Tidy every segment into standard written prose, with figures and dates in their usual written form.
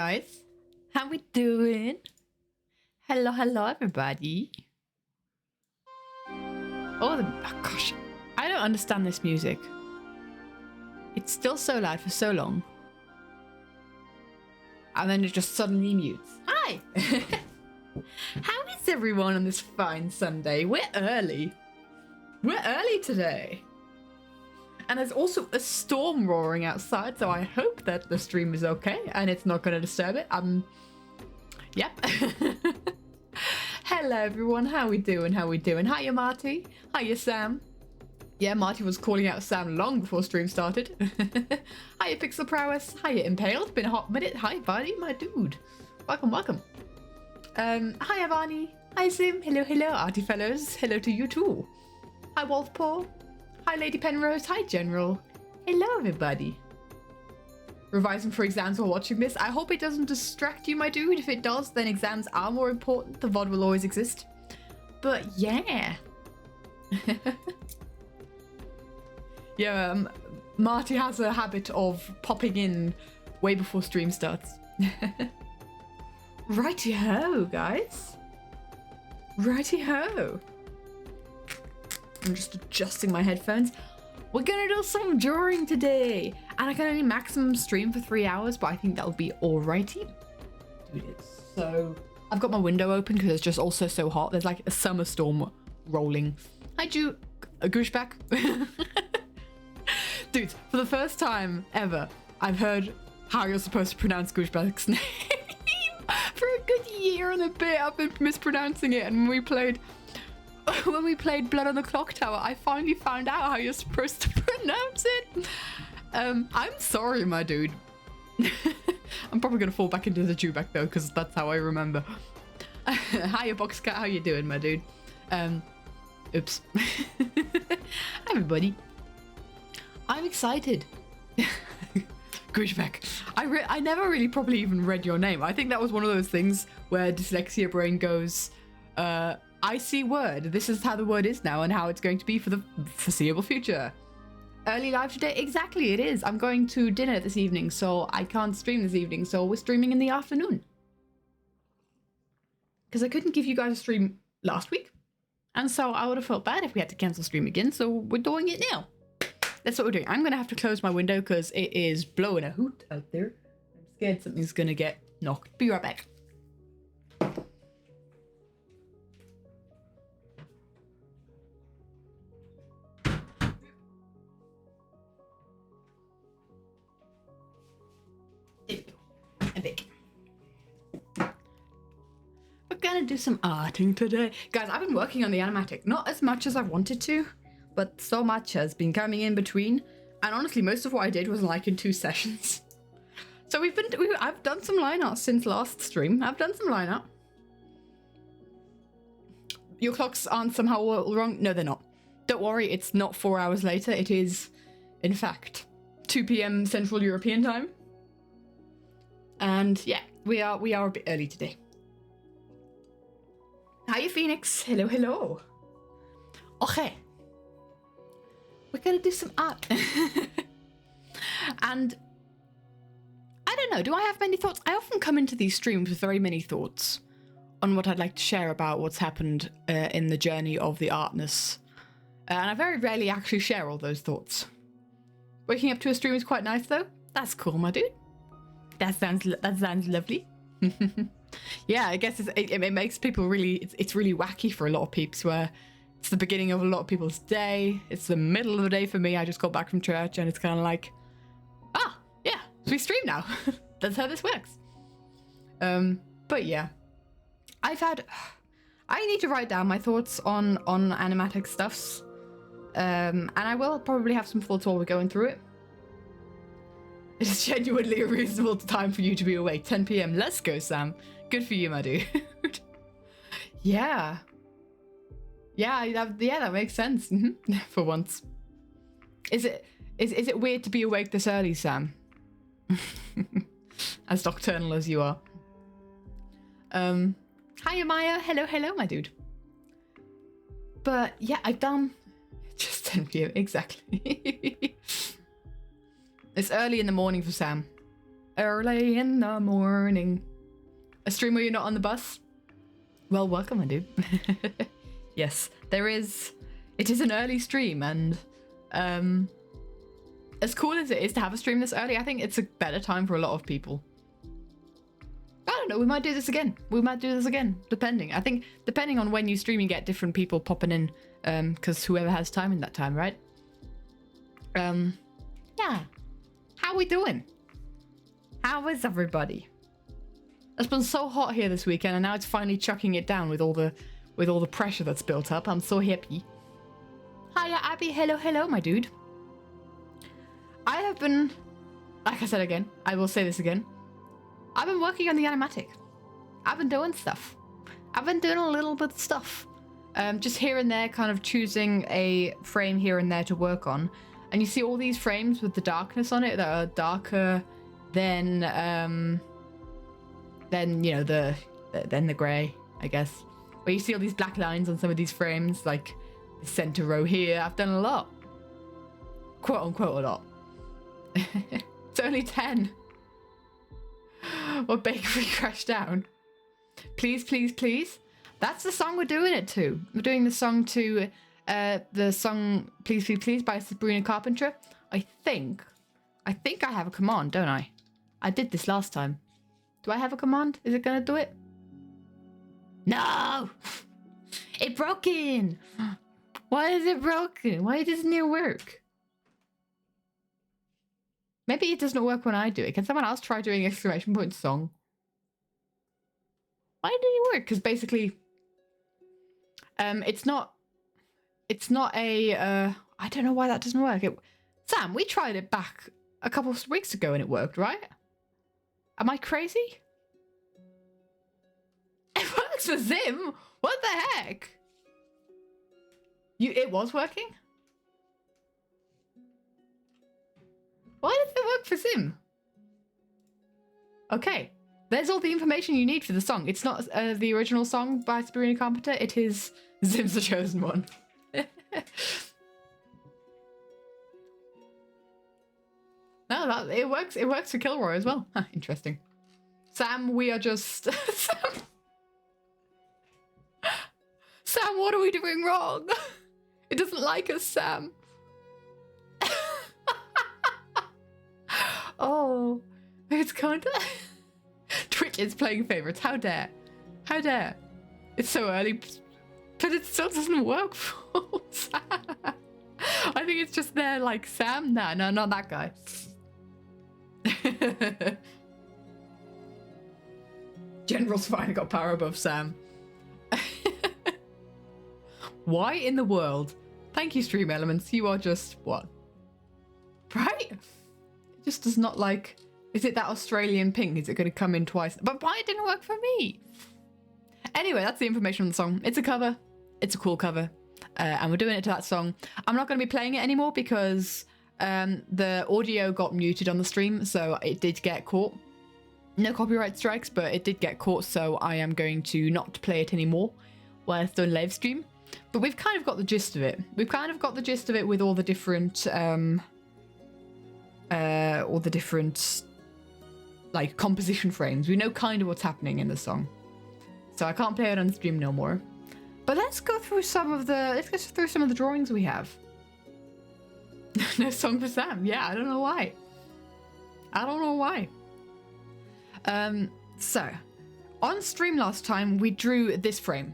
guys. How we doing? Hello, hello, everybody. Oh gosh. I don't understand this music. It's still so loud for so long. And then it just suddenly mutes. Hi! How is everyone on this fine Sunday? We're early. We're early today. And there's also a storm roaring outside, so I hope that the stream is okay and it's not going to disturb it. Yep. Hello everyone, how we doing? Hiya Marty. Hiya Sam. Yeah, Marty was calling out Sam long before stream started. Hiya Pixel Prowess. Hiya Impaled. Been a hot minute. Hi buddy, my dude. Welcome. Hiya Vani. Hi Sim. Hello, Arty fellows. Hello to you too. Hi Wolfpaw. Hi Lady Penrose. Hi General. Hello everybody. Revising for exams while watching this. I hope it doesn't distract you, my dude. If it does, then exams are more important. The VOD will always exist. But yeah. Yeah, Marty has a habit of popping in way before stream starts. Righty-ho, guys. Righty-ho. I'm just adjusting my headphones. We're gonna do some drawing today. And I can only maximum stream for 3 hours, but I think that'll be alrighty. Dude, it's so... I've got my window open because it's just also so hot. There's like a summer storm rolling. Hi, Gooshback. Dude, for the first time ever, I've heard how you're supposed to pronounce Gooshback's name. For a good year and a bit, I've been mispronouncing it. And when we played Blood on the Clock Tower, I finally found out how you're supposed to pronounce it. I'm sorry, my dude. I'm probably gonna fall back into the Jewback though, because that's how I remember. Hiya, Boxcat, how you doing, my dude? Oops. Hi, everybody. I'm excited. Gooshback. I never really probably even read your name. I think that was one of those things where dyslexia brain goes, I see word. This is how the word is now and how it's going to be for the foreseeable future. Early live today? Exactly, it is. I'm going to dinner this evening, so I can't stream this evening, so we're streaming in the afternoon. Because I couldn't give you guys a stream last week, and so I would have felt bad if we had to cancel stream again, so we're doing it now. That's what we're doing. I'm going to have to close my window because it is blowing a hoot out there. I'm scared something's going to get knocked. Be right back. There we go. I'm back. We're gonna do some arting today. Guys, I've been working on the animatic. Not as much as I wanted to, but so much has been coming in between. And honestly, most of what I did was like in 2 sessions. So I've done some line art since last stream. I've done some line art. Your clocks aren't somehow wrong. No, they're not. Don't worry, it's not 4 hours later. It is, in fact, 2 p.m. Central European time. And yeah, we are a bit early today. Hiya, Phoenix. Hello. Okay. We're gonna do some art. And I don't know, do I have many thoughts? I often come into these streams with very many thoughts on what I'd like to share about what's happened in the journey of the artness. And I very rarely actually share all those thoughts. Waking up to a stream is quite nice though. That's cool, my dude. That sounds lovely. Yeah, I guess it makes people really, it's really wacky for a lot of peeps where it's the beginning of a lot of people's day. It's the middle of the day for me. I just got back from church and it's kind of like, yeah, so we stream now. That's how this works. But yeah, I need to write down my thoughts on animatic stuffs. And I will probably have some thoughts while we're going through it. It's genuinely a reasonable time for you to be awake. 10 p.m. Let's go, Sam. Good for you, my dude. Yeah. Yeah, that makes sense. For once. Is it weird to be awake this early, Sam? As nocturnal as you are. Hiya, Maya. Hello, my dude. But yeah, I've done just 10 p.m. exactly. It's early in the morning for Sam. early in the morning. A stream where you're not on the bus? Well, welcome, my dude. Yes, there is. It is an early stream, and as cool as it is to have a stream this early, I think it's a better time for a lot of people. I don't know, we might do this again. We might do this again, depending. I think depending on when you stream, you get different people popping in, because whoever has time in that time, right? Yeah. How we doing? How is everybody? It's been so hot here this weekend, and now it's finally chucking it down with all the pressure that's built up. I'm so happy. Hiya, Abby. Hello, hello, my dude. I have been, like I said again, I will say this again. I've been working on the animatic. I've been doing stuff. I've been doing a little bit of stuff. Just here and there, kind of choosing a frame here and there to work on. And you see all these frames with the darkness on it that are darker than you know, then the grey, I guess. Where you see all these black lines on some of these frames, like the center row here. I've done a lot. Quote unquote a lot. It's only 10. What bakery crashed down? Please, please, please. That's the song we're doing it to. We're doing the song to the song Please, Please, Please by Sabrina Carpenter. I think I have a command, don't I? I did this last time. Do I have a command? Is it gonna do it? No! It broken! Why is it broken? Why doesn't it work? Maybe it doesn't work when I do it. Can someone else try doing exclamation point song? Why did it work? Because basically, it's not a, I don't know why that doesn't work. Sam, we tried it back a couple of weeks ago and it worked, right? Am I crazy? It works for Zim? What the heck? It was working? Why does it work for Zim? Okay, there's all the information you need for the song. It's not the original song by Sabrina Carpenter. It is Zim's The Chosen One. No, it works. It works for Kilroy as well. Huh, interesting. Sam, we are just... Sam, what are we doing wrong? It doesn't like us, Sam. Oh, it's kind of... Twitch is playing favorites. How dare? How dare? It's so early, but it still doesn't work for Sam. I think it's just there like Sam. Nah, no, not that guy. General's finally got power above Sam. Why in the world? Thank you, Stream Elements. You are just what? Right? It just does not like... Is it that Australian ping? Is it going to come in twice? But why it didn't work for me? Anyway, that's the information on the song. It's a cover. It's a cool cover. And we're doing it to that song. I'm not going to be playing it anymore because the audio got muted on the stream. So it did get caught. No copyright strikes, but it did get caught. So I am going to not play it anymore while it's on live stream. But we've kind of got the gist of it. We've kind of got the gist of it with all the different... like composition frames. We know kind of what's happening in the song, so I can't play it on stream no more. But let's go through some of the drawings we have. No song for Sam. Yeah, I don't know why. So on stream last time we drew this frame,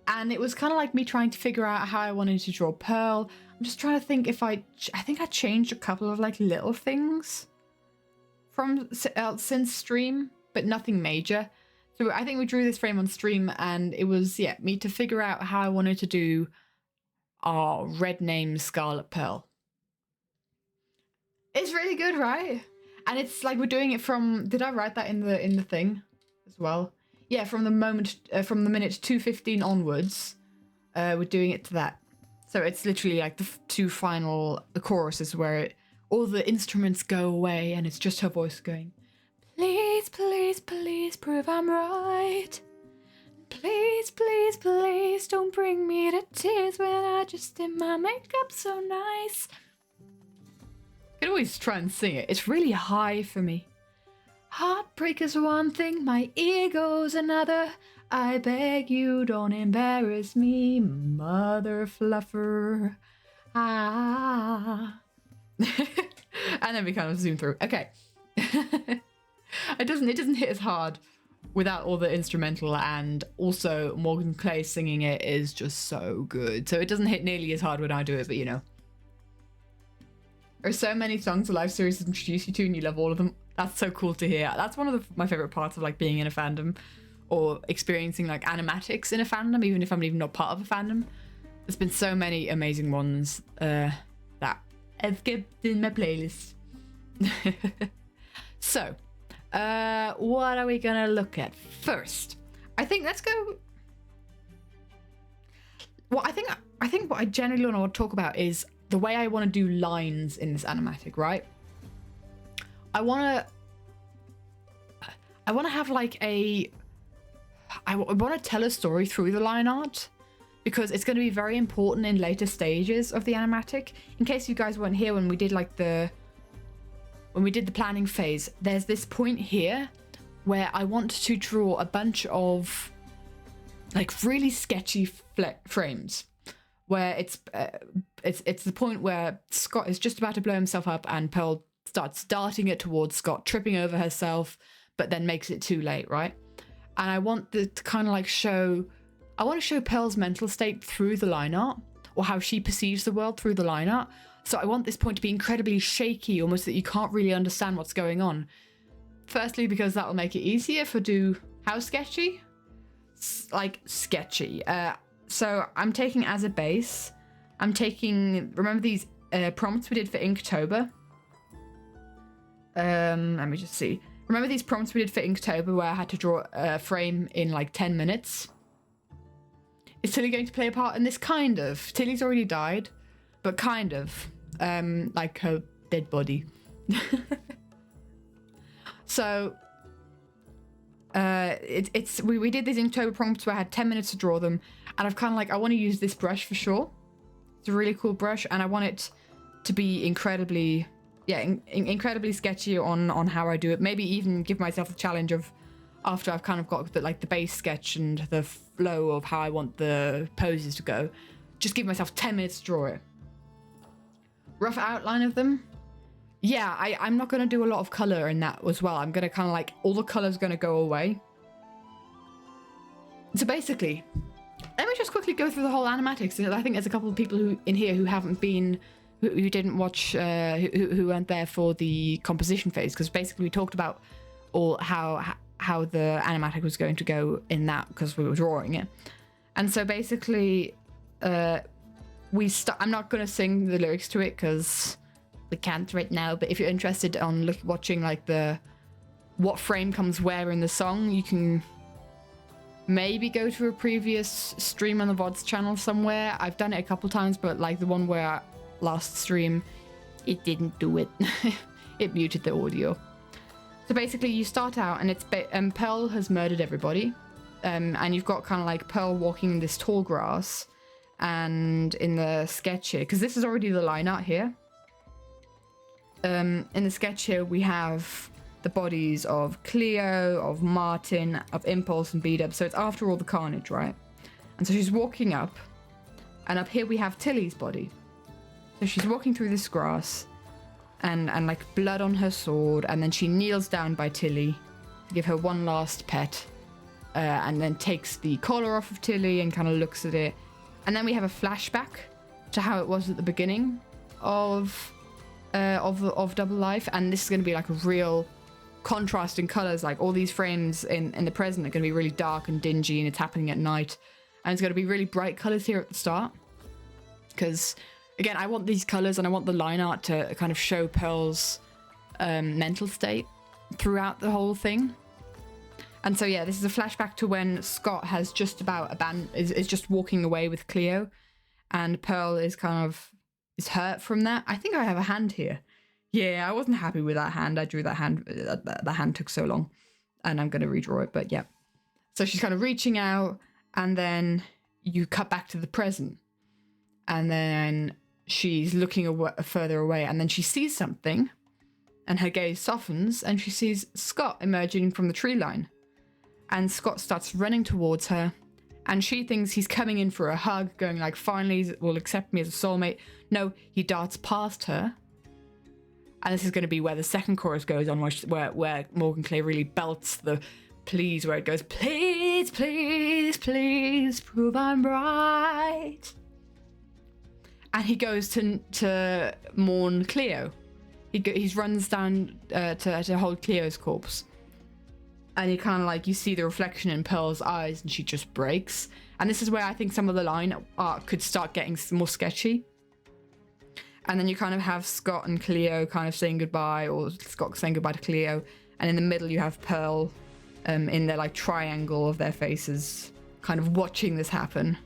and it was kind of like me trying to figure out how I wanted to draw Pearl. I'm just trying to think if I think I changed a couple of like little things from since stream, but nothing major. So I think we drew this frame on stream, and it was, yeah, me to figure out how I wanted to do our red name Scarlet Pearl. It's really good, right? And it's like we're doing it from, did I write that in the thing as well? Yeah, from the moment, from the minute 2:15 onwards, we're doing it to that. So it's literally like the chorus is where all the instruments go away and it's just her voice going, please, please, please prove I'm right. Please, please, please don't bring me to tears when I just did my makeup so nice. I can always try and sing it. It's really high for me. Heartbreak is one thing, my ego's another. I beg you, don't embarrass me, mother fluffer. Ah. And then we kind of zoom through. Okay. It doesn't hit as hard without all the instrumental, and also Morgan Clay singing it is just so good. So it doesn't hit nearly as hard when I do it, but you know. There's so many songs the live series introduce you to and you love all of them. That's so cool to hear. That's one of my favorite parts of like being in a fandom or experiencing like animatics in a fandom, even if I'm even not part of a fandom. There's been so many amazing ones that I've kept in my playlist. So, what are we gonna look at first? I think let's go. Well, I think what I generally want to talk about is the way I want to do lines in this animatic, right? I want to have like I want to tell a story through the line art, because it's going to be very important in later stages of the animatic. In case you guys weren't here when we did like when we did the planning phase, there's this point here where I want to draw a bunch of like really sketchy frames, where it's the point where Scott is just about to blow himself up and Pearl starts darting it towards Scott, tripping over herself, but then makes it too late, right? And I want to kind of like show Pearl's mental state through the line art, or how she perceives the world through the line art. So I want this point to be incredibly shaky, almost that you can't really understand what's going on. Firstly, because that will make it easier how sketchy? Like sketchy. So I'm taking as a base, remember these prompts we did for Inktober? Let me just see. Remember these prompts we did for Inktober where I had to draw a frame in like 10 minutes? Is Tilly going to play a part in this? Kind of. Tilly's already died, but kind of. Like her dead body. So, we did these Inktober prompts where I had 10 minutes to draw them, and I've kind of like, I want to use this brush for sure. It's a really cool brush, and I want it to be incredibly sketchy on how I do it. Maybe even give myself the challenge of, after I've kind of got the base sketch and the flow of how I want the poses to go, just give myself 10 minutes to draw it. Rough outline of them. Yeah, I'm not going to do a lot of color in that as well. I'm going to kind of like, all the color's going to go away. So basically, let me just quickly go through the whole animatics. I think there's a couple of people who didn't watch, who weren't there for the composition phase, because basically we talked about how the animatic was going to go in that, because we were drawing it. And so basically, I'm not going to sing the lyrics to it because we can't right now, but if you're interested on watching like what frame comes where in the song, you can maybe go to a previous stream on the VODs channel somewhere. I've done it a couple times, but like the one where last stream, it didn't do it. It muted the audio. So basically you start out and it's Pearl has murdered everybody, and you've got kind of like Pearl walking in this tall grass, and in the sketch here, because this is already the line art here, in the sketch here we have the bodies of Cleo, of Martin, of Impulse and B-Dub, so it's after all the carnage, right? And so she's walking up, and up here we have Tilly's body. So she's walking through this grass, and like blood on her sword, and then she kneels down by Tilly to give her one last pet, and then takes the collar off of Tilly and kind of looks at it. And then we have a flashback to how it was at the beginning of Double Life, and this is going to be like a real contrast in colors. Like all these frames in the present are going to be really dark and dingy, and it's happening at night, and it's going to be really bright colors here at the start, because again, I want these colors and I want the line art to kind of show Pearl's mental state throughout the whole thing. And so yeah, this is a flashback to when Scott has just about is just walking away with Cleo, and Pearl is hurt from that. I think I have a hand here. Yeah, I wasn't happy with that hand. I drew that hand. The hand took so long, and I'm going to redraw it. But yeah, so she's kind of reaching out, and then you cut back to the present, and then she's looking further away, and then she sees something, and her gaze softens, and she sees Scott emerging from the tree line. And Scott starts running towards her, and she thinks he's coming in for a hug, going like, finally, he will accept me as a soulmate. No, he darts past her. And this is going to be where the second chorus goes on, where Morgan Clay really belts the please, where it goes, please, please, please, prove I'm right. And he goes to mourn Cleo. He runs down to hold Cleo's corpse. And he kind of like, you see the reflection in Pearl's eyes, and she just breaks. And this is where I think some of the line art could start getting more sketchy. And then you kind of have Scott and Cleo kind of saying goodbye, or Scott saying goodbye to Cleo. And in the middle you have Pearl in their like triangle of their faces, kind of watching this happen.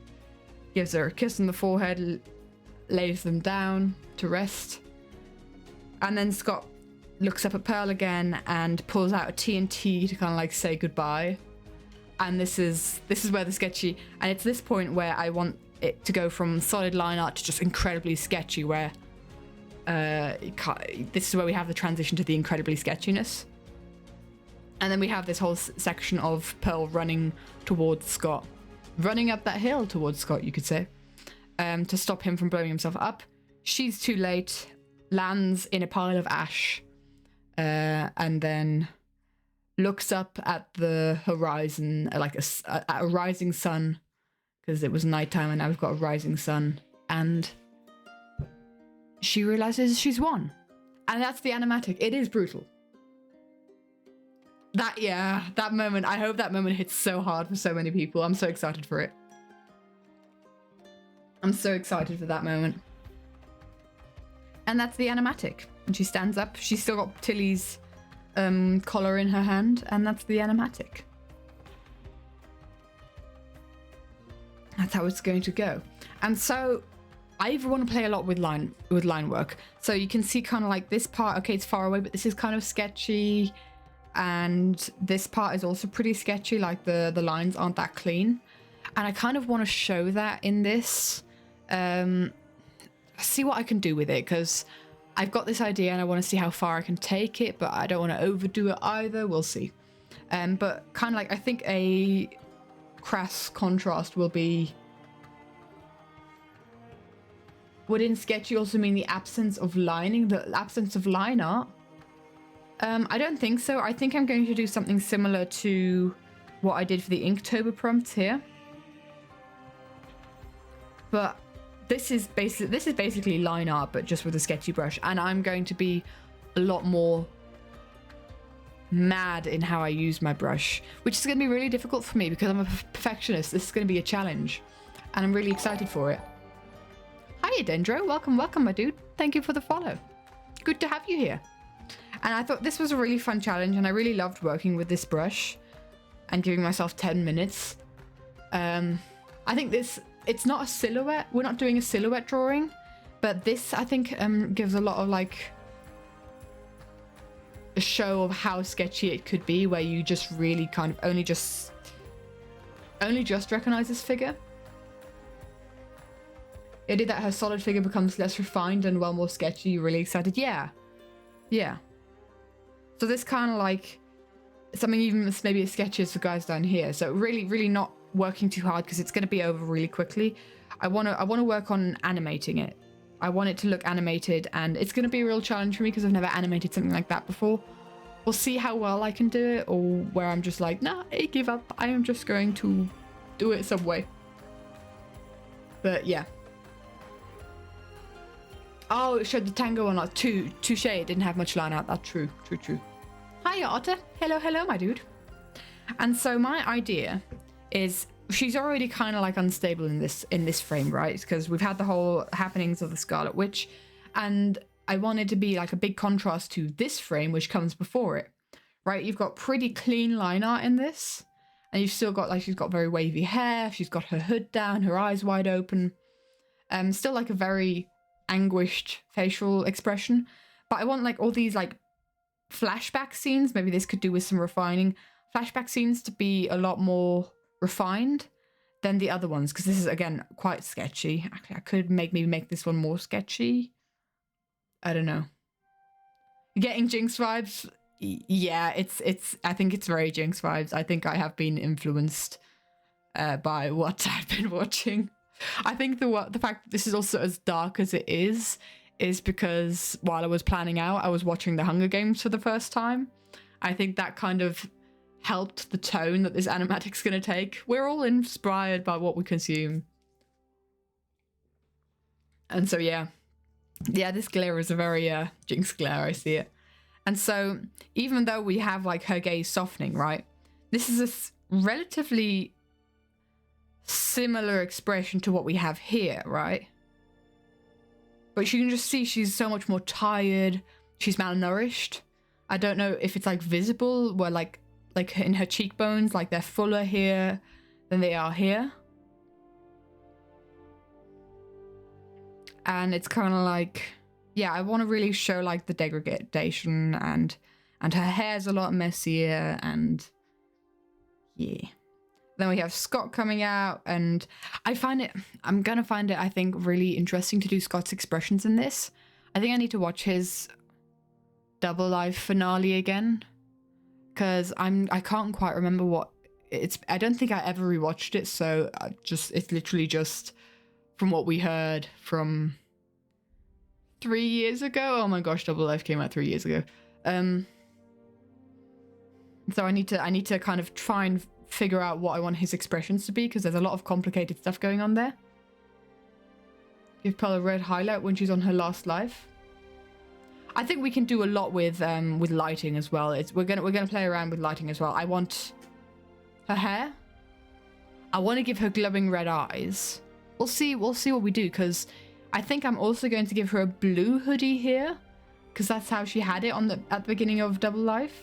Gives her a kiss on the forehead, lays them down to rest. And then Scott looks up at Pearl again and pulls out a TNT to kind of like say goodbye. And this is where the sketchy, and it's this point where I want it to go from solid line art to just incredibly sketchy, where this is where we have the transition to the incredibly sketchiness. And then we have this whole section of Pearl running towards Scott, running up that hill towards Scott, you could say, to stop him from blowing himself up. She's too late, lands in a pile of ash, and then looks up at the horizon, like a rising sun, because it was nighttime and now we've got a rising sun, and she realizes she's won. And that's the animatic. It is brutal. That moment, I hope that moment hits so hard for so many people. I'm so excited for it. I'm so excited for that moment. And that's the animatic. And she stands up. She's still got Tilly's collar in her hand, and that's the animatic. That's how it's going to go. And so I want to play a lot with line work. So you can see kind of like this part, okay, it's far away, but this is kind of sketchy. And this part is also pretty sketchy, like the lines aren't that clean. And I kind of want to show that in this. See what I can do with it, because I've got this idea and I want to see how far I can take it, but I don't want to overdo it either. We'll see. But kind of like, I think a crass contrast will be, would in sketchy also mean the absence of lining, the absence of line art? I don't think so. I think I'm going to do something similar to what I did for the Inktober prompts here. But this is basically line art, but just with a sketchy brush. And I'm going to be a lot more mad in how I use my brush, which is going to be really difficult for me because I'm a perfectionist. This is going to be a challenge, and I'm really excited for it. Hiya, Dendro. Welcome, my dude. Thank you for the follow. Good to have you here. And I thought this was a really fun challenge, and I really loved working with this brush and giving myself 10 minutes. I think it's not a silhouette. We're not doing a silhouette drawing, but this, I think, gives a lot of like a show of how sketchy it could be, where you just really kind of only just recognize this figure. The idea that her solid figure becomes less refined and well more sketchy. You're really excited. Yeah. So this kind of like something even maybe as sketchy as the guys down here. So really not working too hard because it's going to be over really quickly. I want to work on animating it. I want it to look animated, and it's going to be a real challenge for me because I've never animated something like that before. We'll see how well I can do it, or where I'm just like, nah, I give up. I am just going to do it some way. But yeah. Oh, it showed the tango on touche. It didn't have much line out. That's true. Hiya, Otter. Hello, my dude. And so my idea is, she's already kind of like unstable in this frame, right? Because we've had the whole happenings of the Scarlet Witch, and I wanted to be like a big contrast to this frame, which comes before it, right? You've got pretty clean line art in this, and you've still got like, she's got very wavy hair. She's got her hood down, her eyes wide open. Still like a very anguished facial expression, but I want like all these like flashback scenes, maybe this could do with some refining, flashback scenes to be a lot more refined. than the other ones, because this is, again, quite sketchy. Actually, I could maybe make this one more sketchy. I don't know. Getting Jinx vibes? Yeah, I think it's very Jinx vibes. I think I have been influenced by what I've been watching. I think the fact that this is also as dark as it is because while I was planning out, I was watching the Hunger Games for the first time. I think that kind of helped the tone that this animatic's gonna take. We're all inspired by what we consume. And so yeah, this glare is a very Jinx glare, I see it. And so even though we have like her gaze softening, right, this is a relatively similar expression to what we have here, right? But you can just see she's so much more tired, she's malnourished. I don't know if it's like visible where like in her cheekbones, like they're fuller here than they are here. And it's kind of like, yeah, I want to really show like the degradation and her hair's a lot messier, and yeah. Then we have Scott coming out, and I'm gonna find it, I think, really interesting to do Scott's expressions in this. I think I need to watch his Double Life finale again, because I can't quite remember what it's. I don't think I ever rewatched it, so it's literally just from what we heard from 3 years ago. Oh my gosh, Double Life came out 3 years ago. So I need to kind of try and figure out what I want his expressions to be, because there's a lot of complicated stuff going on there. Give Pearl a red highlight when she's on her last life. I think we can do a lot with lighting as well. We're gonna play around with lighting as well. I want her hair. I want to give her glowing red eyes. We'll see what we do, because I think I'm also going to give her a blue hoodie here, because that's how she had it at the beginning of Double Life.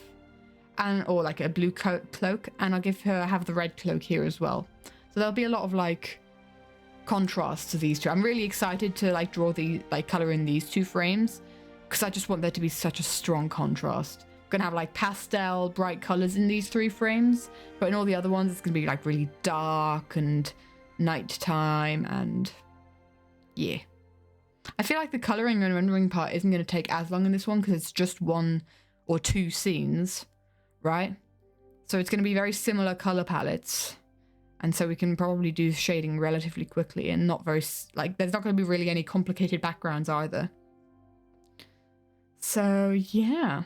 Or like a blue cloak, and I'll have the red cloak here as well. So there'll be a lot of like contrast to these two. I'm really excited to like draw color in these two frames, because I just want there to be such a strong contrast. I'm gonna have like pastel bright colors in these 3 frames, but in all the other ones it's gonna be like really dark and nighttime, and yeah. I feel like the coloring and rendering part isn't gonna take as long in this one, because it's just 1 or 2 scenes. Right? So it's going to be very similar color palettes. And so we can probably do shading relatively quickly, and not very, like, there's not going to be really any complicated backgrounds either. So, yeah.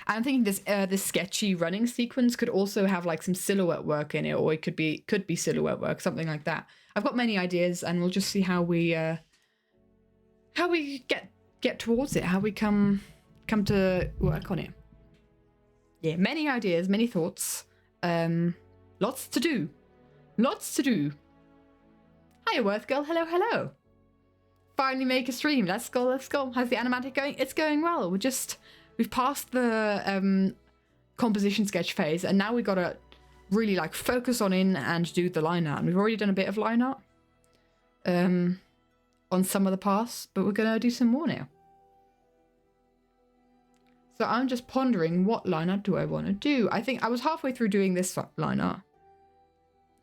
I'm thinking this sketchy running sequence could also have like some silhouette work in it, or it could be silhouette work, something like that. I've got many ideas, and we'll just see how we get towards it, how we come to work on it. Yeah, many ideas, many thoughts. Lots to do. Lots to do. Hiya, Worth Girl. Hello, hello. Finally make a stream. Let's go, let's go. How's the animatic going? It's going well. We've passed the composition sketch phase, and now we've got to really like focus on and do the line art. And we've already done a bit of line art on some of the paths, but we're going to do some more now. So I'm just pondering, what line art do I want to do? I think I was halfway through doing this line art.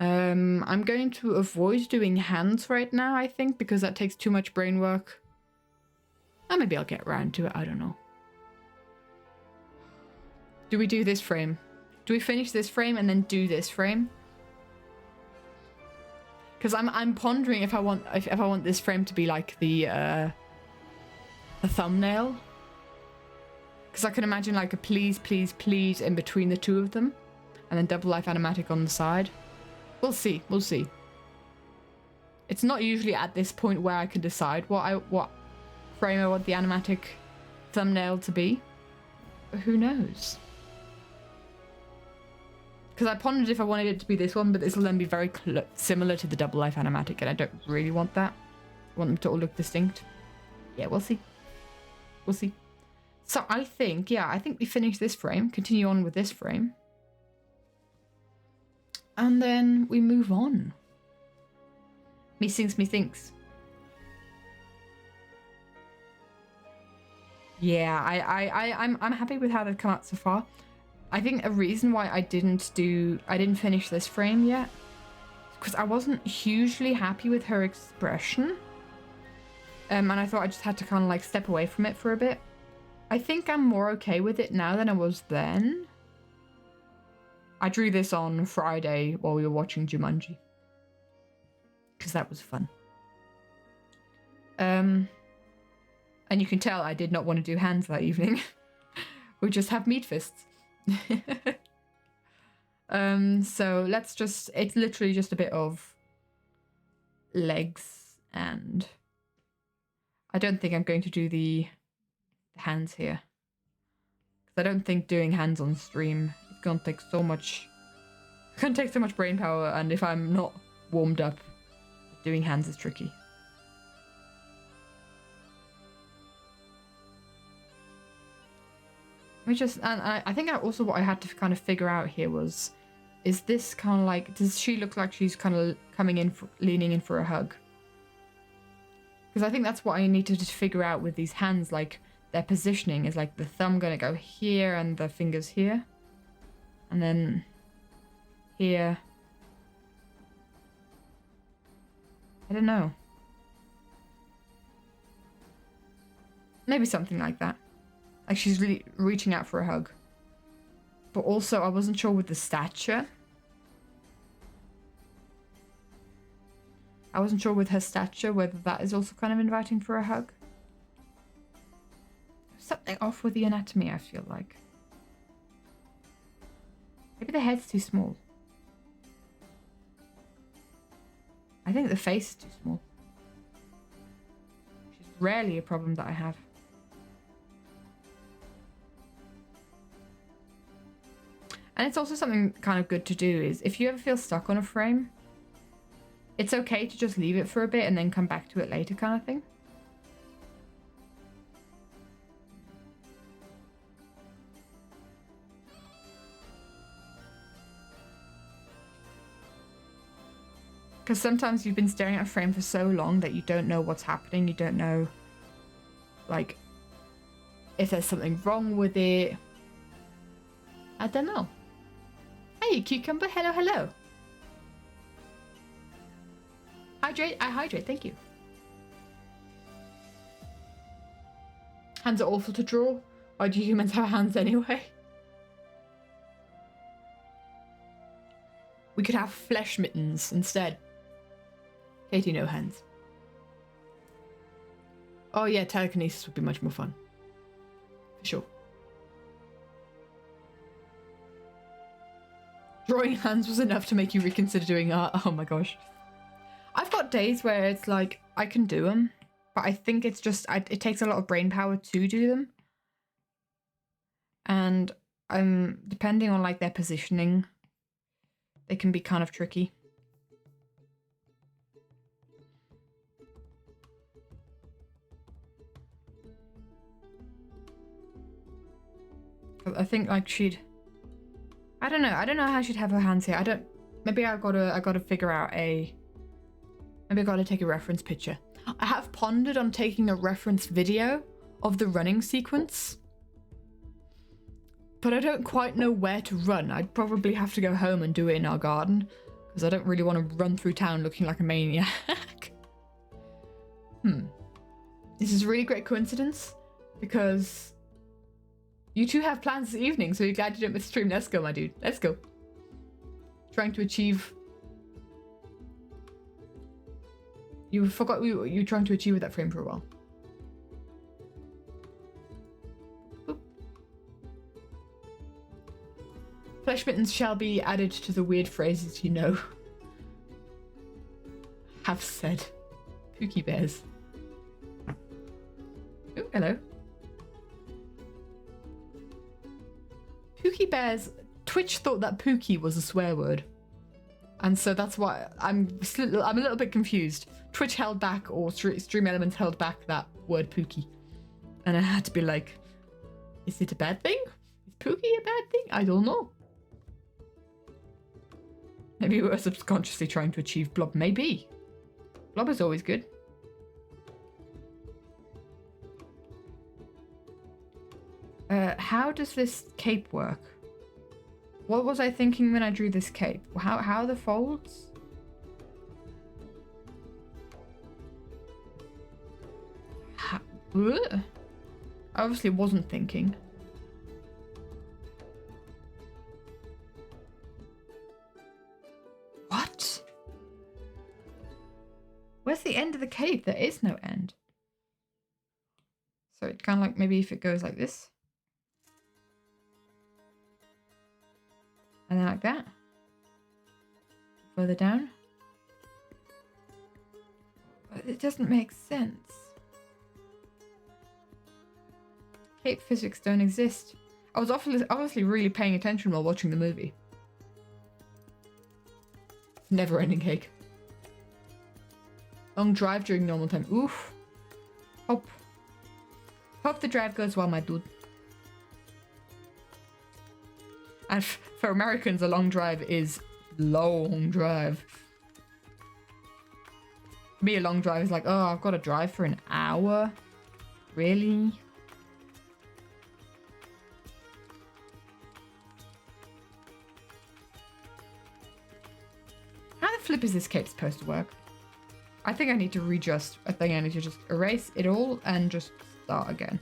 I'm going to avoid doing hands right now, I think, because that takes too much brain work. And maybe I'll get around to it, I don't know. Do we do this frame? Do we finish this frame and then do this frame? Because I'm pondering if I want this frame to be like the thumbnail. Because I can imagine like a please, please, please in between the 2 of them. And then Double Life animatic on the side. We'll see. We'll see. It's not usually at this point where I can decide what frame I want the animatic thumbnail to be. But who knows? Because I pondered if I wanted it to be this one, but this will then be very similar to the Double Life animatic, and I don't really want that. I want them to all look distinct. Yeah, we'll see. We'll see. So I think we finish this frame, continue on with this frame. And then we move on. Me thinks. Yeah, I'm happy with how they've come out so far. I think a reason why I didn't finish this frame yet because I wasn't hugely happy with her expression. And I thought I just had to kind of like step away from it for a bit. I think I'm more okay with it now than I was then. I drew this on Friday while we were watching Jumanji. Because that was fun. And you can tell I did not want to do hands that evening. We just have meat fists. So let's just, it's literally just a bit of legs, and I don't think I'm going to do the hands here. Because I don't think doing hands on stream is going to take so much, brain power, and if I'm not warmed up, doing hands is tricky. I think also what I had to kind of figure out here was, is this kind of like, does she look like she's kind of coming in, leaning in for a hug? Because I think that's what I needed to figure out with these hands, like their positioning is like the thumb gonna go here and the fingers here. And then here. I don't know. Maybe something like that. Like she's really reaching out for a hug. But also I wasn't sure with the stature. I wasn't sure with her stature whether that is also kind of inviting for a hug. There's something off with the anatomy, I feel like. Maybe the head's too small. I think the face is too small. Which is rarely a problem that I have. And it's also something kind of good to do is if you ever feel stuck on a frame, it's okay to just leave it for a bit and then come back to it later kind of thing. Because sometimes you've been staring at a frame for so long that you don't know what's happening. You don't know, like, if there's something wrong with it. I don't know. Hey, cucumber. Hello, hello. Hydrate. I hydrate. Thank you. Hands are awful to draw. Why do humans have hands anyway? We could have flesh mittens instead. Katie, no hands. Oh yeah, telekinesis would be much more fun. For sure. Drawing hands was enough to make you reconsider doing art. Oh my gosh. I've got days where it's like, I can do them, but I think it's just, it takes a lot of brain power to do them. And depending on like their positioning, they can be kind of tricky. I think like I don't know how she'd have her hands here. Maybe I gotta figure out maybe I gotta take a reference picture. I have pondered on taking a reference video of the running sequence, but I don't quite know where to run. I'd probably have to go home and do it in our garden, because I don't really want to run through town looking like a maniac. This is a really great coincidence, because you two have plans this evening, so you're glad you didn't miss the stream. Let's go, my dude. Let's go. Trying to achieve... You forgot what you were trying to achieve with that frame for a while. Boop. Flesh mittens shall be added to the weird phrases you know. Have said. Pookie bears. Oh, hello. Pookie bears. Twitch thought that Pookie was a swear word, and so that's why I'm a little bit confused. Twitch held back, or Stream Elements held back that word Pookie, and I had to be like, is it a bad thing? Is Pookie a bad thing? I don't know. Maybe we were subconsciously trying to achieve blob. Maybe. Blob is always good. How does this cape work? What was I thinking when I drew this cape? How are the folds? Ugh. I obviously wasn't thinking. What? Where's the end of the cave? There is no end. So it kind of like, maybe if it goes like this. And then like that. Further down. But it doesn't make sense. Cave physics don't exist. I was obviously really paying attention while watching the movie. Never ending cake. Long drive during normal time. Oof. Hope the drive goes well, my dude. And for Americans, a long drive is long drive. For me, a long drive is like, oh, I've got to drive for an hour? Really? How the flip is this cape supposed to work? I think I need to readjust. I think I need to just erase it all and just start again.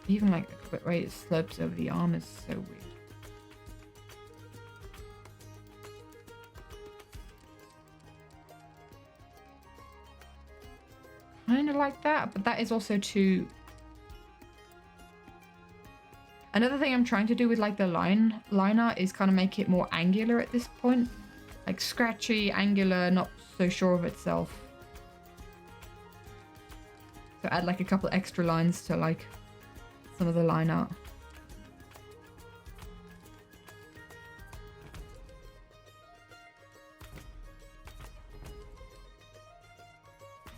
Even like the way it slopes over the arm is so weird. Kind of like that, but that is also too... Another thing I'm trying to do with like the line art is kind of make it more angular at this point. Like scratchy, angular, not so sure of itself. So add like a couple extra lines to like some of the line art.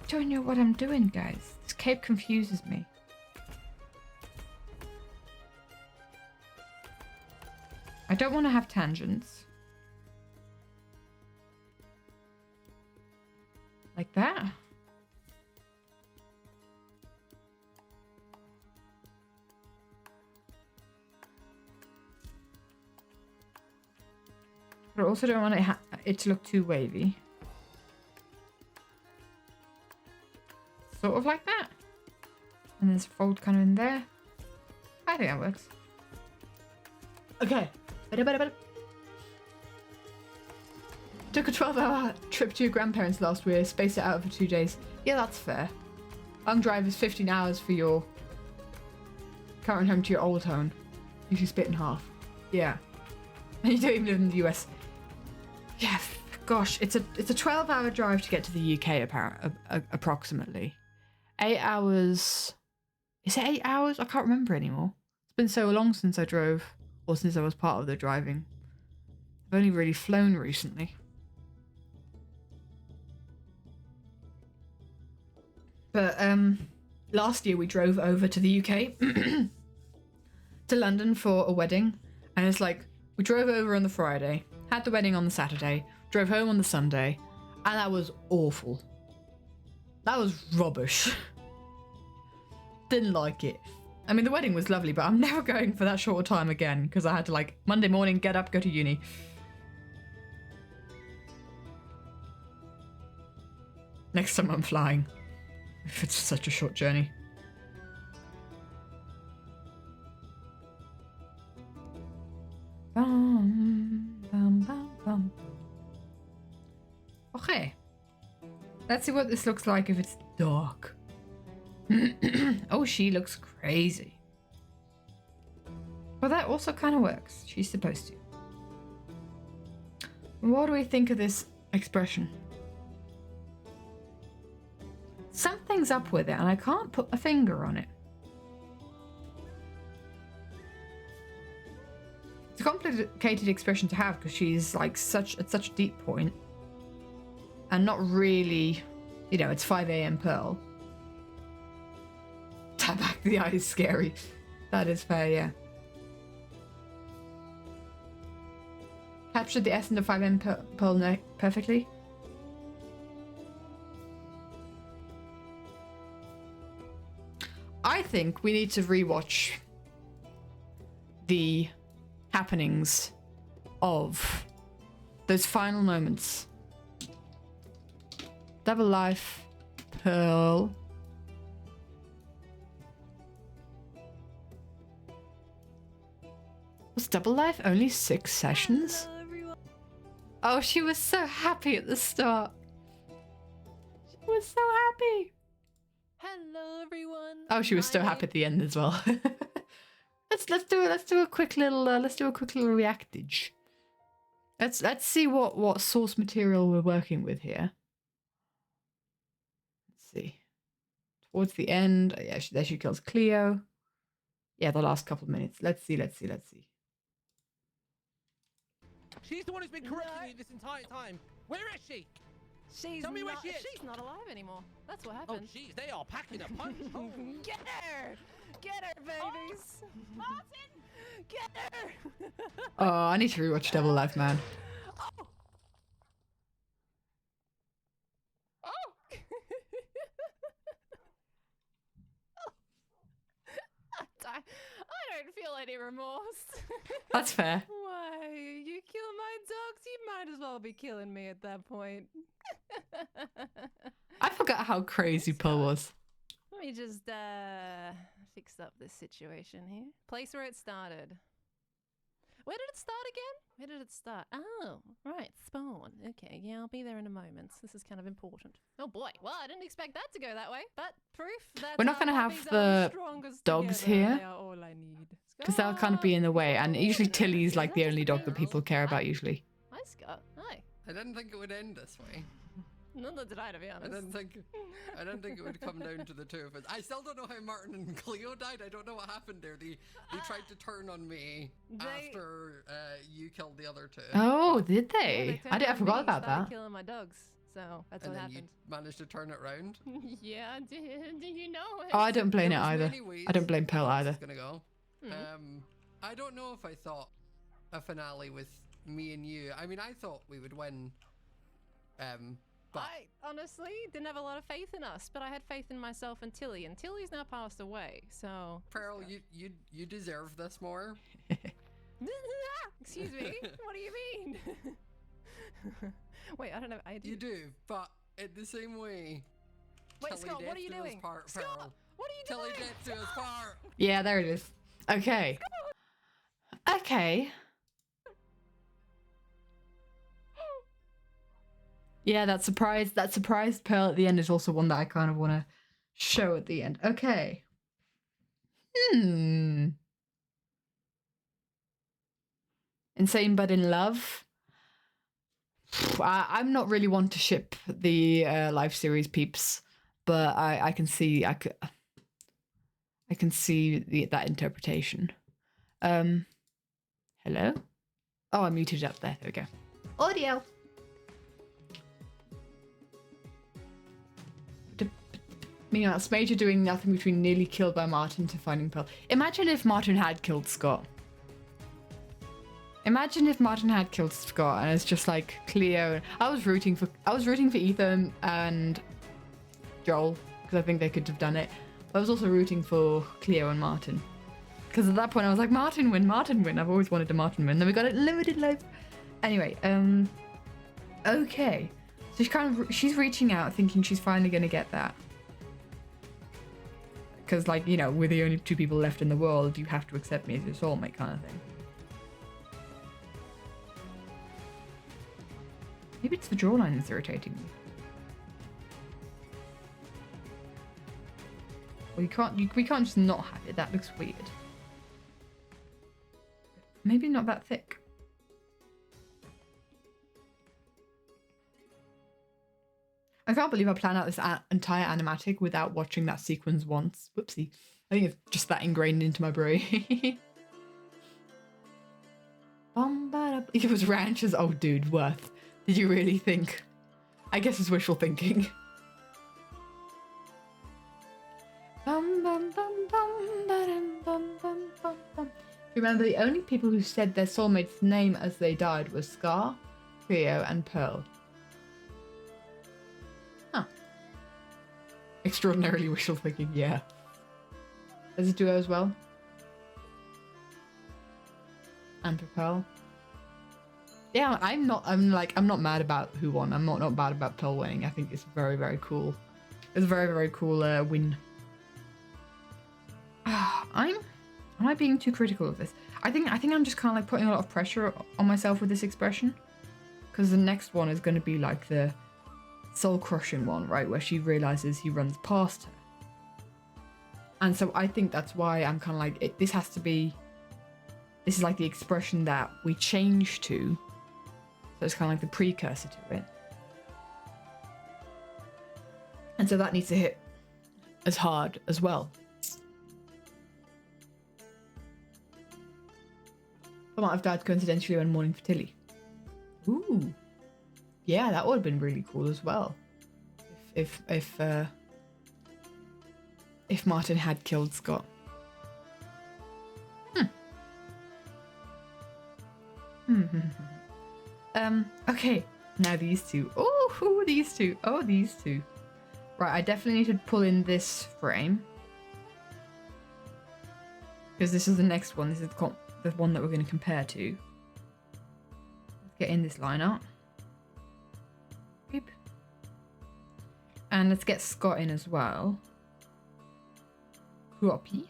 I don't know what I'm doing, guys. This cape confuses me. I don't want to have tangents. Like that. But I also don't want it to look too wavy. Sort of like that. And there's a fold kind of in there. I think that works. Okay. Took a 12-hour trip to your grandparents last year. Spaced it out for 2 days. Yeah, that's fair. Long drive is 15 hours for your current home to your old home. Usually split in half. Yeah. And you don't even live in the US. Yeah, gosh, it's a 12-hour drive to get to the UK approximately. 8 hours. Is it 8 hours? I can't remember anymore. It's been so long since I drove, or since I was part of the driving. I've only really flown recently. But last year we drove over to the UK to London for a wedding, and it's like we drove over on the Friday, had the wedding on the Saturday, drove home on the Sunday, and that was awful. That was rubbish. Didn't like it. I mean, the wedding was lovely, but I'm never going for that short time again because I had to like Monday morning get up, go to uni. Next time I'm flying. If it's such a short journey. Bum, bum, bum, bum. Okay. Let's see what this looks like if it's dark. Oh, she looks crazy. Well, that also kind of works. She's supposed to. What do we think of this expression? Something's up with it, and I can't put a finger on it. It's a complicated expression to have because she's like at such a deep point, and not really, you know, it's 5 a.m. Pearl. Tap back the eye is scary. That is fair, yeah. Captured the essence of 5 a.m. Pearl perfectly. I think we need to rewatch the happenings of those final moments. Double life, Pearl. Was double life only 6 sessions? Hello, everyone. Oh, she was so happy at the start. She was so happy. Hello, everyone. Oh, she was so happy at the end as well. let's do a quick little reactage. Let's see what source material we're working with here. Let's see. Towards the end, yeah, there she kills Cleo. Yeah, the last couple of minutes. Let's see. She's the one who's been correcting me this entire time. Where is she? Tell me where she is. She's not alive anymore. That's what Oh, happened. jeez, they are packing a punch. Oh. Get her! Get her, babies! Martin! Get her! Oh, I need to rewatch Double Life, man. Oh! Oh! I don't feel any remorse. That's fair. Why? You kill my dogs, you might as well be killing me at that point. I forgot how crazy Pearl was. Let me just fix up this situation here. Place where it started. Where did it start again? Where did it start? Oh, right, spawn. Okay, yeah, I'll be there in a moment. This is kind of important. Oh boy, well, I didn't expect that to go that way. But proof that We're not gonna have puppies the are strongest dogs together. here. They are all I need. Because they'll kind of be in the way, and usually Tilly's like the Is that only just dog that me? people care about usually. Hi, Scott. Hi. I didn't think it would end this way. Neither did I, to be I honest. didn't think it would come down to the two of us. I still don't know how Martin and Cleo died. I don't know what happened there. They tried to turn on me after you killed the other two. Oh, did Yeah, they? turned I on forgot me, about started that. killing my dogs. So that's And what then you happened. managed to turn it round. Yeah, I did. Do you know it? Oh, I don't blame it There was either. many ways I don't blame Pearl that either. this is gonna go. Hmm. I don't know if I thought a finale with me and you. I mean, I thought we would win. But I honestly didn't have a lot of faith in us, but I had faith in myself and Tilly Tilly's now passed away, so... Pearl, you deserve this more. Excuse me? What do you mean? Wait, I don't know. You do, but in the same way. Wait, Tilly Scott, what death are you do us doing? part, Scott, Pearl. what are you Tilly doing? death to us part. Yeah, there it is. Okay. Okay. Yeah, that surprise Pearl at the end is also one that I kind of want to show at the end. Okay. Insane but in love. I'm not really one to ship the live series peeps, but I can see I can see that interpretation. Hello? Oh, I muted it up there. There we go. Audio. Meanwhile, Major doing nothing between nearly killed by Martin to finding Pearl. Imagine if Martin had killed Scott. Imagine if Martin had killed Scott and it's just like Cleo. I was rooting for Ethan and Joel because I think they could have done it. But I was also rooting for Cleo and Martin because at that point I was like, Martin win. I've always wanted a Martin win. Then we got it limited life. Anyway, okay. So she's reaching out, thinking she's finally gonna get that. Because, like, you know, we're the only 2 people left in the world, you have to accept me as your soulmate kind of thing. Maybe it's the jawline that's irritating me. Well, we can't just not have it. That looks weird. Maybe not that thick. I can't believe I planned out this entire animatic without watching that sequence once. Whoopsie. I think it's just that ingrained into my brain. It was ranchers. Oh, dude, Worth. Did you really think? I guess it's wishful thinking. Remember, the only people who said their soulmate's name as they died was Scar, Cleo, and Pearl. Huh. Extraordinarily wishful thinking, yeah. There's a duo as well. and Propel. Yeah, I'm not mad about who won. I'm not mad about Pearl winning. I think it's very, very cool. It's a very, very cool win. Am I being too critical of this? I think I'm just kind of like putting a lot of pressure on myself with this expression, because the next one is going to be like the soul crushing one, right, where she realizes he runs past her. And so I think that's why I'm kind of like, this is like the expression that we change to. So it's kind of like the precursor to it. And so that needs to hit as hard as well. I might have died coincidentally when mourning for Tilly. Ooh. Yeah, that would have been really cool as well. If Martin had killed Scott. Okay. Now these two. Oh, who are these two? Oh, these two. Right, I definitely need to pull in this frame. Because this is the next one. This is the one that we're going to compare to. Let's get in this line art. Beep. And let's get Scott in as well. Copy.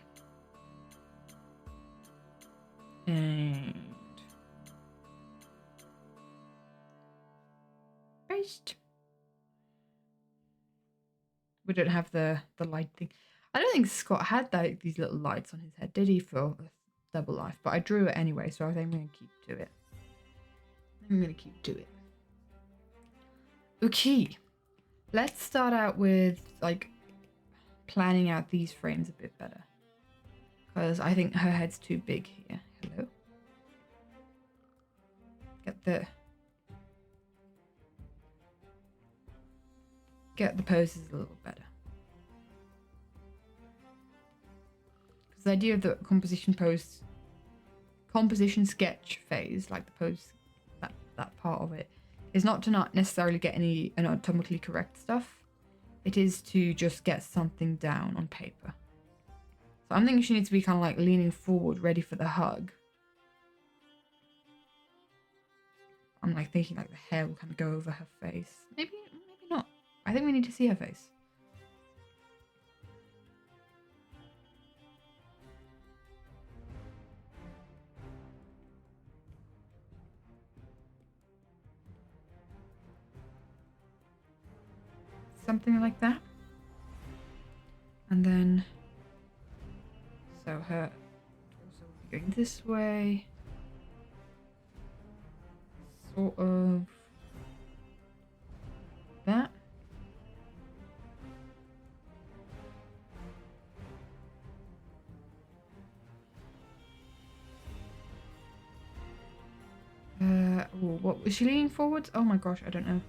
And paste. We don't have the light thing. I don't think Scott had these little lights on his head, did he, for double life? But I drew it anyway, so I think I'm going to keep to it. Okay. Let's start out with, like, planning out these frames a bit better. Because I think her head's too big here. Hello. Get the poses a little better. Because the idea of the composition sketch phase, like the pose, that part of it, is not to not necessarily get any anatomically correct stuff. It is to just get something down on paper. So I'm thinking she needs to be kind of like leaning forward, ready for the hug. I'm like thinking like the hair will kind of go over her face. Maybe not. I think we need to see her face. Something like that. And then, so her torso will be going this way. Sort of that. What was she leaning forwards? Oh my gosh, I don't know.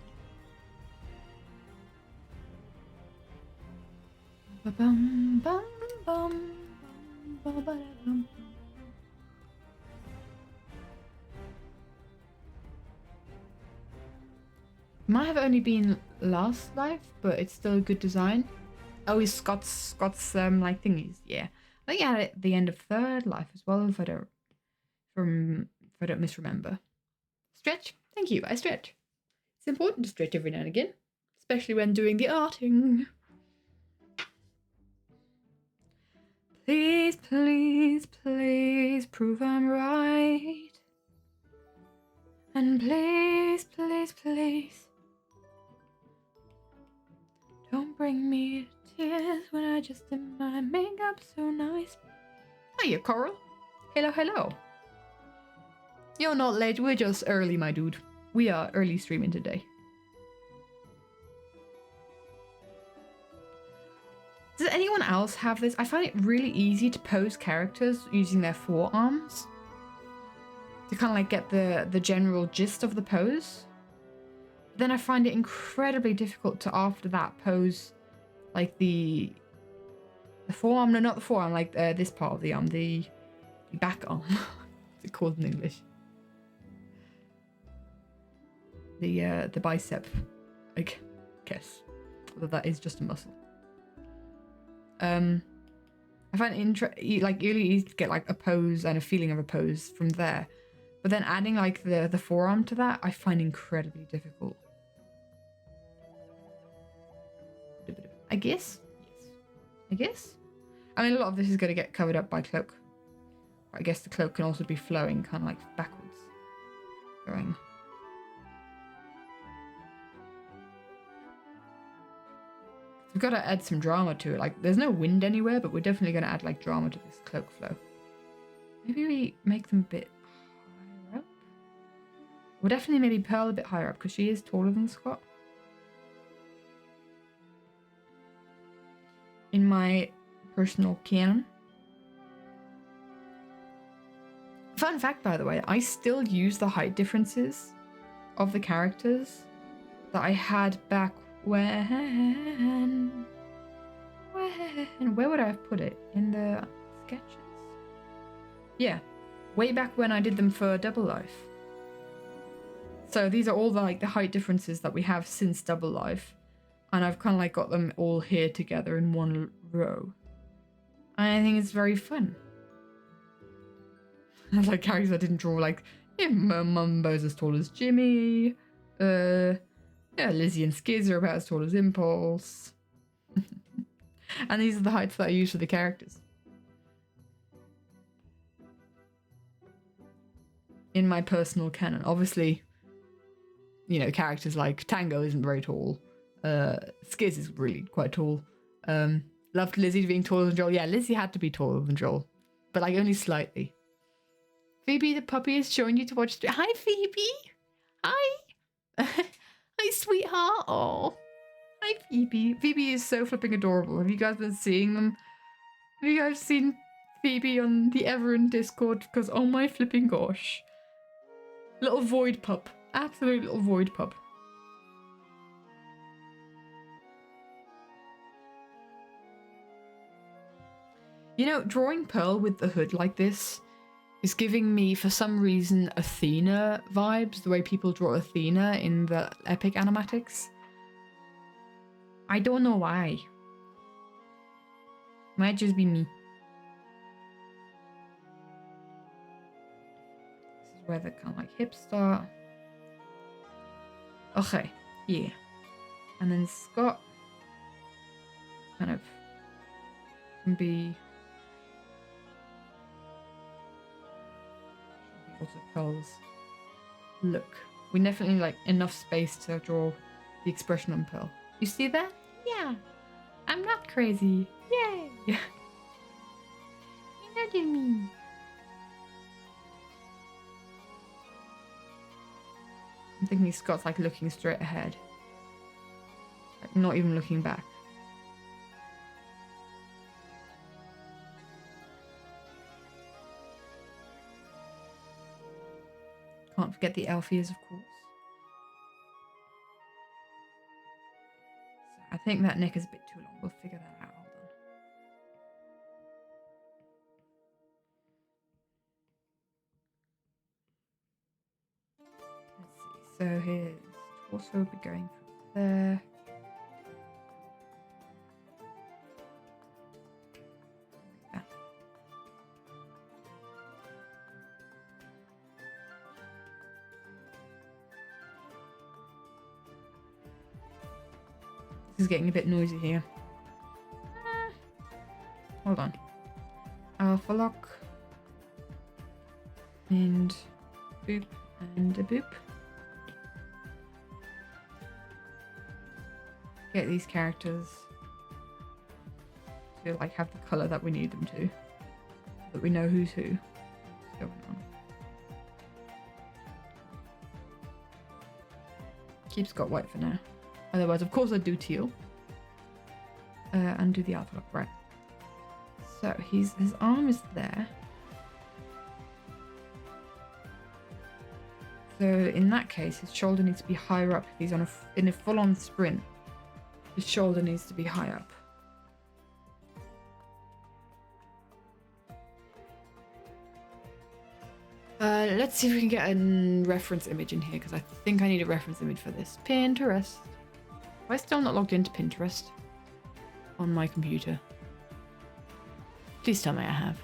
Ba-bum, bum, bum, ba-ba-da-bum. Might have only been last life, but it's still a good design. Oh, he's Scott's like thingies. Yeah, I think he had it at the end of third life as well. If I don't misremember. Stretch. Thank you. I stretch. It's important to stretch every now and again, especially when doing the arting. Please, please, please prove I'm right. And please, please, please don't bring me to tears when I just did my makeup so nice. Hiya, Coral. Hello, hello. You're not late, we're just early, my dude. We are early streaming today. Does anyone else have this? I find it really easy to pose characters using their forearms to kind of like get the general gist of the pose. Then I find it incredibly difficult to after that pose like the forearm. No, not the forearm, like this part of the arm, the back arm. What's it called in English? The bicep, I guess. Although that is just a muscle. I find it like really easy to get like a pose and a feeling of a pose from there. But then adding like the forearm to that, I find incredibly difficult. I guess. Yes. I guess. I mean, a lot of this is going to get covered up by cloak. I guess the cloak can also be flowing kind of like backwards. Going. We've got to add some drama to it. Like, there's no wind anywhere, but we're definitely going to add like drama to this cloak flow. Maybe we make them a bit higher up. We'll definitely maybe Pearl a bit higher up because she is taller than Scott. In my personal canon. Fun fact, by the way, I still use the height differences of the characters that I had back when... Where would I have put it? In the sketches? Yeah, way back when I did them for Double Life. So these are all the like the height differences that we have since Double Life. And I've kind of like got them all here together in one row. And I think it's very fun. I have like characters I didn't draw, like, yeah, Mumbo's as tall as Jimmy. Yeah, Lizzie and Skiz are about as tall as Impulse. And these are the heights that I use for the characters. In my personal canon. Obviously, you know, characters like Tango isn't very tall. Skiz is really quite tall. Loved Lizzie being taller than Joel. Yeah, Lizzie had to be taller than Joel. But like only slightly. Phoebe the puppy is showing you to watch. Hi, Phoebe. Hi. Hi, sweetheart. Oh. Hi, Phoebe. Phoebe is so flipping adorable. Have you guys been seeing them? Have you guys seen Phoebe on the Everin Discord? Because oh my flipping gosh. Little void pup. Absolute little void pup. You know, drawing Pearl with the hood like this is giving me, for some reason, Athena vibes, the way people draw Athena in the epic animatics. I don't know why. Might just be me. This is where the kind of like hips start. Okay, yeah. And then Scott kind of can be also Pearl's look. We definitely like enough space to draw the expression on Pearl. You see that? Yeah. I'm not crazy. Yay! You know what I mean. I'm thinking Scott's like looking straight ahead. Like not even looking back. Can't forget the elf ears, of course. So I think that neck is a bit too long. We'll figure that out. Hold on. Let's see. So his torso will be going from there. This is getting a bit noisy here. Hold on. Alpha lock. And boop and a boop. Get these characters to like have the colour that we need them to. So that we know who's who. What's going on. Keep Scott white for now. Otherwise, of course, I'd do teal. And do the alpha lock, right. So, his arm is there. So, in that case, his shoulder needs to be higher up. If he's on in a full-on sprint, his shoulder needs to be high up. Let's see if we can get a reference image in here, because I think I need a reference image for this. Pinterest. Am I still not logged into Pinterest on my computer? Please tell me I have.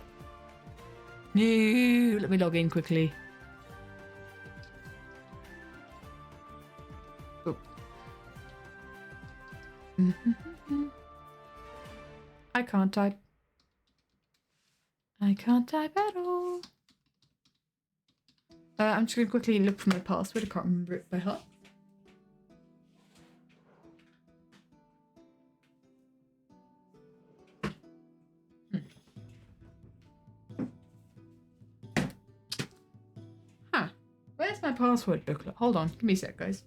No, let me log in quickly. I can't type. I can't type at all. I'm just going to quickly look for my password. I can't remember it by heart. Huh. Where's my password booklet? Hold on. Give me a sec, guys.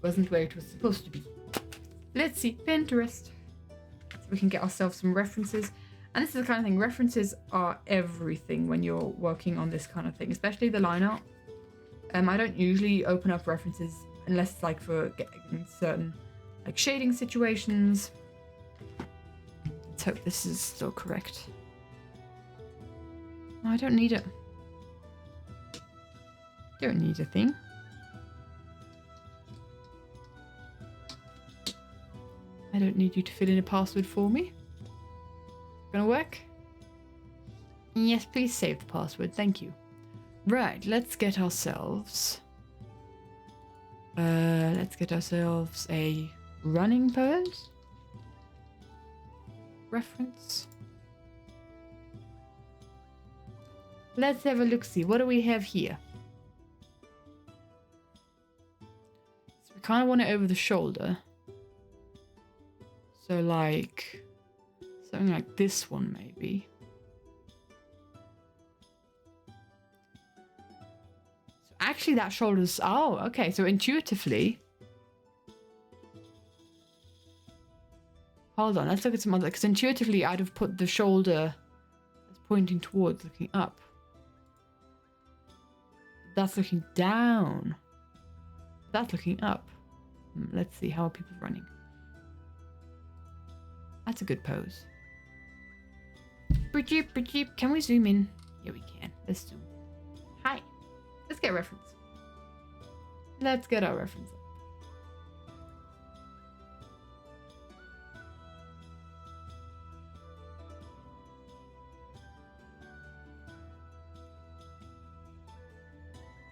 Wasn't where it was supposed to be. Let's see, Pinterest. So we can get ourselves some references. And this is the kind of thing, references are everything when you're working on this kind of thing, especially the line art. I don't usually open up references unless it's like for getting certain like shading situations. Let's hope this is still correct. No, I don't need it. Don't need a thing. I don't need you to fill in a password for me. Gonna work? Yes, please save the password. Thank you. Right, let's get ourselves... a running pose. Reference. Let's have a look-see. What do we have here? So we kind of want it over the shoulder. So like, something like this one maybe. So actually that shoulder's, oh, okay. So intuitively, hold on, let's look at some other, because intuitively I'd have put the shoulder as pointing towards, looking up. That's looking down. That's looking up. Let's see, how are people running? That's a good pose. Can we zoom in? Yeah, we can. Let's zoom. Hi. Let's get a reference. Let's get our reference up.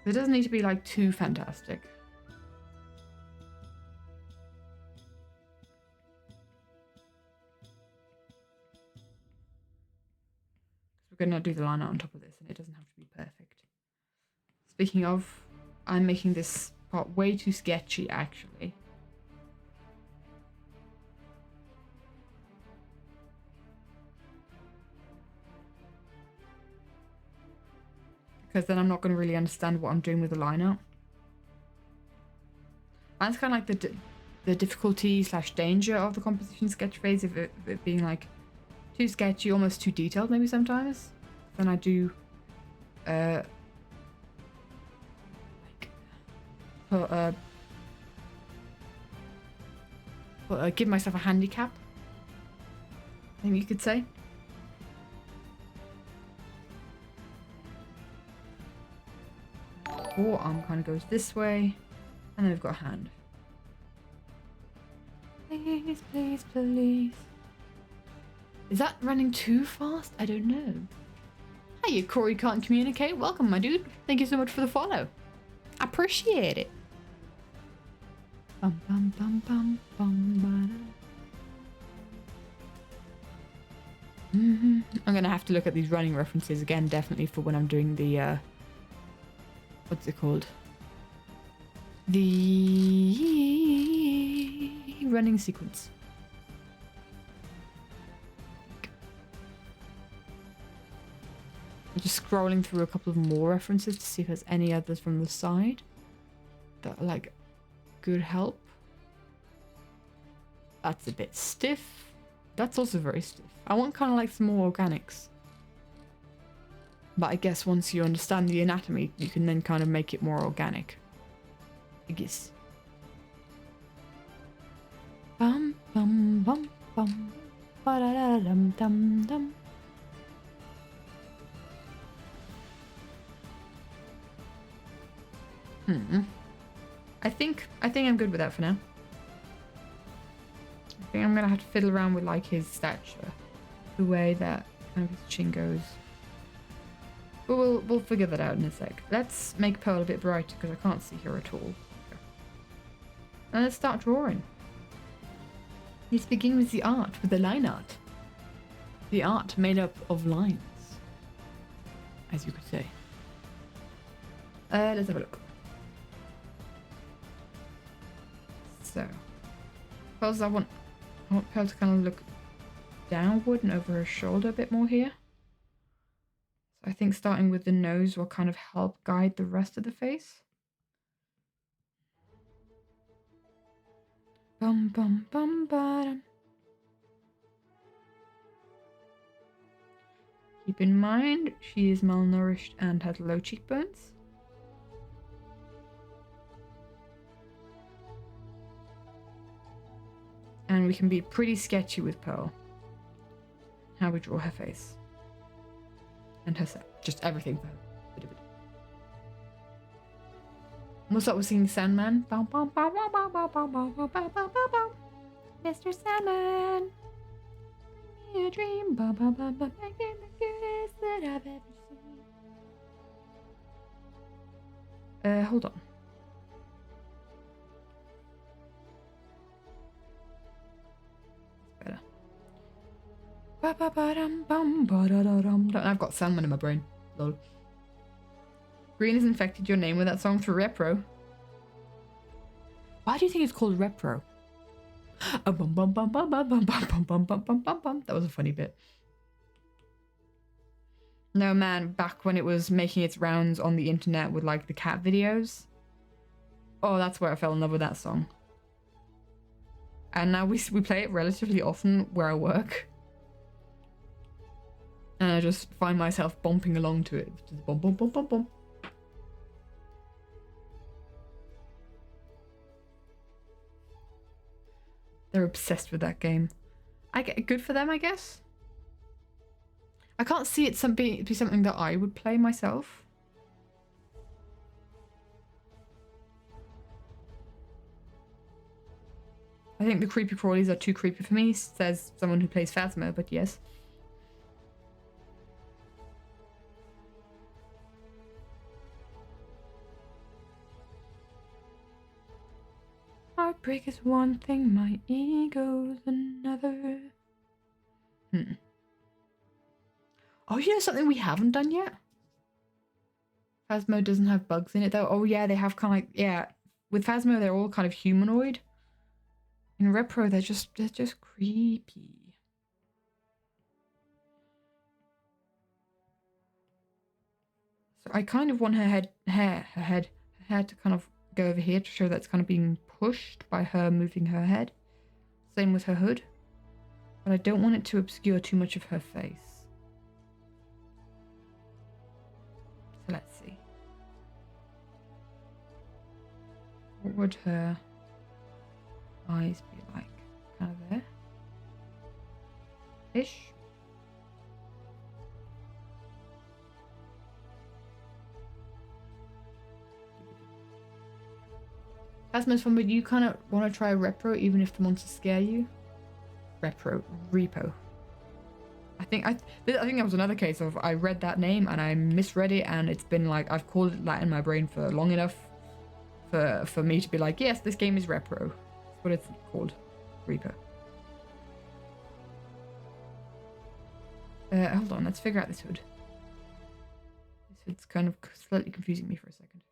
It doesn't need to be like too fantastic. We're going to do the line art on top of this, and it doesn't have to be perfect. Speaking of, I'm making this part way too sketchy, actually. Because then I'm not going to really understand what I'm doing with the line art. And it's kind of like the difficulty / danger of the composition sketch phase of it being like too sketchy, almost too detailed maybe sometimes. Then I do give myself a handicap, I think you could say. Forearm kind of goes this way, and then we've got a hand. Please, please, please. Is that running too fast? I don't know. Hiya, Corey can't communicate. Welcome, my dude. Thank you so much for the follow. I appreciate it. Bum, bum, bum, bum, bum, I'm gonna have to look at these running references again, definitely, for when I'm doing the what's it called? The running sequence. I'm just scrolling through a couple of more references to see if there's any others from the side that are like good help. That's a bit stiff. That's also very stiff. I want kind of like some more organics. But I guess once you understand the anatomy, you can then kind of make it more organic. I guess. Bum bum bum bum ba da da dum dum dum. I think I'm good with that for now. I think I'm gonna have to fiddle around with like his stature, the way that kind of his chin goes. But we'll figure that out in a sec. Let's make Pearl a bit brighter because I can't see her at all. And let's start drawing. Let's begin with the art, with the line art. The art made up of lines, as you could say. Let's have a look. So, Pearl's, I want Pearl to kind of look downward and over her shoulder a bit more here. So I think starting with the nose will kind of help guide the rest of the face. Bum bum bum bum. Keep in mind, she is malnourished and has low cheekbones. And we can be pretty sketchy with Pearl. How we draw her face. And her set. Just everything for her. We'll start with singing Sandman. Mr. Sandman. Give me a dream. Making the cutest that I've ever seen. Hold on. I've got Sandman in my brain. Lol. Green has infected your name with that song through Repro. Why do you think it's called Repro? That was a funny bit. No man, back when it was making its rounds on the internet with like the cat videos. Oh, that's where I fell in love with that song. And now we play it relatively often where I work. And I just find myself bumping along to it. Just bump, bump, bump, bump, bump. They're obsessed with that game. Good for them, I guess. I can't see it be something that I would play myself. I think the creepy crawlies are too creepy for me, says someone who plays Phasmo, but yes. Heartbreak is one thing, my ego's another. Oh, you know something we haven't done yet? Phasmo doesn't have bugs in it though. Oh yeah, they have kind of like, yeah. With Phasmo, they're all kind of humanoid. In Repro, they're just creepy. So I kind of want her hair to kind of go over here to show that's kind of being pushed by her moving her head. Same with her hood. But I don't want it to obscure too much of her face. So let's see. What would her eyes be like? Kind of there? Ish. Phasmo's fun, but you kind of want to try a Repro even if the monsters scare you? Repo. I think that was another case of I read that name and I misread it, and it's been like I've called it that in my brain for long enough for me to be like, yes, this game is Repro. That's what it's called. Repo. Hold on, let's figure out this hood. This hood's kind of slightly confusing me for a second.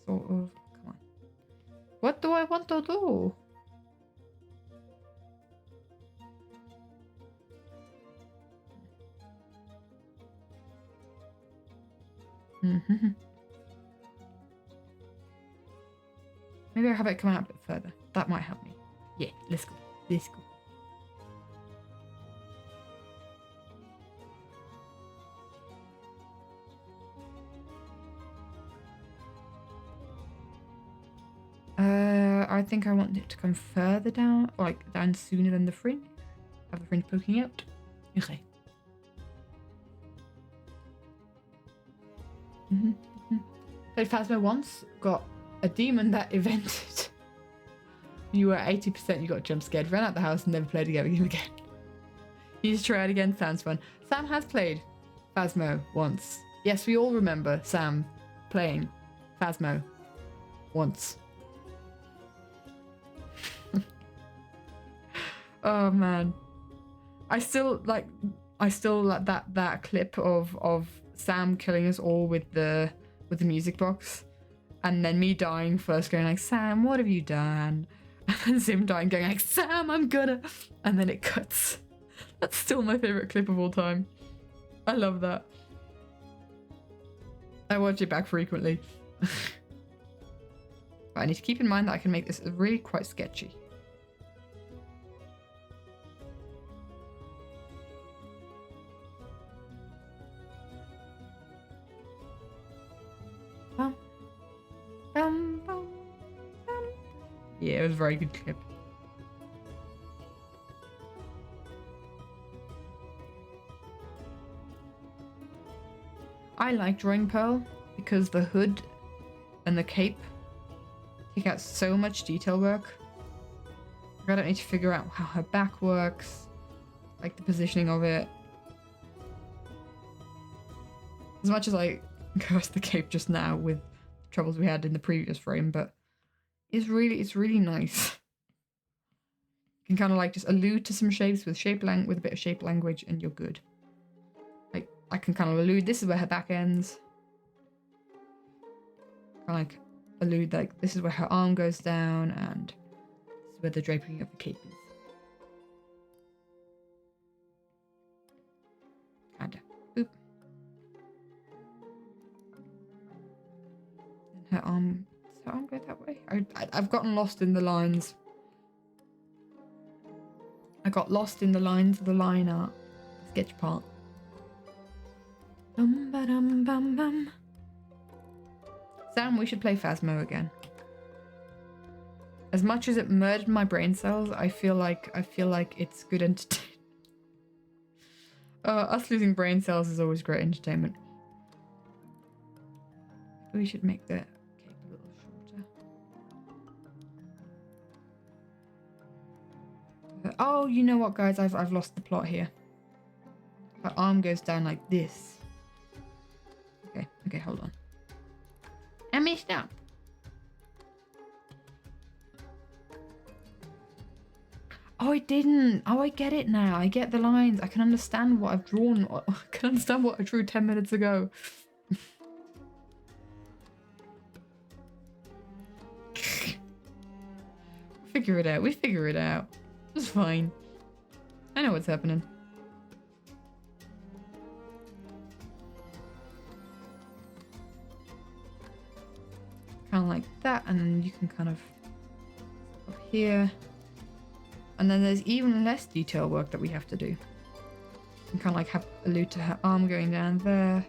Sort of. Come on. What do I want to do? Maybe I'll have it come out a bit further. That might help me. Yeah, let's go. Let's go. I think I want it to come further down, or like down sooner than the fringe. Have the fringe poking out. Okay. Played Phasmo once, got a demon that evented. You were 80%, you got jump scared, ran out the house and never played again. You just try it again, sounds fun. Sam has played Phasmo once. Yes, we all remember Sam playing Phasmo once. Oh man. I still like that clip of Sam killing us all with the music box, and then me dying first, going like, Sam, what have you done? And then Sim dying, going like, Sam, I'm gonna, and then it cuts. That's still my favorite clip of all time. I love that. I watch it back frequently. But I need to keep in mind that I can make this really quite sketchy. Yeah, it was a very good clip. I like drawing Pearl because the hood and the cape take out so much detail work. I don't need to figure out how her back works, like the positioning of it. As much as I cursed the cape just now with the troubles we had in the previous frame, but it's really nice. You can kind of like just allude to some shapes with with a bit of shape language, and you're good. Like I can kind of allude. This is where her back ends. Kind of like allude like this is where her arm goes down, and this is where the draping of the cape is. Kinda. Boop. And her arm. Does her arm go that way? I've gotten lost in the lines. I got lost in the lines of the line art sketch part. Bum ba dum bum bum. Sam, we should play Phasmo again. As much as it murdered my brain cells, I feel like it's good entertainment. Us losing brain cells is always great entertainment. We should make the cape a little shorter. Oh, you know what, guys? I've lost the plot here. Her arm goes down like this. Okay, hold on. I messed up. Oh, I didn't. Oh, I get it now. I get the lines. I can understand what I've drawn. I can understand what I drew 10 minutes ago. Figure it out. We figure it out. It's fine. I know what's happening. Kind of like that, and then you can kind of up here. And then there's even less detail work that we have to do. And kind of like allude to her arm going down there.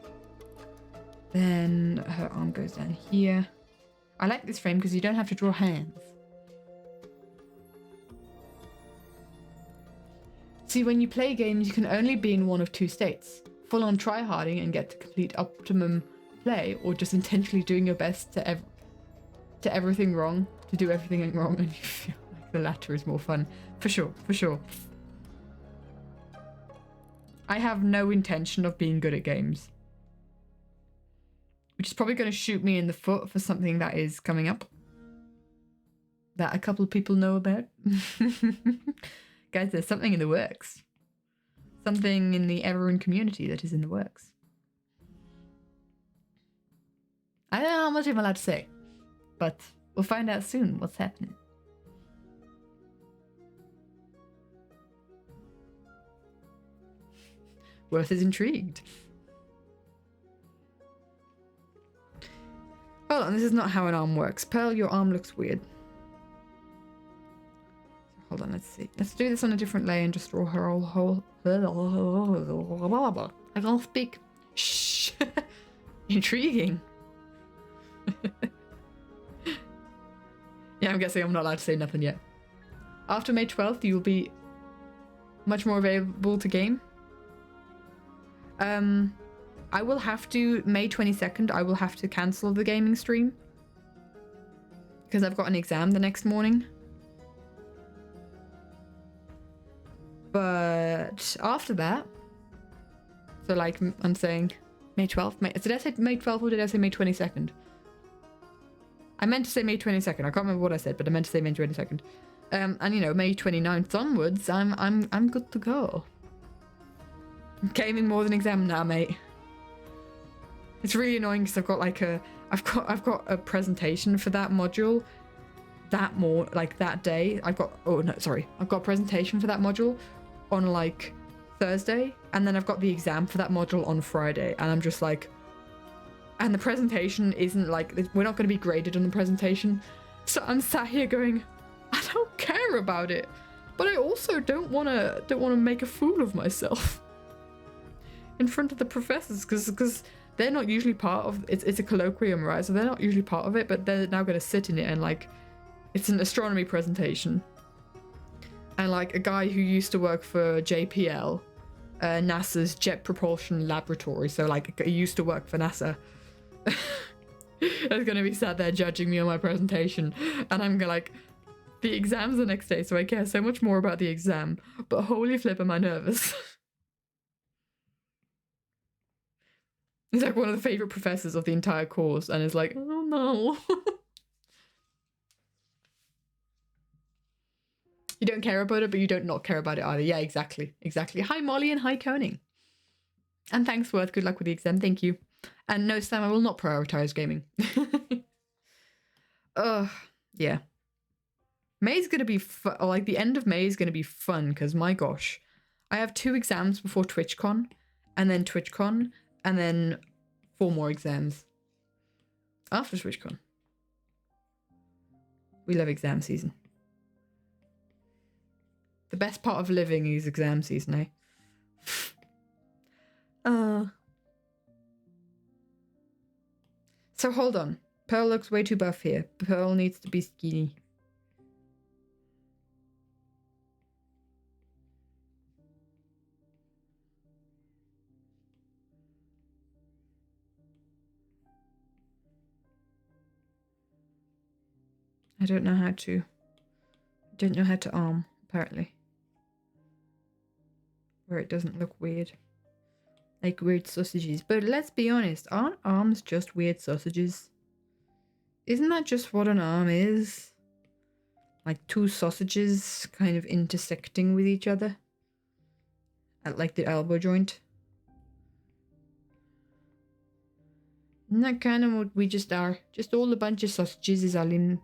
Then her arm goes down here. I like this frame because you don't have to draw hands. See, when you play games, you can only be in one of two states. Full on tryharding and get to complete optimum play, or just intentionally doing your best to everything wrong, to do everything wrong, and you feel like the latter is more fun. For sure, for sure. I have no intention of being good at games. Which is probably going to shoot me in the foot for something that is coming up. That a couple of people know about. Guys, there's something in the works. Something in the everyone community that is in the works. I don't know how much I'm allowed to say. But we'll find out soon what's happening. Worth is intrigued. Hold on, this is not how an arm works. Pearl, your arm looks weird. Hold on, let's see. Let's do this on a different layer and just draw her whole... I can't speak. Shh. Intriguing. Yeah, I'm guessing I'm not allowed to say nothing yet. After May 12th, you'll be much more available to game. I will have to, May 22nd, I will have to cancel the gaming stream. Because I've got an exam the next morning. But after that, so like I'm saying May 12th, did I say May 12th or did I say May 22nd? I meant to say May 22nd. I can't remember what I said, but I meant to say May 22nd. And you know, May 29th onwards, I'm good to go. I'm gaming more than exam now, mate. It's really annoying because I've got like I've got a presentation for that module that day. I've got a presentation for that module on like Thursday, and then I've got the exam for that module on Friday, and I'm just like, and the presentation isn't like, we're not going to be graded on the presentation, so I'm sat here going, I don't care about it, but I also don't want to make a fool of myself in front of the professors, because they're not usually part of it's a colloquium, right? So they're not usually part of it, but they're now going to sit in it, and like, it's an astronomy presentation, and like a guy who used to work for JPL, NASA's Jet Propulsion Laboratory, so like he used to work for NASA, is going to be sat there judging me on my presentation, and I'm like, the exam's the next day, so I care so much more about the exam, but holy flip am I nervous. He's like one of the favorite professors of the entire course, and is like, oh no. You don't care about it, but you don't not care about it either. Yeah, exactly. Exactly. Hi, Molly, and hi, Koning. And thanks, Worth. Good luck with the exam. Thank you. And no, Sam, I will not prioritize gaming. Yeah. May's going to be fun. Like, the end of May is going to be fun, because, my gosh. I have 2 exams before TwitchCon, and then TwitchCon, and then 4 more exams after TwitchCon. We love exam season. The best part of living is exam season, eh? So hold on. Pearl looks way too buff here. Pearl needs to be skinny. I don't know how to arm, apparently. Where it doesn't look weird. Like weird sausages. But let's be honest, aren't arms just weird sausages? Isn't that just what an arm is? Like 2 sausages kind of intersecting with each other? At like the elbow joint? Isn't that kind of what we just are? Just all a bunch of sausages is our limbs.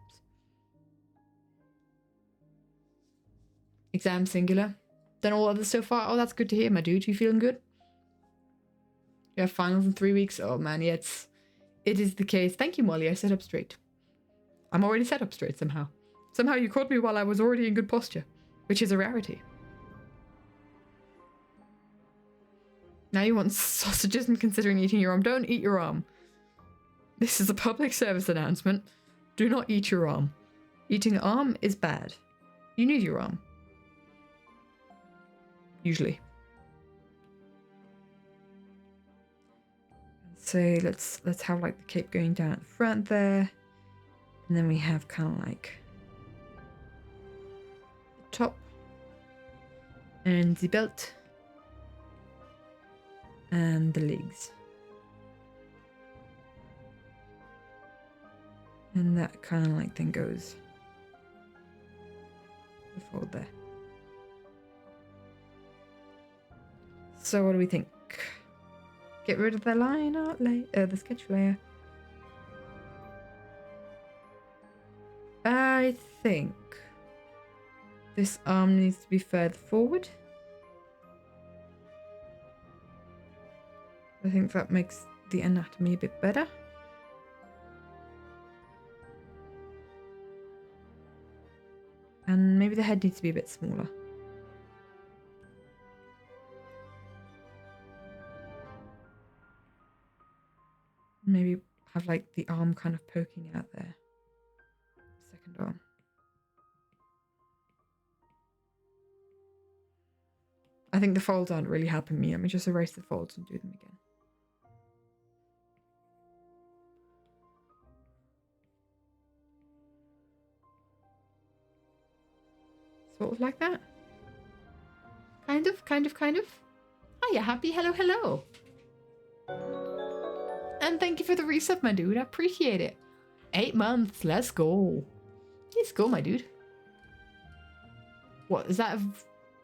Exam singular. Done all others so far? Oh, that's good to hear, my dude. You feeling good? You have finals in 3 weeks? Oh man, yeah, it is the case. Thank you, Molly. I sat up straight. I'm already set up straight somehow. Somehow you caught me while I was already in good posture, which is a rarity. Now you want sausages and considering eating your arm. Don't eat your arm. This is a public service announcement. Do not eat your arm. Eating arm is bad. You need your arm. Usually. So let's have like the cape going down at the front there. And then we have kind of like the top and the belt and the legs. And that kind of like then goes before there. So what do we think? Get rid of the line art layer, the sketch layer. I think this arm needs to be further forward. I think that makes the anatomy a bit better. And maybe the head needs to be a bit smaller. Maybe have like the arm kind of poking out there. Second arm. I think the folds aren't really helping me. Let me just erase the folds and do them again. Sort of like that. Kind of. Hiya, happy. Hello. And thank you for the resub, my dude. I appreciate it. 8 months. Let's go. Let's go, my dude. What is that?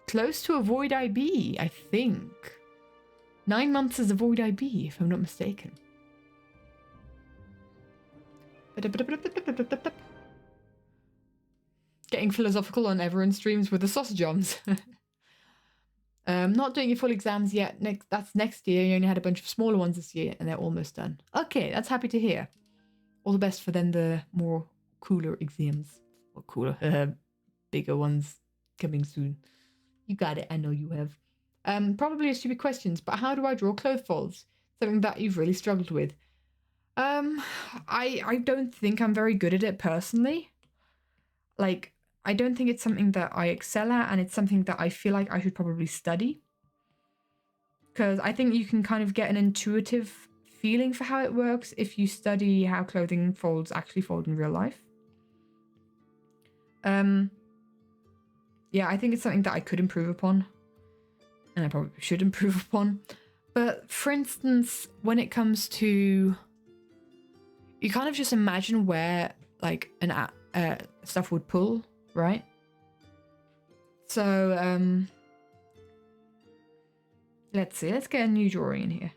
Close to a void IB, I think. 9 months is a void IB, if I'm not mistaken. Getting philosophical on everyone streams with the sausage arms. Not doing your full exams yet. That's next year. You only had a bunch of smaller ones this year, and they're almost done. Okay, that's happy to hear. All the best for then the more cooler exams. Or cooler, bigger ones coming soon. You got it. I know you have. Probably a stupid questions, but how do I draw clothes folds? Something that you've really struggled with. I don't think I'm very good at it personally. Like, I don't think it's something that I excel at, and it's something that I feel like I should probably study. Because I think you can kind of get an intuitive feeling for how it works if you study how clothing folds actually fold in real life. Yeah, I think it's something that I could improve upon. And I probably should improve upon. But for instance, when it comes to... You kind of just imagine where, like, stuff would pull, right? So, let's see. Let's get a new drawing in here.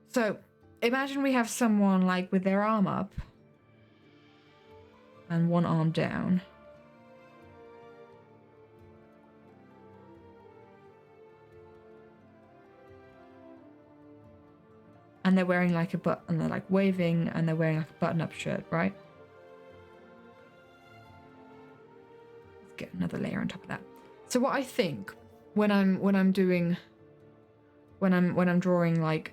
So, imagine we have someone, like, with their arm up. And one arm down. And they're wearing like a button, they're like waving, and they're wearing like a button-up shirt, right? Let's get another layer on top of that. So what I think when I'm drawing like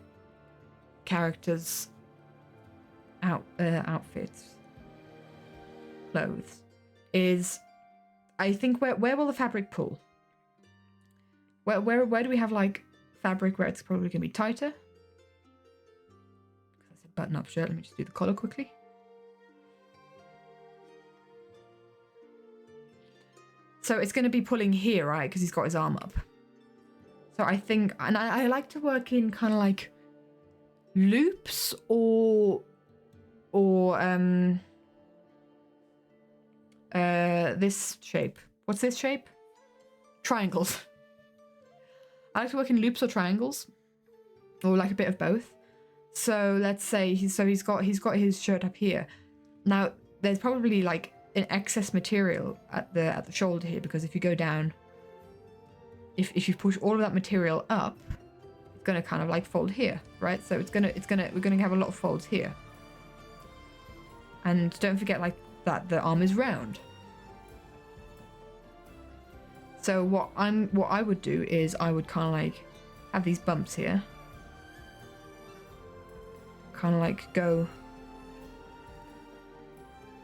characters outfits, clothes, is I think where will the fabric pull? Where do we have like fabric where it's probably gonna be tighter? That's a button-up shirt. Let me just do the collar quickly. So it's going to be pulling here, right? Because he's got his arm up. So I think, and I like to work in kind of like loops or this shape. What's this shape? Triangles. I like to work in loops or triangles, or like a bit of both. So let's say he's got his shirt up here. Now there's probably like an excess material at the shoulder here, because if you go down, if you push all of that material up, it's gonna kind of like fold here, right? So we're gonna have a lot of folds here. And don't forget like that the arm is round. So what I would do is I would kind of like have these bumps here. Kind of like go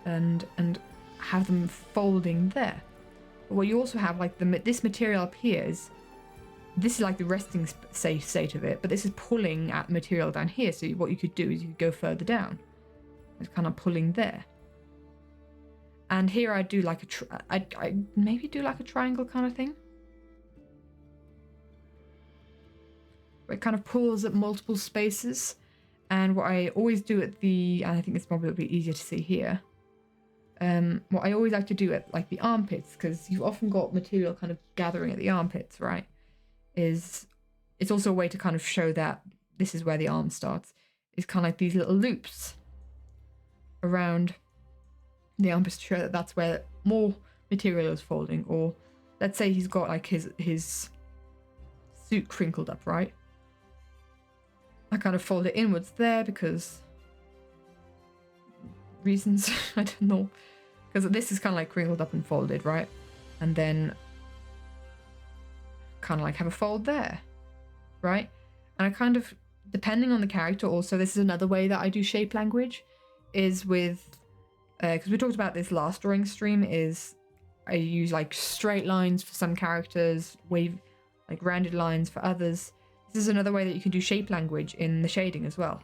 and have them folding there. But what you also have like this material up here is, this is like the resting state of it, but this is pulling at material down here. So what you could do is you could go further down. It's kind of pulling there. And here I do like I maybe do like a triangle kind of thing. Where it kind of pulls at multiple spaces. And what I always do at and I think it's probably a bit easier to see here. What I always like to do at like the armpits, because you've often got material kind of gathering at the armpits, right? It's also a way to kind of show that this is where the arm starts. It's kind of like these little loops around the armpits to show that that's where more material is folding. Or let's say he's got like his suit crinkled up, right? I kind of fold it inwards there because reasons, I don't know. Because this is kind of like crinkled up and folded, right? And then kind of like have a fold there, right? And I kind of, depending on the character also, this is another way that I do shape language, is with, because we talked about this last drawing stream, is I use like straight lines for some characters, like rounded lines for others. This is another way that you can do shape language in the shading as well.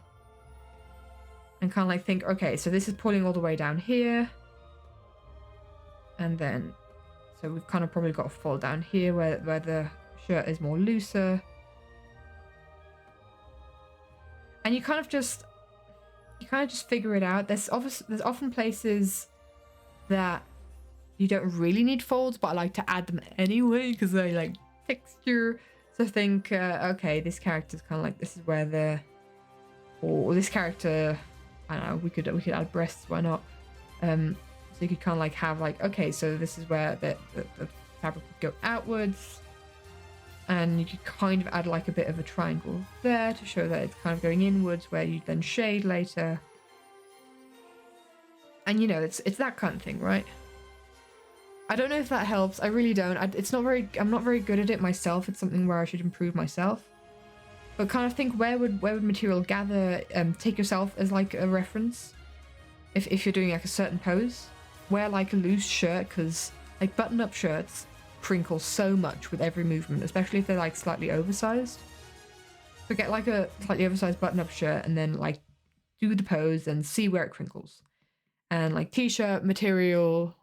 and kind of like think, okay, so this is pulling all the way down here. And then, so we've kind of probably got a fold down here where the shirt is more looser. And you kind of just figure it out. There's often places that you don't really need folds, but I like to add them anyway because they like texture. So think, okay, this character's kind of like, this is where or this character, I don't know, we could add breasts, why not? So you could kind of like have like, okay, so this is where the fabric would go outwards, and you could kind of add like a bit of a triangle there to show that it's kind of going inwards, where you then shade later. And you know, it's that kind of thing, right? I don't know if that helps. I really don't. I'm not very good at it myself. It's something where I should improve myself. But kind of think, where would material gather? Take yourself as like a reference. If you're doing like a certain pose, wear like a loose shirt, because like button-up shirts crinkle so much with every movement, especially if they're like slightly oversized. So get like a slightly oversized button-up shirt and then like do the pose and see where it crinkles. And like t-shirt material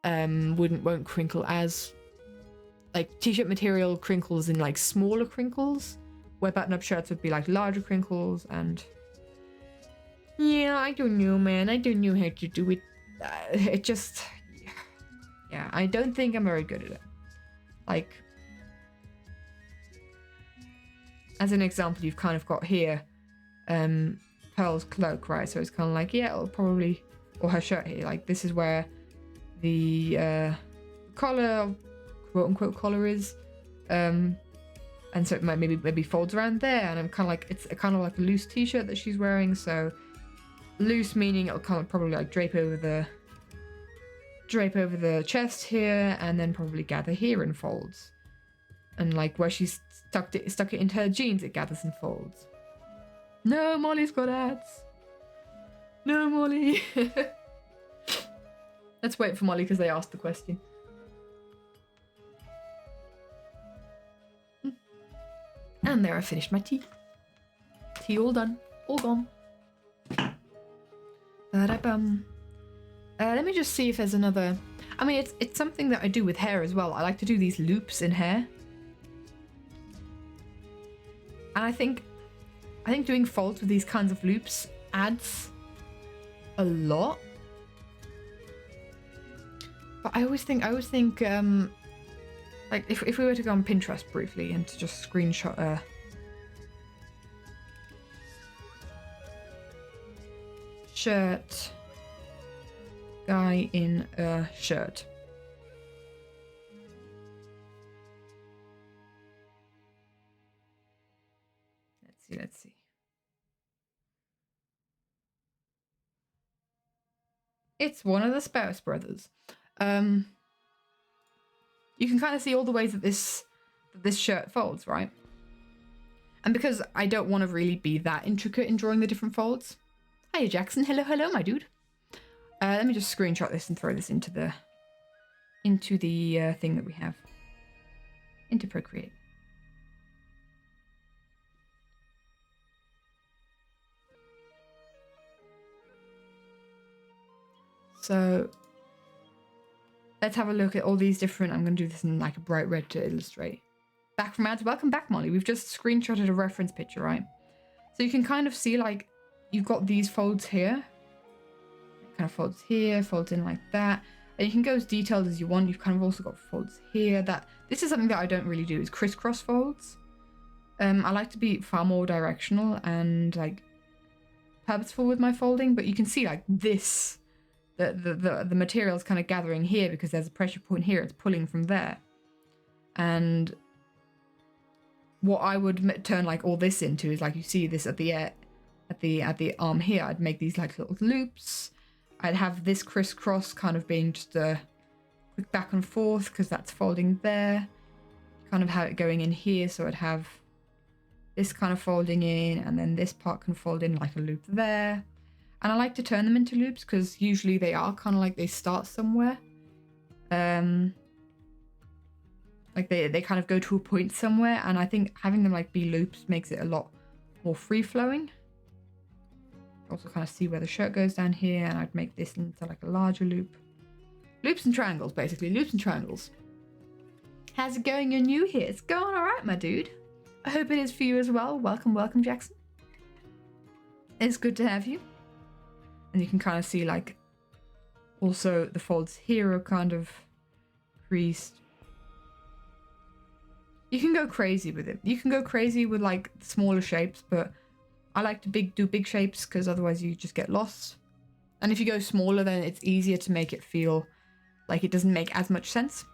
won't crinkle as, like t-shirt material crinkles in like smaller crinkles, where button-up shirts would be like larger crinkles. And yeah, I don't know, man. I don't know how to do it. It just, yeah, I don't think I'm very good at it. Like, as an example, you've kind of got here Pearl's cloak, right? So it's kind of like, yeah, it'll probably, or her shirt here, like this is where the collar, quote unquote collar is, and so it might maybe folds around there, and I'm kind of like, it's kind of like a loose t-shirt that she's wearing. So loose meaning it'll kind of probably like drape over the chest here, and then probably gather here in folds, and like where she's stuck it into her jeans, it gathers and folds. No, Molly's got ads. No, Molly. Let's wait for Molly because they asked the question. And there, I finished my tea. Tea all done, all gone. Let me just see if there's another. I mean, it's something that I do with hair as well. I like to do these loops in hair, and I think doing folds with these kinds of loops adds a lot. But I always think, like if we were to go on Pinterest briefly and to just screenshot a shirt, guy in a shirt. Let's see. It's one of the Spouse brothers. You can kind of see all the ways that this shirt folds, right? And because I don't want to really be that intricate in drawing the different folds. Hiya, Jackson. Hello, my dude. Let me just screenshot this and throw this into the thing that we have. Into Procreate. So let's have a look at all these different. I'm going to do this in like a bright red to illustrate. Back from ads. Welcome back, Molly. We've just screenshotted a reference picture, right? So you can kind of see like you've got these folds here. Kind of folds here, folds in like that. And you can go as detailed as you want. You've kind of also got folds here. This is something that I don't really do, is crisscross folds. I like to be far more directional and like purposeful with my folding, but you can see like this. The material's kind of gathering here because there's a pressure point here. It's pulling from there. And what I would turn like all this into is like, you see this at the arm here. I'd make these like little loops. I'd have this crisscross kind of being just a quick back and forth because that's folding there. Kind of have it going in here. So I'd have this kind of folding in, and then this part can fold in like a loop there. And I like to turn them into loops because usually they are kind of like they start somewhere. Like they kind of go to a point somewhere. And I think having them like be loops makes it a lot more free-flowing. Also kind of see where the shirt goes down here, and I'd make this into like a larger loop. Loops and triangles, basically. Loops and triangles. How's it going? You're new here. It's going alright, my dude. I hope it is for you as well. Welcome, welcome, Jackson. It's good to have you. And you can kind of see like also the folds here are kind of creased. You can go crazy with it. You can go crazy with like smaller shapes, but I like to do big shapes because otherwise you just get lost. And if you go smaller, then it's easier to make it feel like it doesn't make as much sense.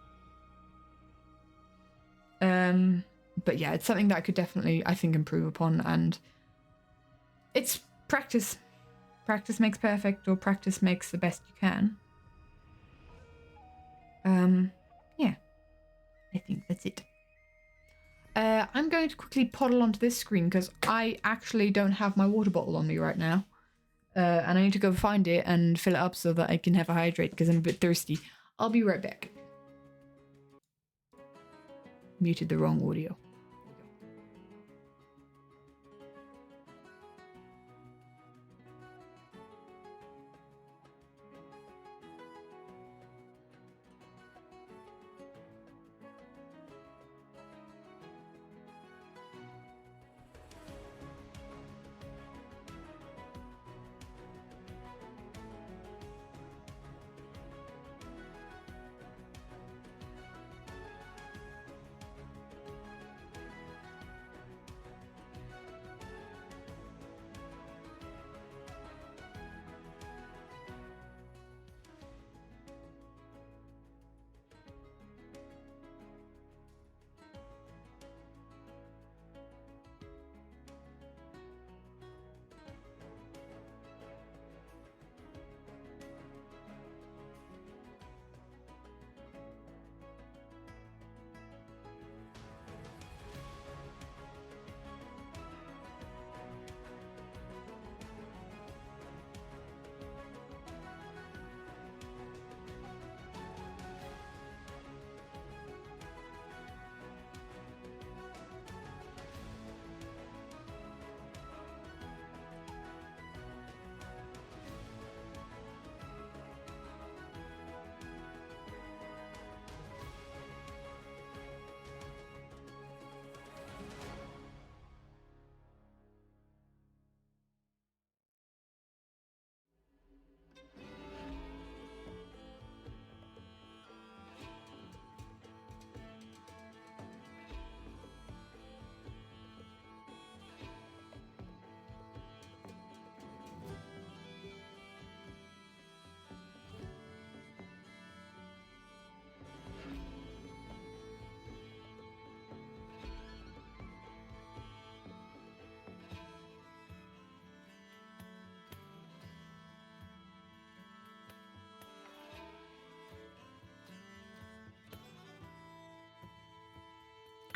But yeah, it's something that I could definitely, I think, improve upon, and it's practice. Practice makes perfect, or practice makes the best you can. Yeah, I think that's it. I'm going to quickly poddle onto this screen because I actually don't have my water bottle on me right now. And I need to go find it and fill it up so that I can have a hydrate because I'm a bit thirsty. I'll be right back. Muted the wrong audio.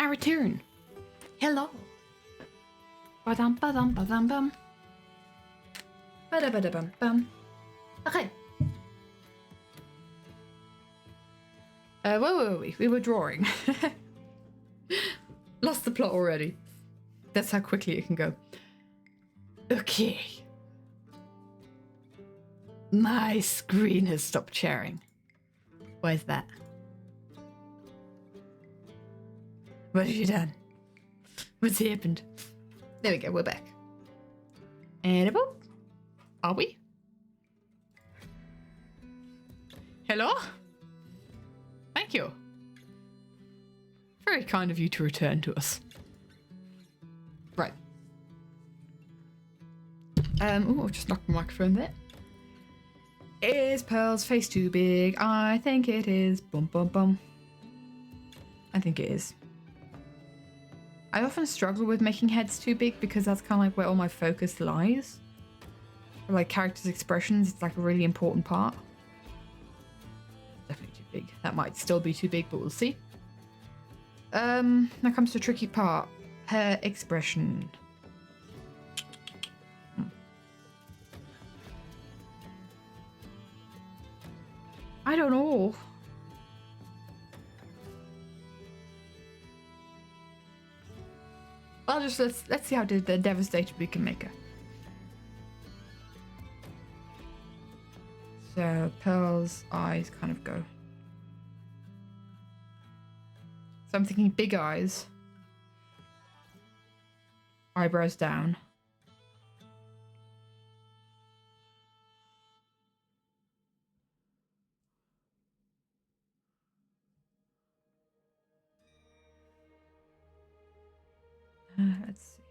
I return. Hello. Ba-dum, ba-dum, ba-dum, bum. Ba-da-ba-da-bum, bum. Okay. Wait, wait, wait. We were drawing. Lost the plot already. That's how quickly it can go. Okay. My screen has stopped sharing. Why is that? What have you done? What's happened? There we go, we're back. And boop. Are we? Hello? Thank you. Very kind of you to return to us. Right. Oh, I've just knocked the microphone there. Is Pearl's face too big? I think it is. Bum bum bum. I think it is. I often struggle with making heads too big because that's kind of like where all my focus lies. For like characters' expressions, it's like a really important part. Definitely too big. That might still be too big, but we'll see. Now comes the tricky part. Her expression. I don't know. Well, just let's see how devastated we can make her. So Pearl's eyes kind of go. So I'm thinking big eyes. Eyebrows down. Let's see.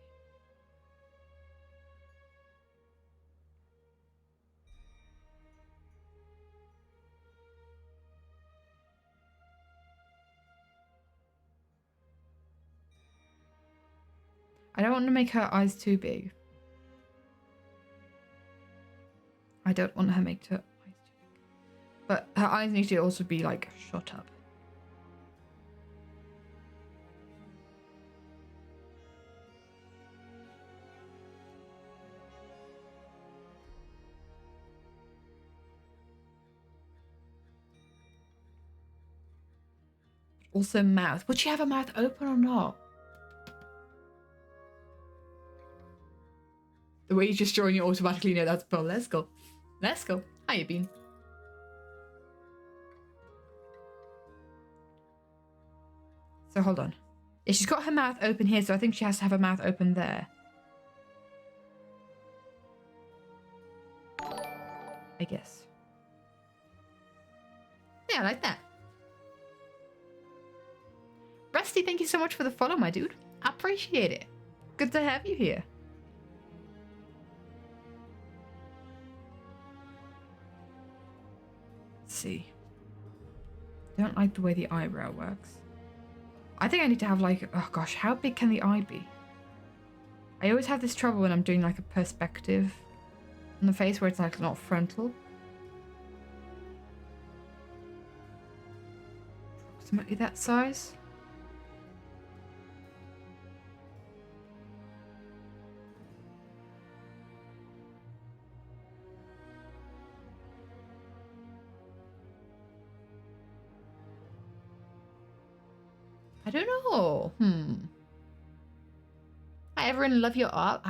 I don't want to make her eyes too big. I don't want her to make her eyes too big. But her eyes need to also be like shot up. Also mouth. Would she have her mouth open or not? The way you just drawing, you automatically know that's Pearl. Let's go. Let's go. How you been? So hold on. Yeah, she's got her mouth open here, so I think she has to have her mouth open there. I guess. Yeah, I like that. Rusty, thank you so much for the follow, my dude. I appreciate it. Good to have you here. Let's see. Don't like the way the eyebrow works. I think I need to have like, oh gosh, how big can the eye be? I always have this trouble when I'm doing like a perspective on the face where it's like not frontal. Approximately that size. I don't know. Hi everyone, love your art.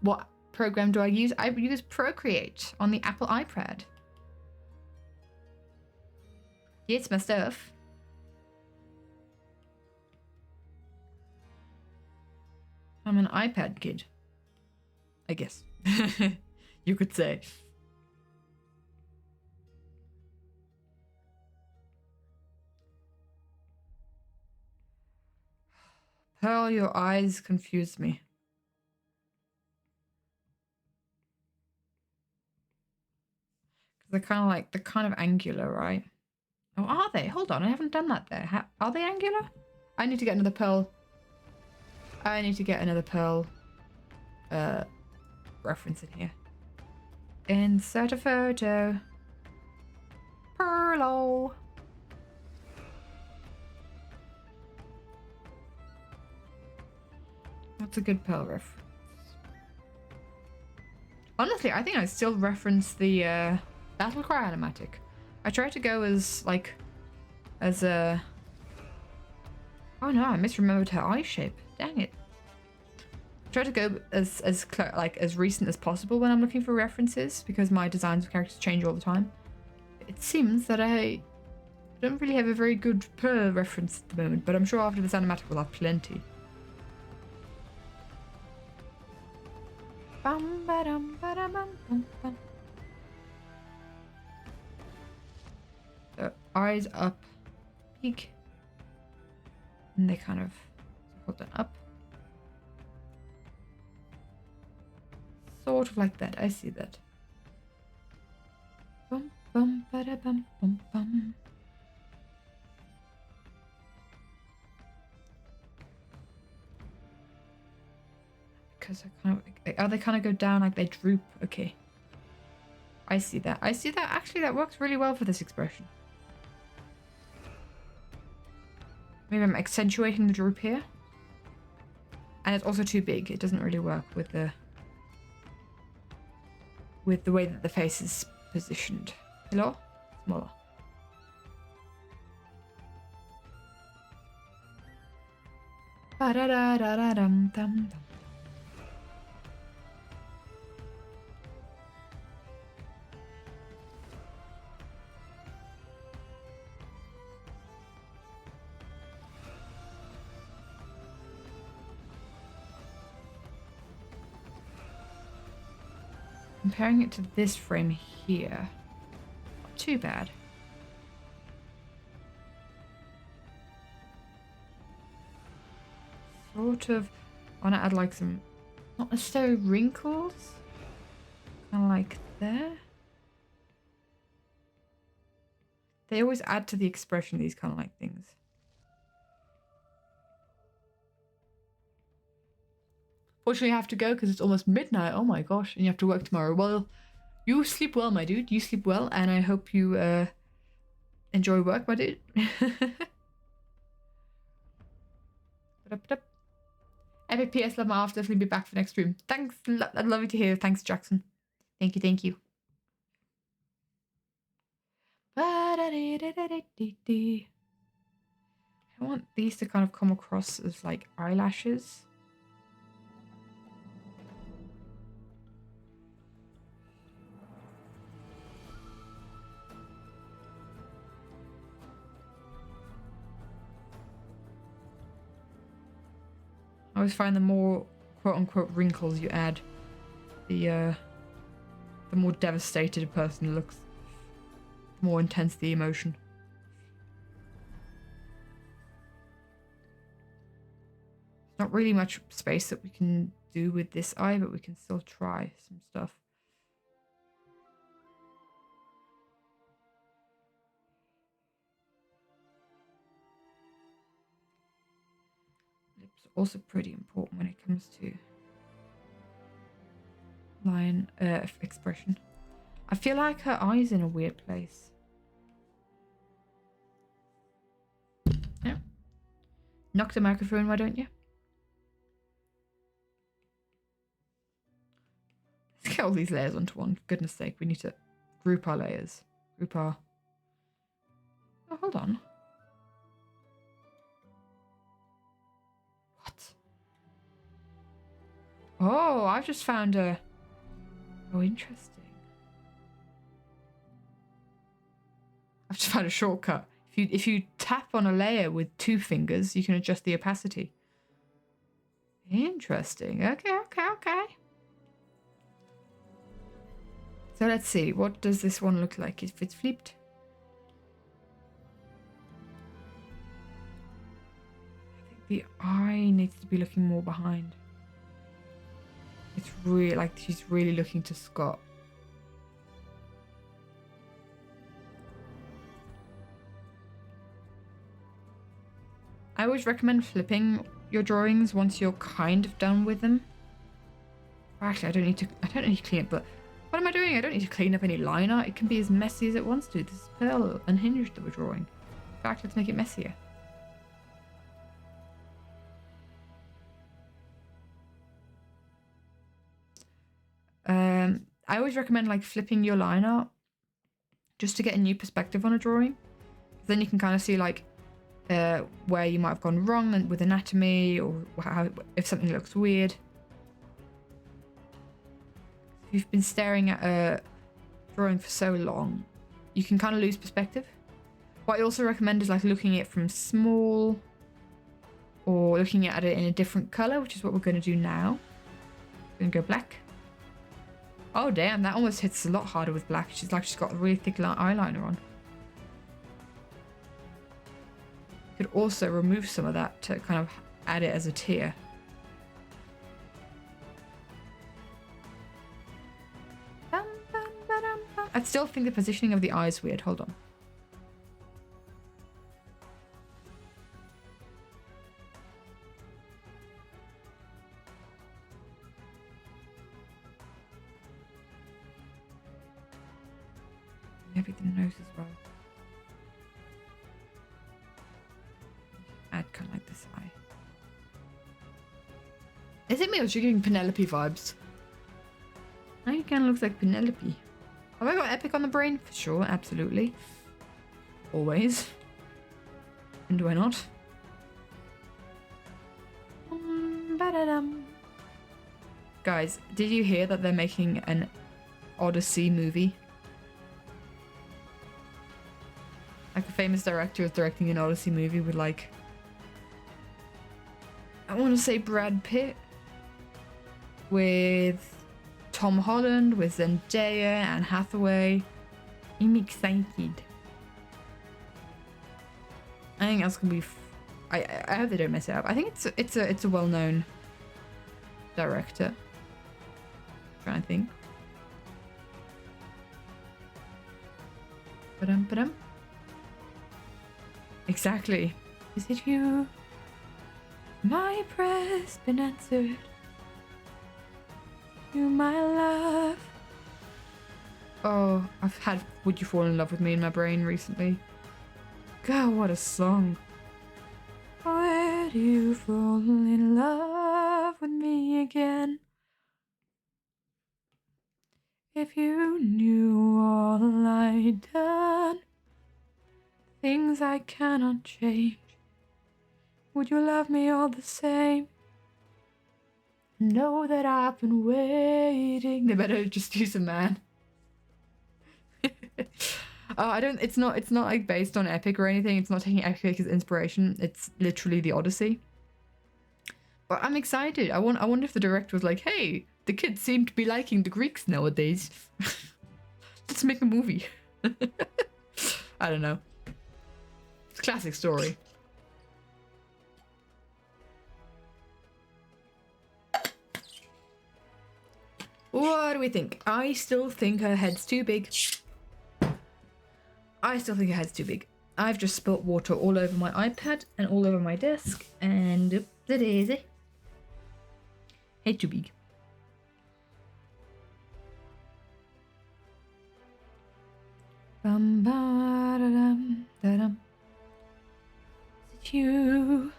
What program do I use? I use Procreate on the Apple iPad. Yeah, it's my stuff. I'm an iPad kid. I guess. You could say. Pearl, your eyes confuse me. They're kind of angular, right? Oh, are they? Hold on, I haven't done that there. Are they angular? I need to get another Pearl. I need to get another Pearl reference in here. Insert a photo. Pearlo. What's a good Pearl reference? Honestly, I think I still reference the Battle Cry animatic. I tried to go as a... Oh no, I misremembered her eye shape. Dang it. I try to go as recent as possible when I'm looking for references because my designs of characters change all the time. It seems that I don't really have a very good Pearl reference at the moment, but I'm sure after this animatic we'll have plenty. Bum, ba-dum, ba-dum, bum, bum, bum. So, eyes up, peak, and they kind of hold that up. Sort of like that, I see that. Bum, bum, ba-da, bum, bum, bum. Because they kind of go down like they droop. Okay. I see that. I see that. Actually, that works really well for this expression. Maybe I'm accentuating the droop here. And it's also too big. It doesn't really work with the way that the face is positioned. Hello? Smaller. Ba-da-da-da-da-dum-dum-dum. comparing it to this frame here, not too bad. Sort of, I want to add like some, not necessarily wrinkles, kind of like there. They always add to the expression, these kind of like things. Fortunately, I have to go because it's almost midnight. Oh my gosh, and you have to work tomorrow. Well, you sleep well, my dude. You sleep well, and I hope you enjoy work, my dude. Epic PS, love my off. Definitely be back for next stream. Thanks. I'd love you to hear. Thanks, Jackson. Thank you. Thank you. I want these to kind of come across as like eyelashes. I always find the more quote-unquote wrinkles you add, the more devastated a person looks, the more intense the emotion. There's not really much space that we can do with this eye, but we can still try some stuff. Also pretty important when it comes to line expression. I feel like her eye's in a weird place. Yeah. Knock the microphone, why don't you? Let's get all these layers onto one. For goodness sake, we need to group our layers. Group our... Oh, hold on. Oh, I've just found a... Oh, interesting. I've just found a shortcut. If you tap on a layer with 2 fingers, you can adjust the opacity. Interesting. Okay. So let's see. What does this one look like if it's flipped? I think the eye needs to be looking more behind. It's really like she's really looking to Scott. I always recommend flipping your drawings once you're kind of done with them. Actually, I don't need to clean it, but what am I doing? I don't need to clean up any line art. It can be as messy as it wants to. This is Pearl Unhinged that we're drawing. In fact, let's make it messier. I always recommend like flipping your line art just to get a new perspective on a drawing. Then you can kind of see like where you might have gone wrong and with anatomy, or how, if something looks weird. If you've been staring at a drawing for so long, you can kind of lose perspective. What I also recommend is like looking at it from small, or looking at it in a different color, which is what we're going to do now. We're going to go black. Oh damn, that almost hits a lot harder with black. She's got a really thick eyeliner on. You could also remove some of that to kind of add it as a tear. I still think the positioning of the eye is weird. Hold on. Maybe the nose as well. Add kind of like this eye. Is it me or she giving Penelope vibes? Now he kind of looks like Penelope. Have I got epic on the brain? For sure, absolutely. Always. And do I not? Guys, did you hear that they're making an Odyssey movie? Like a famous director is directing an Odyssey movie with like... I want to say Brad Pitt. With Tom Holland, with Zendaya, Anne Hathaway. I'm excited. I think that's gonna be. I hope they don't mess it up. I think it's a well-known director. Trying to think. Ba-dum. Exactly. Is it you? My prayer's been answered. You, my love. Oh, I've had Would You Fall in Love with Me in my brain recently. God, what a song. Where do you fall in love with me again? If you knew all I'd done, things I cannot change, would you love me all the same? Know that I've been waiting. They better just use a man. Oh, it's not like based on Epic or anything. It's not taking Epic as inspiration. It's literally the Odyssey. But I'm excited. I wonder if the director was like, hey, the kids seem to be liking the Greeks nowadays. Let's make a movie. I don't know. It's a classic story. What do we think? I still think her head's too big. I've just spilt water all over my iPad and all over my desk, and oop, the daisy. Head too big. Bum ba da dum da dum. Is it you?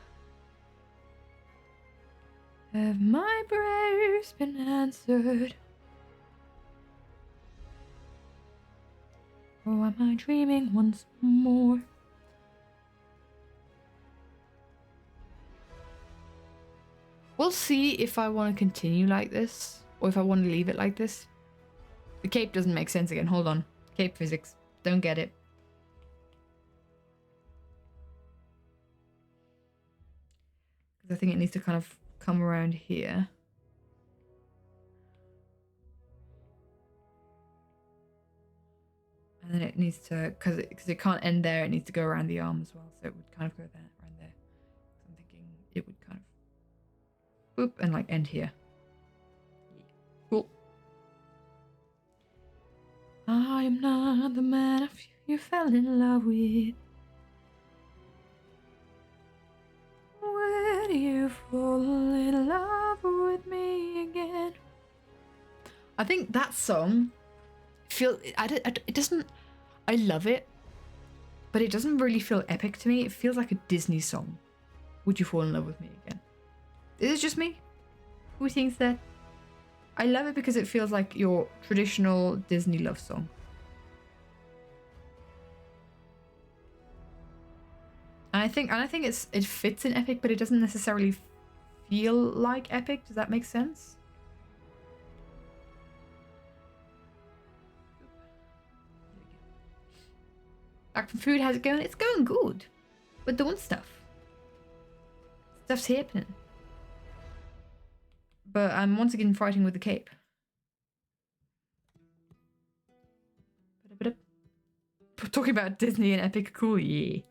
Have my prayers been answered? Or am I dreaming once more? We'll see if I want to continue like this, or if I want to leave it like this. The cape doesn't make sense again. Hold on. Cape physics. Don't get it. Because I think it needs to kind of come around here. And then it needs to, because it can't end there, it needs to go around the arm as well. So it would kind of go there, around there. So I'm thinking it would kind of, boop, and like end here. Cool. I am not the man you fell in love with. Where do you fall in love with me again? I think that song it doesn't, I love it, but it doesn't really feel epic to me. It feels like a Disney song. Would you fall in love with me again? Is it just me who thinks that? I love it because it feels like your traditional Disney love song. And I think it fits in epic, but it doesn't necessarily feel like epic. Does that make sense? Back from food, how's it going? It's going good. We're doing stuff. Stuff's happening. But I'm once again fighting with the cape. Talking about Disney and epic, cool, yeah.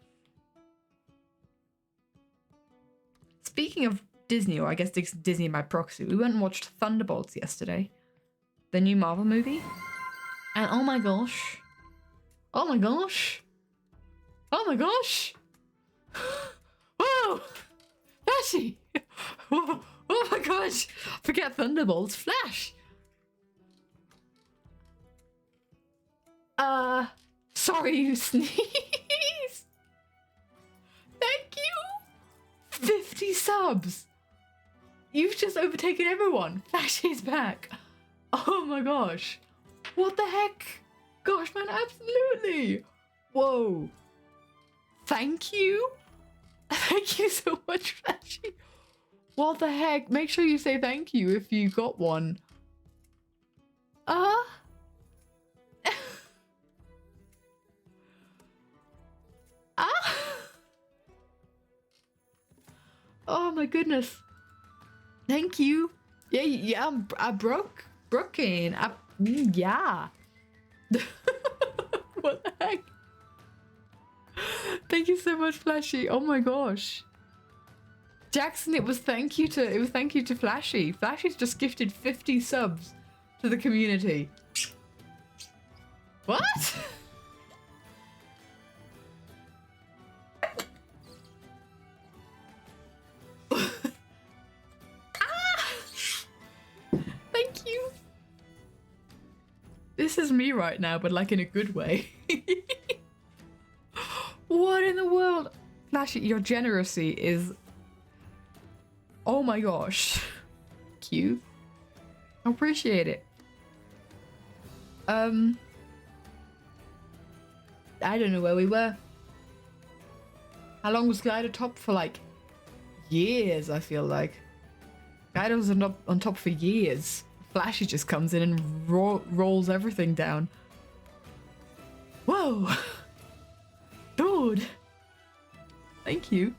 Speaking of Disney, or I guess Disney by proxy, we went and watched Thunderbolts yesterday. The new Marvel movie. And oh my gosh. Oh my gosh. Oh my gosh! Whoa! Flashy! Whoa. Oh my gosh! Forget Thunderbolts, Flash! Sorry you sneeze! Thank you! 50 subs! You've just overtaken everyone! Flashy's back! Oh my gosh! What the heck? Gosh man, absolutely! Whoa! Thank you. Thank you so much, Flashy. What the heck? Make sure you say thank you if you got one. Oh my goodness. Thank you. Yeah, I broke. Brooklyn. Yeah. What the heck? Thank you so much, Flashy. Oh my gosh. Jackson, it was thank you to Flashy. Flashy's just gifted 50 subs to the community. What? Thank you. This is me right now, but like in a good way. What in the world? Flashy, your generosity is... Oh my gosh. Cute. I appreciate it. I don't know where we were. How long was Glider top for? Like years, I feel like. Glider was on top for years. Flashy just comes in and rolls everything down. Whoa! Dude! Thank you.